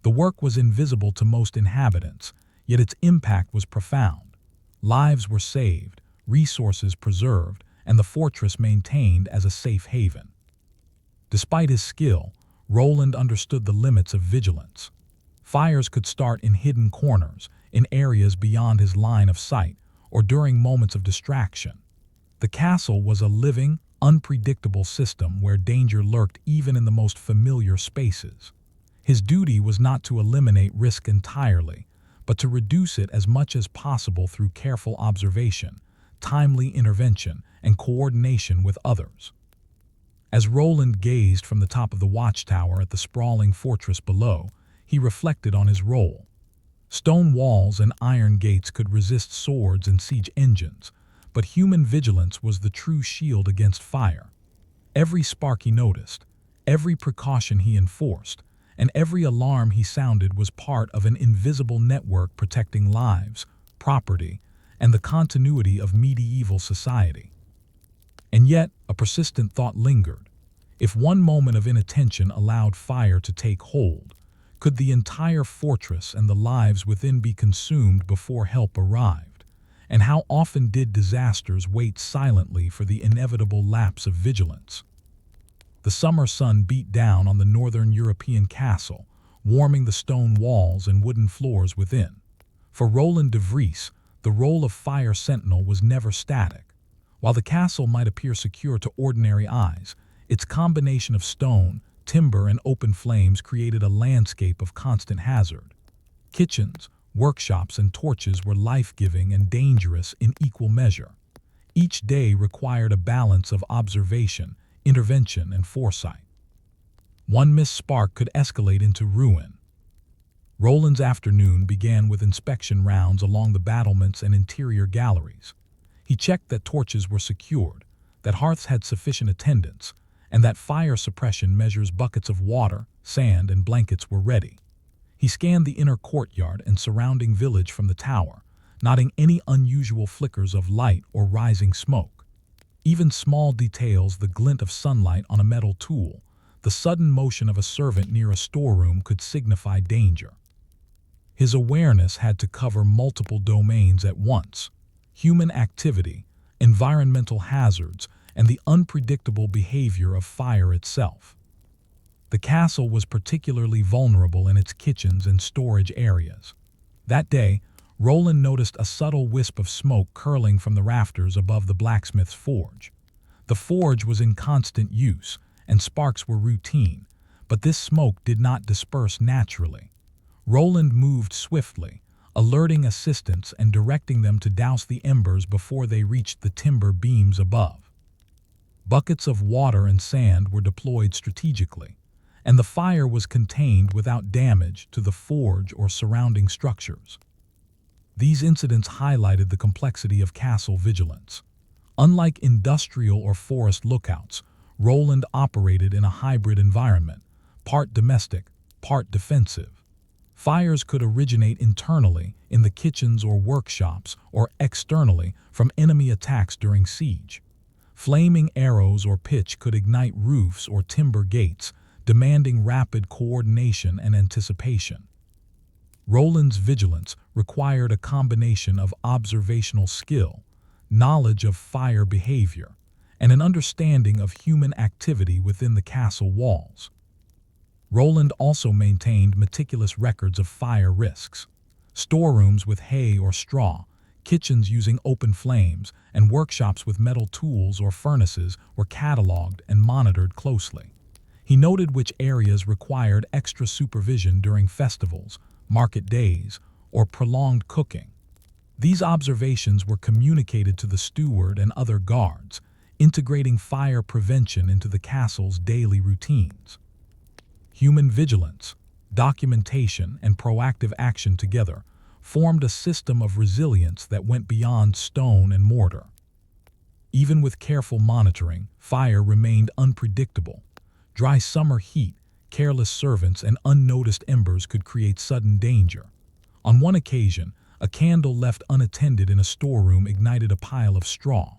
The work was invisible to most inhabitants, yet its impact was profound. Lives were saved, resources preserved, and the fortress maintained as a safe haven. Despite his skill, Roland understood the limits of vigilance. Fires could start in hidden corners, in areas beyond his line of sight, or during moments of distraction. The castle was a living, unpredictable system where danger lurked even in the most familiar spaces. His duty was not to eliminate risk entirely, but to reduce it as much as possible through careful observation, timely intervention, and coordination with others. As Roland gazed from the top of the watchtower at the sprawling fortress below, he reflected on his role. Stone walls and iron gates could resist swords and siege engines, but human vigilance was the true shield against fire. Every spark he noticed, every precaution he enforced, and every alarm he sounded was part of an invisible network protecting lives, property, and the continuity of medieval society. And yet, a persistent thought lingered. If one moment of inattention allowed fire to take hold, could the entire fortress and the lives within be consumed before help arrived? And how often did disasters wait silently for the inevitable lapse of vigilance? The summer sun beat down on the northern European castle, warming the stone walls and wooden floors within. For Roland de Vries, the role of fire sentinel was never static. While the castle might appear secure to ordinary eyes, its combination of stone, timber, and open flames created a landscape of constant hazard. Kitchens, workshops, and torches were life-giving and dangerous in equal measure. Each day required a balance of observation, intervention, and foresight. One missed spark could escalate into ruin. Roland's afternoon began with inspection rounds along the battlements and interior galleries. He checked that torches were secured, that hearths had sufficient attendance, and that fire suppression measures, buckets of water, sand, and blankets were ready. He scanned the inner courtyard and surrounding village from the tower, noting any unusual flickers of light or rising smoke. Even small details, the glint of sunlight on a metal tool, the sudden motion of a servant near a storeroom, could signify danger. His awareness had to cover multiple domains at once: human activity, environmental hazards, and the unpredictable behavior of fire itself. The castle was particularly vulnerable in its kitchens and storage areas. That day, Roland noticed a subtle wisp of smoke curling from the rafters above the blacksmith's forge. The forge was in constant use, and sparks were routine, but this smoke did not disperse naturally. Roland moved swiftly, alerting assistants and directing them to douse the embers before they reached the timber beams above. Buckets of water and sand were deployed strategically, and the fire was contained without damage to the forge or surrounding structures. These incidents highlighted the complexity of castle vigilance. Unlike industrial or forest lookouts, Roland operated in a hybrid environment, part domestic, part defensive. Fires could originate internally in the kitchens or workshops, or externally from enemy attacks during siege. Flaming arrows or pitch could ignite roofs or timber gates, demanding rapid coordination and anticipation. Roland's vigilance required a combination of observational skill, knowledge of fire behavior, and an understanding of human activity within the castle walls. Roland also maintained meticulous records of fire risks. Storerooms with hay or straw, kitchens using open flames, and workshops with metal tools or furnaces were cataloged and monitored closely. He noted which areas required extra supervision during festivals, market days, or prolonged cooking. These observations were communicated to the steward and other guards, integrating fire prevention into the castle's daily routines. Human vigilance, documentation, and proactive action together formed a system of resilience that went beyond stone and mortar. Even with careful monitoring, fire remained unpredictable. Dry summer heat, careless servants, and unnoticed embers could create sudden danger. On one occasion, a candle left unattended in a storeroom ignited a pile of straw.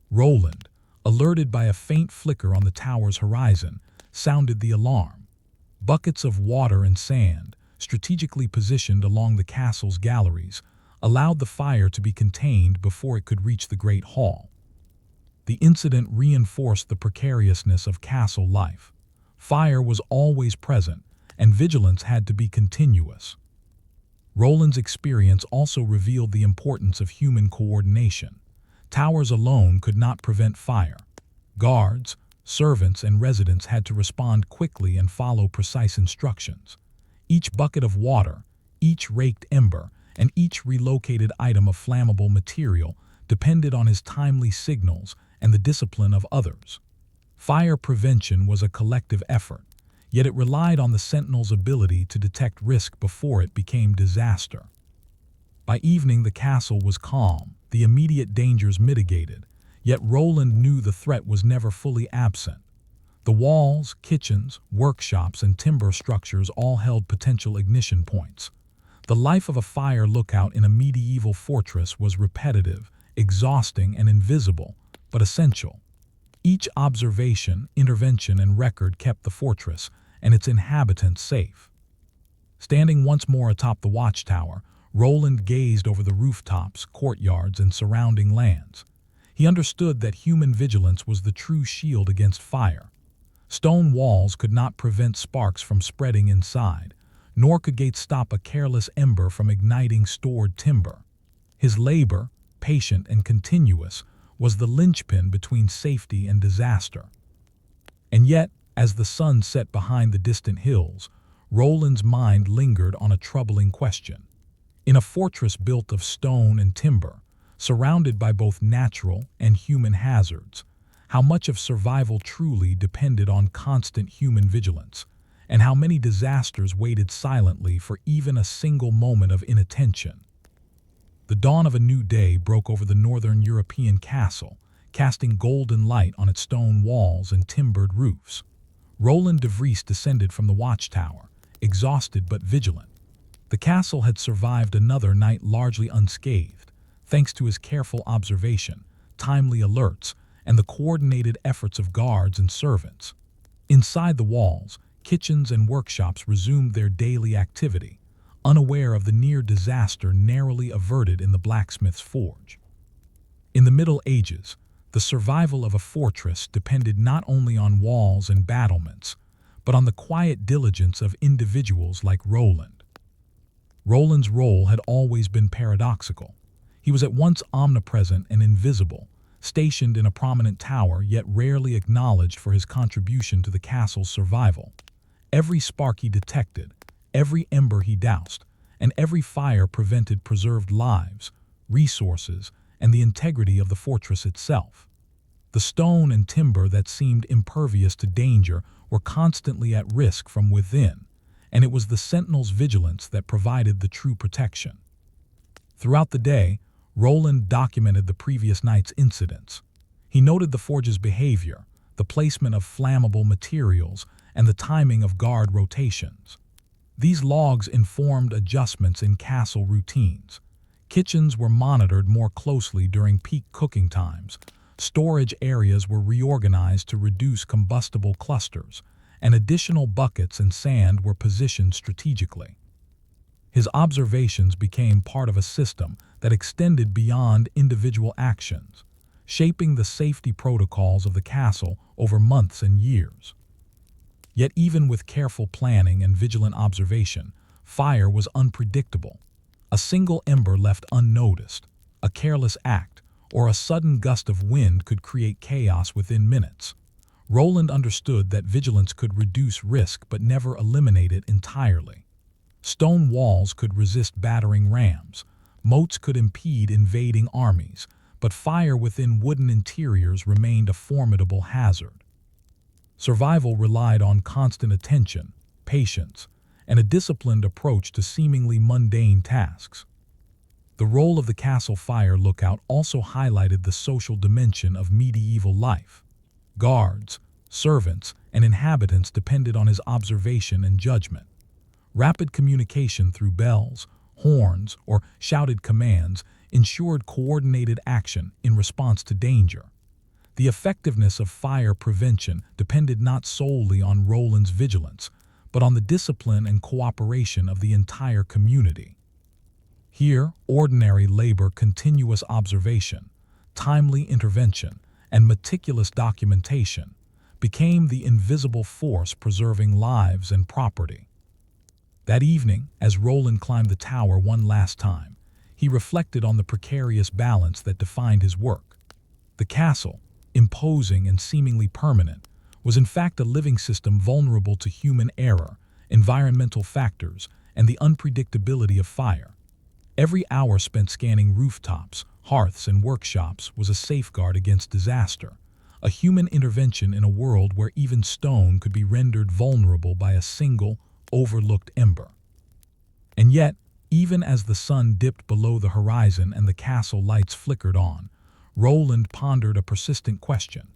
Roland, alerted by a faint flicker on the tower's horizon, sounded the alarm. Buckets of water and sand, strategically positioned along the castle's galleries, allowed the fire to be contained before it could reach the Great Hall. The incident reinforced the precariousness of castle life. Fire was always present, and vigilance had to be continuous. Roland's experience also revealed the importance of human coordination. Towers alone could not prevent fire. Guards, servants, and residents had to respond quickly and follow precise instructions. Each bucket of water, each raked ember, and each relocated item of flammable material depended on his timely signals and the discipline of others. Fire prevention was a collective effort, yet it relied on the sentinel's ability to detect risk before it became disaster. By evening, the castle was calm, the immediate dangers mitigated, yet Roland knew the threat was never fully absent. The walls, kitchens, workshops, and timber structures all held potential ignition points. The life of a fire lookout in a medieval fortress was repetitive, exhausting, and invisible, but essential. Each observation, intervention, and record kept the fortress and its inhabitants safe. Standing once more atop the watchtower, Roland gazed over the rooftops, courtyards, and surrounding lands. He understood that human vigilance was the true shield against fire. Stone walls could not prevent sparks from spreading inside, nor could gates stop a careless ember from igniting stored timber. His labor, patient and continuous, was the linchpin between safety and disaster. And yet, as the sun set behind the distant hills, Roland's mind lingered on a troubling question. In a fortress built of stone and timber, surrounded by both natural and human hazards, how much of survival truly depended on constant human vigilance, and how many disasters waited silently for even a single moment of inattention. The dawn of a new day broke over the northern European castle, casting golden light on its stone walls and timbered roofs. Roland de Vries descended from the watchtower, exhausted but vigilant. The castle had survived another night largely unscathed, thanks to his careful observation, timely alerts, and the coordinated efforts of guards and servants. Inside the walls, kitchens and workshops resumed their daily activity, unaware of the near disaster narrowly averted in the blacksmith's forge. In the Middle Ages, the survival of a fortress depended not only on walls and battlements, but on the quiet diligence of individuals like Roland. Roland's role had always been paradoxical. He was at once omnipresent and invisible, stationed in a prominent tower yet rarely acknowledged for his contribution to the castle's survival. Every spark he detected, every ember he doused, and every fire preserved lives, resources, and the integrity of the fortress itself. The stone and timber that seemed impervious to danger were constantly at risk from within, and it was the sentinel's vigilance that provided the true protection. Throughout the day, Roland documented the previous night's incidents. He noted the forge's behavior, the placement of flammable materials, and the timing of guard rotations. These logs informed adjustments in castle routines. Kitchens were monitored more closely during peak cooking times, storage areas were reorganized to reduce combustible clusters, and additional buckets and sand were positioned strategically. His observations became part of a system that extended beyond individual actions, shaping the safety protocols of the castle over months and years. Yet even with careful planning and vigilant observation, fire was unpredictable. A single ember left unnoticed, a careless act, or a sudden gust of wind could create chaos within minutes. Roland understood that vigilance could reduce risk but never eliminate it entirely. Stone walls could resist battering rams, moats could impede invading armies, but fire within wooden interiors remained a formidable hazard. Survival relied on constant attention, patience, and a disciplined approach to seemingly mundane tasks. The role of the castle fire lookout also highlighted the social dimension of medieval life. Guards, servants, and inhabitants depended on his observation and judgment. Rapid communication through bells, horns, or shouted commands ensured coordinated action in response to danger. The effectiveness of fire prevention depended not solely on Roland's vigilance, but on the discipline and cooperation of the entire community. Here, ordinary labor, continuous observation, timely intervention, and meticulous documentation became the invisible force preserving lives and property. That evening, as Roland climbed the tower one last time, he reflected on the precarious balance that defined his work. The castle, imposing and seemingly permanent, was in fact a living system vulnerable to human error, environmental factors, and the unpredictability of fire. Every hour spent scanning rooftops, hearths, and workshops was a safeguard against disaster, a human intervention in a world where even stone could be rendered vulnerable by a single, overlooked ember. And yet, even as the sun dipped below the horizon and the castle lights flickered on, Roland pondered a persistent question.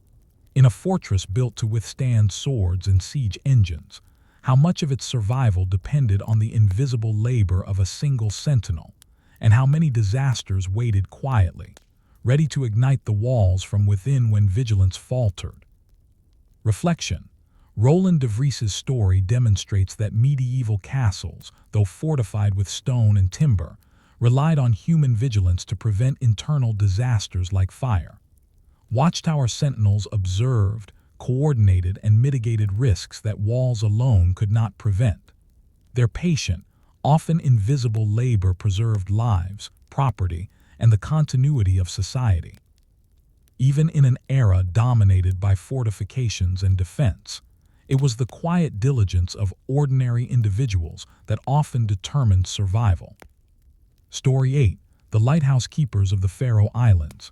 In a fortress built to withstand swords and siege engines, how much of its survival depended on the invisible labor of a single sentinel, and how many disasters waited quietly, ready to ignite the walls from within when vigilance faltered. Reflection. Roland de Vries's story demonstrates that medieval castles, though fortified with stone and timber, relied on human vigilance to prevent internal disasters like fire. Watchtower sentinels observed, coordinated, and mitigated risks that walls alone could not prevent. Their patient, often invisible labor preserved lives, property, and the continuity of society. Even in an era dominated by fortifications and defense, it was the quiet diligence of ordinary individuals that often determined survival. Story 8. The Lighthouse Keepers of the Faroe Islands.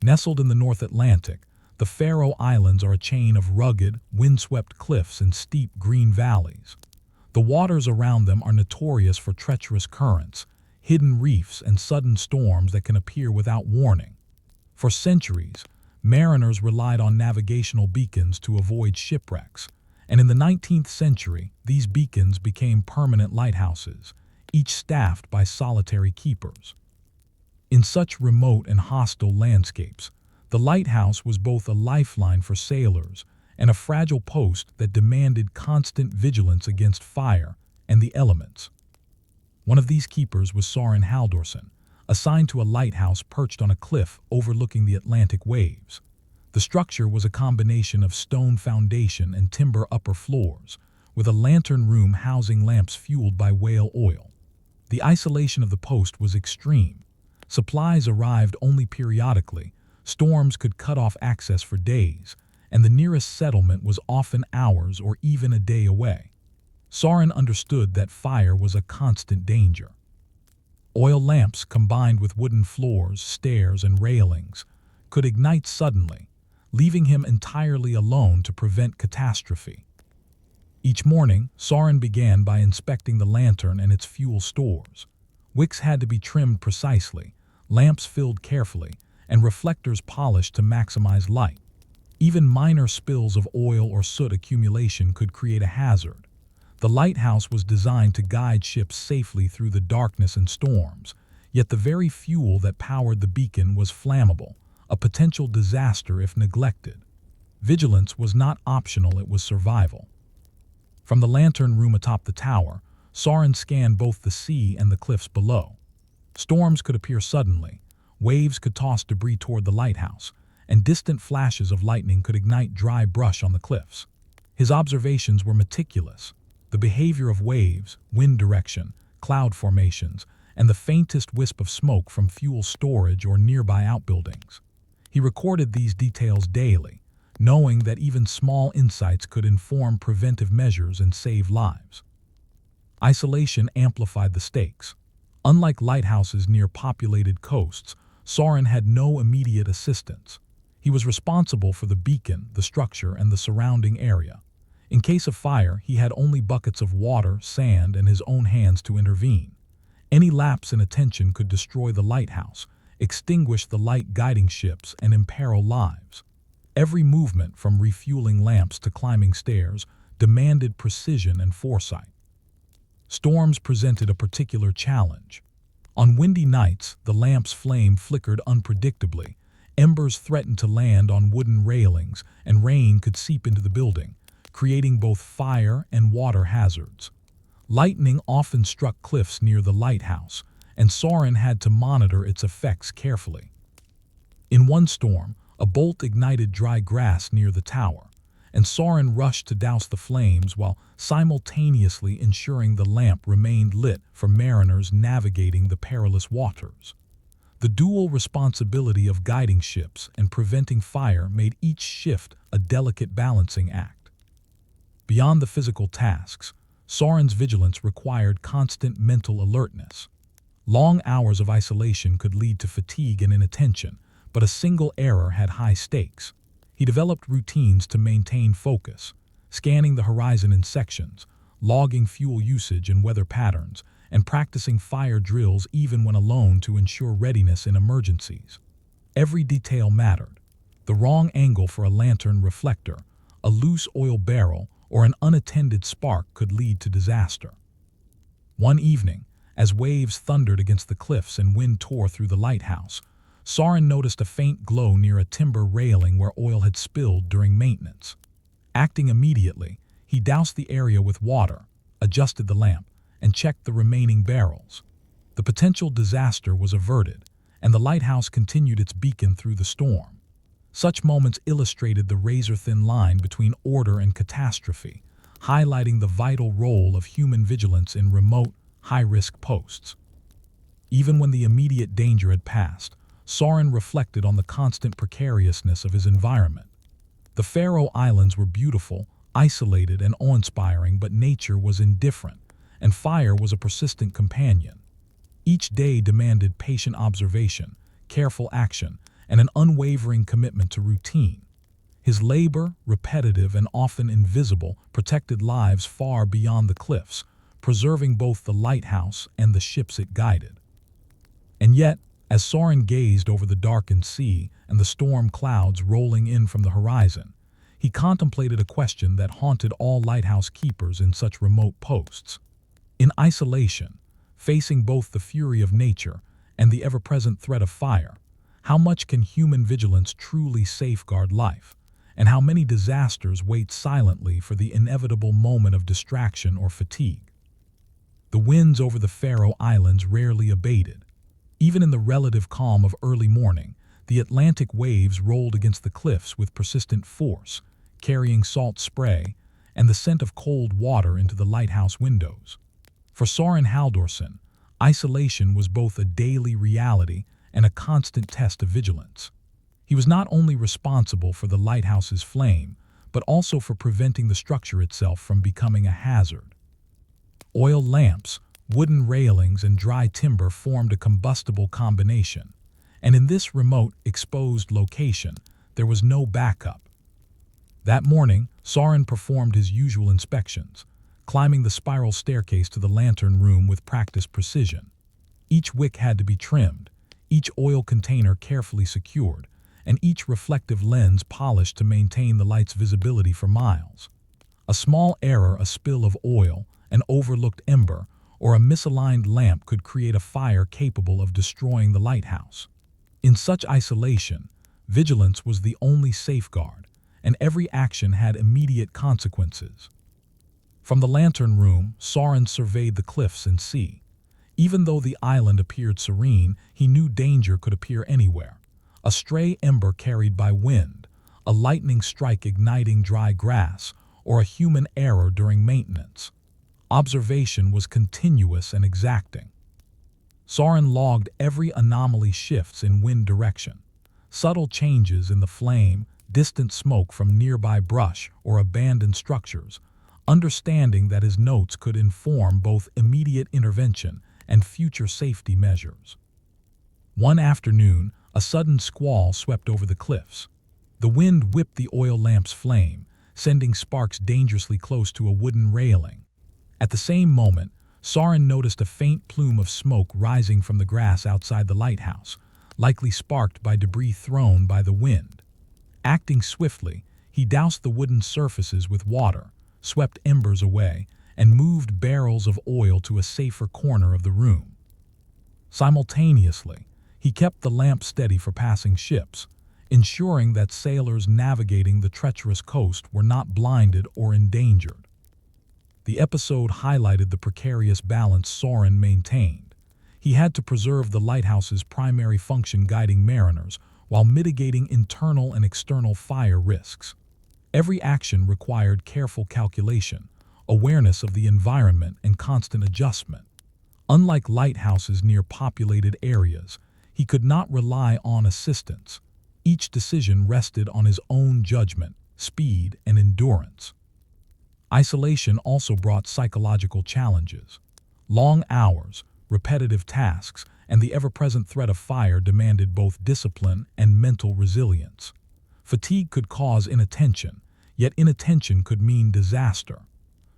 Nestled in the North Atlantic, the Faroe Islands are a chain of rugged, windswept cliffs and steep green valleys. The waters around them are notorious for treacherous currents, hidden reefs, and sudden storms that can appear without warning. For centuries, mariners relied on navigational beacons to avoid shipwrecks, and in the 19th century, these beacons became permanent lighthouses, each staffed by solitary keepers. In such remote and hostile landscapes, the lighthouse was both a lifeline for sailors and a fragile post that demanded constant vigilance against fire and the elements. One of these keepers was Søren Halldórsson, assigned to a lighthouse perched on a cliff overlooking the Atlantic waves. The structure was a combination of stone foundation and timber upper floors, with a lantern room housing lamps fueled by whale oil. The isolation of the post was extreme. Supplies arrived only periodically, storms could cut off access for days, and the nearest settlement was often hours or even a day away. Søren understood that fire was a constant danger. Oil lamps combined with wooden floors, stairs, and railings could ignite suddenly, leaving him entirely alone to prevent catastrophe. Each morning, Søren began by inspecting the lantern and its fuel stores. Wicks had to be trimmed precisely, lamps filled carefully, and reflectors polished to maximize light. Even minor spills of oil or soot accumulation could create a hazard. The lighthouse was designed to guide ships safely through the darkness and storms, yet the very fuel that powered the beacon was flammable, a potential disaster if neglected. Vigilance was not optional, it was survival. From the lantern room atop the tower, Søren scanned both the sea and the cliffs below. Storms could appear suddenly, waves could toss debris toward the lighthouse, and distant flashes of lightning could ignite dry brush on the cliffs. His observations were meticulous. The behavior of waves, wind direction, cloud formations, and the faintest wisp of smoke from fuel storage or nearby outbuildings. He recorded these details daily, knowing that even small insights could inform preventive measures and save lives. Isolation amplified the stakes. Unlike lighthouses near populated coasts, Søren had no immediate assistance. He was responsible for the beacon, the structure, and the surrounding area. In case of fire, he had only buckets of water, sand, and his own hands to intervene. Any lapse in attention could destroy the lighthouse, extinguish the light guiding ships, and imperil lives. Every movement, from refueling lamps to climbing stairs, demanded precision and foresight. Storms presented a particular challenge. On windy nights, the lamp's flame flickered unpredictably, embers threatened to land on wooden railings, and rain could seep into the building, creating both fire and water hazards. Lightning often struck cliffs near the lighthouse, and Søren had to monitor its effects carefully. In one storm, a bolt ignited dry grass near the tower, and Søren rushed to douse the flames while simultaneously ensuring the lamp remained lit for mariners navigating the perilous waters. The dual responsibility of guiding ships and preventing fire made each shift a delicate balancing act. Beyond the physical tasks, Søren's vigilance required constant mental alertness. Long hours of isolation could lead to fatigue and inattention, but a single error had high stakes. He developed routines to maintain focus, scanning the horizon in sections, logging fuel usage and weather patterns, and practicing fire drills even when alone to ensure readiness in emergencies. Every detail mattered. The wrong angle for a lantern reflector, a loose oil barrel, or an unattended spark could lead to disaster. One evening, as waves thundered against the cliffs and wind tore through the lighthouse, Søren noticed a faint glow near a timber railing where oil had spilled during maintenance. Acting immediately, he doused the area with water, adjusted the lamp, and checked the remaining barrels. The potential disaster was averted, and the lighthouse continued its beacon through the storm. Such moments illustrated the razor-thin line between order and catastrophe, highlighting the vital role of human vigilance in remote, high-risk posts. Even when the immediate danger had passed, Soren reflected on the constant precariousness of his environment. The Faroe Islands were beautiful, isolated, and awe-inspiring, but nature was indifferent, and fire was a persistent companion. Each day demanded patient observation, careful action, and an unwavering commitment to routine. His labor, repetitive and often invisible, protected lives far beyond the cliffs, preserving both the lighthouse and the ships it guided. And yet, as Soren gazed over the darkened sea and the storm clouds rolling in from the horizon, he contemplated a question that haunted all lighthouse keepers in such remote posts. In isolation, facing both the fury of nature and the ever-present threat of fire, how much can human vigilance truly safeguard life, and how many disasters wait silently for the inevitable moment of distraction or fatigue? The winds over the Faroe Islands rarely abated. Even in the relative calm of early morning, the Atlantic waves rolled against the cliffs with persistent force, carrying salt spray and the scent of cold water into the lighthouse windows. For Soren Halldórsson, isolation was both a daily reality and a constant test of vigilance. He was not only responsible for the lighthouse's flame, but also for preventing the structure itself from becoming a hazard. Oil lamps, wooden railings, and dry timber formed a combustible combination, and in this remote, exposed location, there was no backup. That morning, Soren performed his usual inspections, climbing the spiral staircase to the lantern room with practiced precision. Each wick had to be trimmed, each oil container carefully secured, and each reflective lens polished to maintain the light's visibility for miles. A small error, a spill of oil, an overlooked ember, or a misaligned lamp could create a fire capable of destroying the lighthouse. In such isolation, vigilance was the only safeguard, and every action had immediate consequences. From the lantern room, Soren surveyed the cliffs and sea. Even though the island appeared serene, he knew danger could appear anywhere. A stray ember carried by wind, a lightning strike igniting dry grass, or a human error during maintenance. Observation was continuous and exacting. Soren logged every anomaly, shifts in wind direction, subtle changes in the flame, distant smoke from nearby brush or abandoned structures, understanding that his notes could inform both immediate intervention and future safety measures. One afternoon, a sudden squall swept over the cliffs. The wind whipped the oil lamp's flame, sending sparks dangerously close to a wooden railing. At the same moment, Soren noticed a faint plume of smoke rising from the grass outside the lighthouse, likely sparked by debris thrown by the wind. Acting swiftly, he doused the wooden surfaces with water, swept embers away, and moved barrels of oil to a safer corner of the room. Simultaneously, he kept the lamp steady for passing ships, ensuring that sailors navigating the treacherous coast were not blinded or endangered. The episode highlighted the precarious balance Soren maintained. He had to preserve the lighthouse's primary function, guiding mariners, while mitigating internal and external fire risks. Every action required careful calculation, awareness of the environment, and constant adjustment. Unlike lighthouses near populated areas, he could not rely on assistance. Each decision rested on his own judgment, speed, and endurance. Isolation also brought psychological challenges. Long hours, repetitive tasks, and the ever-present threat of fire demanded both discipline and mental resilience. Fatigue could cause inattention, yet inattention could mean disaster.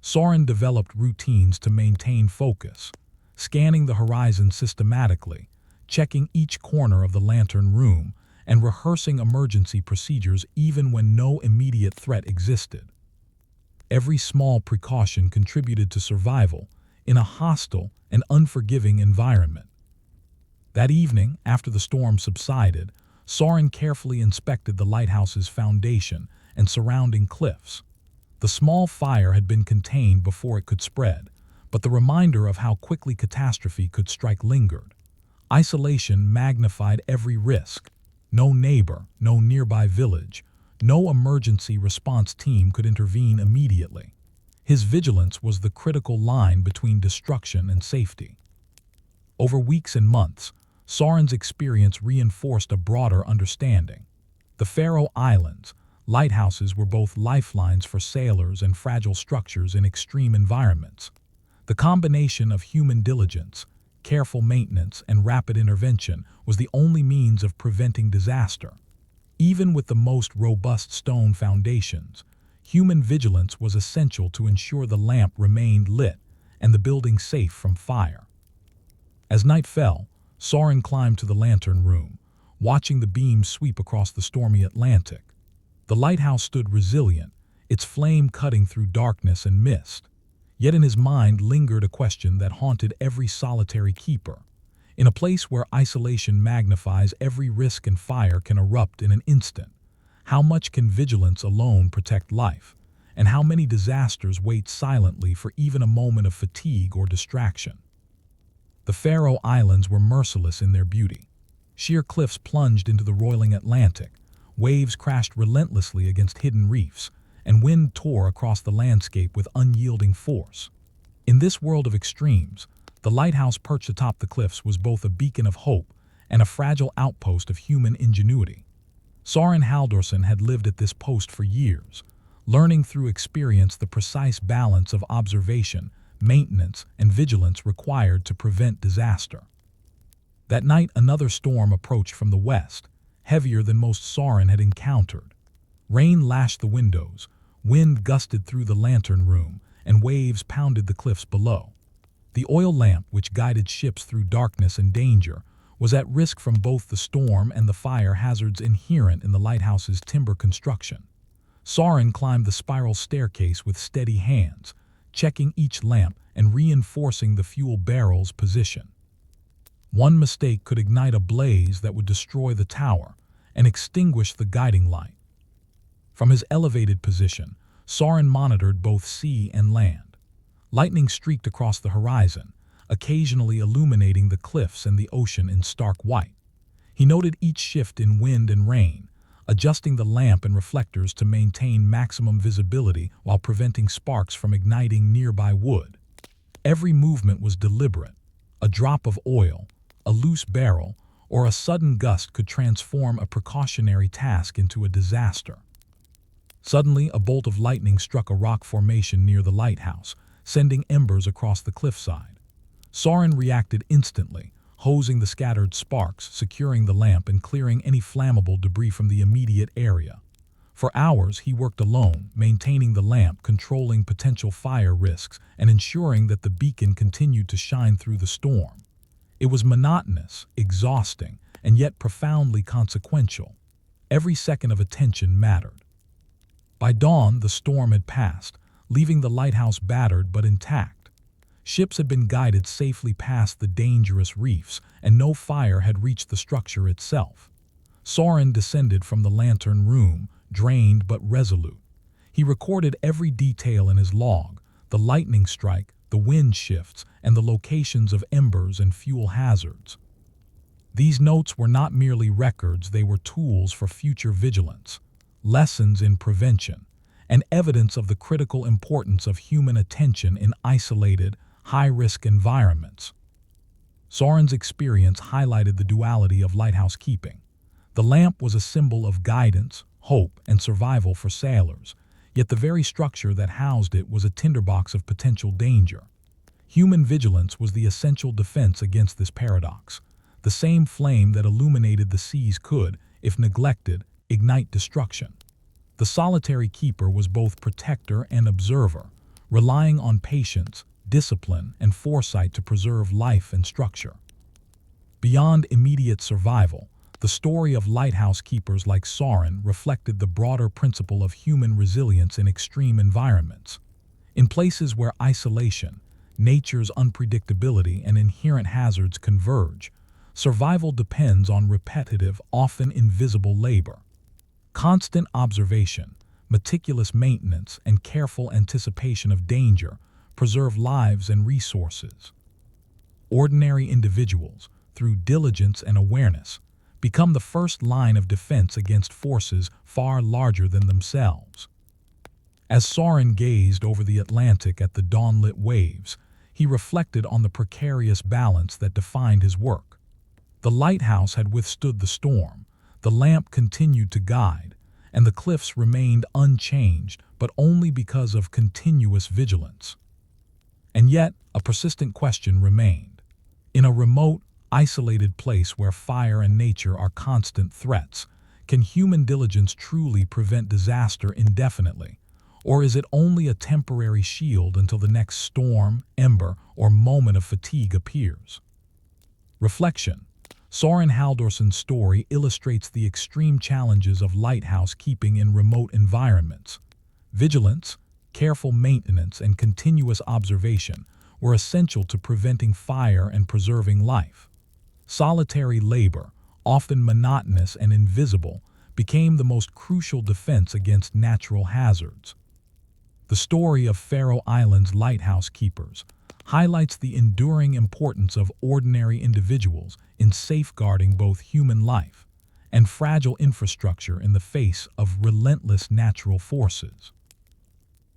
Soren developed routines to maintain focus, scanning the horizon systematically, checking each corner of the lantern room, and rehearsing emergency procedures even when no immediate threat existed. Every small precaution contributed to survival in a hostile and unforgiving environment. That evening, after the storm subsided, Soren carefully inspected the lighthouse's foundation and surrounding cliffs. The small fire had been contained before it could spread, but the reminder of how quickly catastrophe could strike lingered. Isolation magnified every risk. No neighbor, no nearby village, no emergency response team could intervene immediately. His vigilance was the critical line between destruction and safety. Over weeks and months, Soren's experience reinforced a broader understanding. The Faroe Islands, lighthouses were both lifelines for sailors and fragile structures in extreme environments. The combination of human diligence, careful maintenance, and rapid intervention was the only means of preventing disaster. Even with the most robust stone foundations, human vigilance was essential to ensure the lamp remained lit and the building safe from fire. As night fell, Soren climbed to the lantern room, watching the beams sweep across the stormy Atlantic. The lighthouse stood resilient, its flame cutting through darkness and mist. Yet in his mind lingered a question that haunted every solitary keeper. In a place where isolation magnifies every risk and fire can erupt in an instant, how much can vigilance alone protect life, and how many disasters wait silently for even a moment of fatigue or distraction? The Faroe Islands were merciless in their beauty. Sheer cliffs plunged into the roiling Atlantic, waves crashed relentlessly against hidden reefs, and wind tore across the landscape with unyielding force. In this world of extremes, the lighthouse perched atop the cliffs was both a beacon of hope and a fragile outpost of human ingenuity. Soren Halldórsson had lived at this post for years, learning through experience the precise balance of observation, maintenance, and vigilance required to prevent disaster. That night, another storm approached from the west, heavier than most Soren had encountered. Rain lashed the windows, wind gusted through the lantern room, and waves pounded the cliffs below. The oil lamp, which guided ships through darkness and danger, was at risk from both the storm and the fire hazards inherent in the lighthouse's timber construction. Soren climbed the spiral staircase with steady hands, checking each lamp and reinforcing the fuel barrel's position. One mistake could ignite a blaze that would destroy the tower and extinguish the guiding light. From his elevated position, Soren monitored both sea and land. Lightning streaked across the horizon, occasionally illuminating the cliffs and the ocean in stark white. He noted each shift in wind and rain, adjusting the lamp and reflectors to maintain maximum visibility while preventing sparks from igniting nearby wood. Every movement was deliberate. A drop of oil, a loose barrel, or a sudden gust could transform a precautionary task into a disaster. Suddenly, a bolt of lightning struck a rock formation near the lighthouse, sending embers across the cliffside. Soren reacted instantly, hosing the scattered sparks, securing the lamp, and clearing any flammable debris from the immediate area. For hours, he worked alone, maintaining the lamp, controlling potential fire risks, and ensuring that the beacon continued to shine through the storm. It was monotonous, exhausting, and yet profoundly consequential. Every second of attention mattered. By dawn, the storm had passed, leaving the lighthouse battered but intact. Ships had been guided safely past the dangerous reefs, and no fire had reached the structure itself. Soren descended from the lantern room, drained but resolute. He recorded every detail in his log: the lightning strike, the wind shifts, and the locations of embers and fuel hazards. These notes were not merely records, they were tools for future vigilance, lessons in prevention, and evidence of the critical importance of human attention in isolated, high-risk environments. Soren's experience highlighted the duality of lighthouse keeping. The lamp was a symbol of guidance, hope, and survival for sailors, yet the very structure that housed it was a tinderbox of potential danger. Human vigilance was the essential defense against this paradox. The same flame that illuminated the seas could, if neglected, ignite destruction. The solitary keeper was both protector and observer, relying on patience, discipline, and foresight to preserve life and structure. Beyond immediate survival, the story of lighthouse keepers like Soren reflected the broader principle of human resilience in extreme environments. In places where isolation, nature's unpredictability, and inherent hazards converge, survival depends on repetitive, often invisible labor. Constant observation, meticulous maintenance, and careful anticipation of danger preserve lives and resources. Ordinary individuals, through diligence and awareness, become the first line of defense against forces far larger than themselves. As Sauron gazed over the Atlantic at the dawn-lit waves, he reflected on the precarious balance that defined his work. The lighthouse had withstood the storm, the lamp continued to guide, and the cliffs remained unchanged, but only because of continuous vigilance. And yet, a persistent question remained. In a remote, isolated place where fire and nature are constant threats, can human diligence truly prevent disaster indefinitely? Or is it only a temporary shield until the next storm, ember, or moment of fatigue appears? Reflection. Soren Haldorsson's story illustrates the extreme challenges of lighthouse keeping in remote environments. Vigilance, careful maintenance, and continuous observation were essential to preventing fire and preserving life. Solitary labor, often monotonous and invisible, became the most crucial defense against natural hazards. The story of Faroe Islands lighthouse keepers highlights the enduring importance of ordinary individuals in safeguarding both human life and fragile infrastructure in the face of relentless natural forces.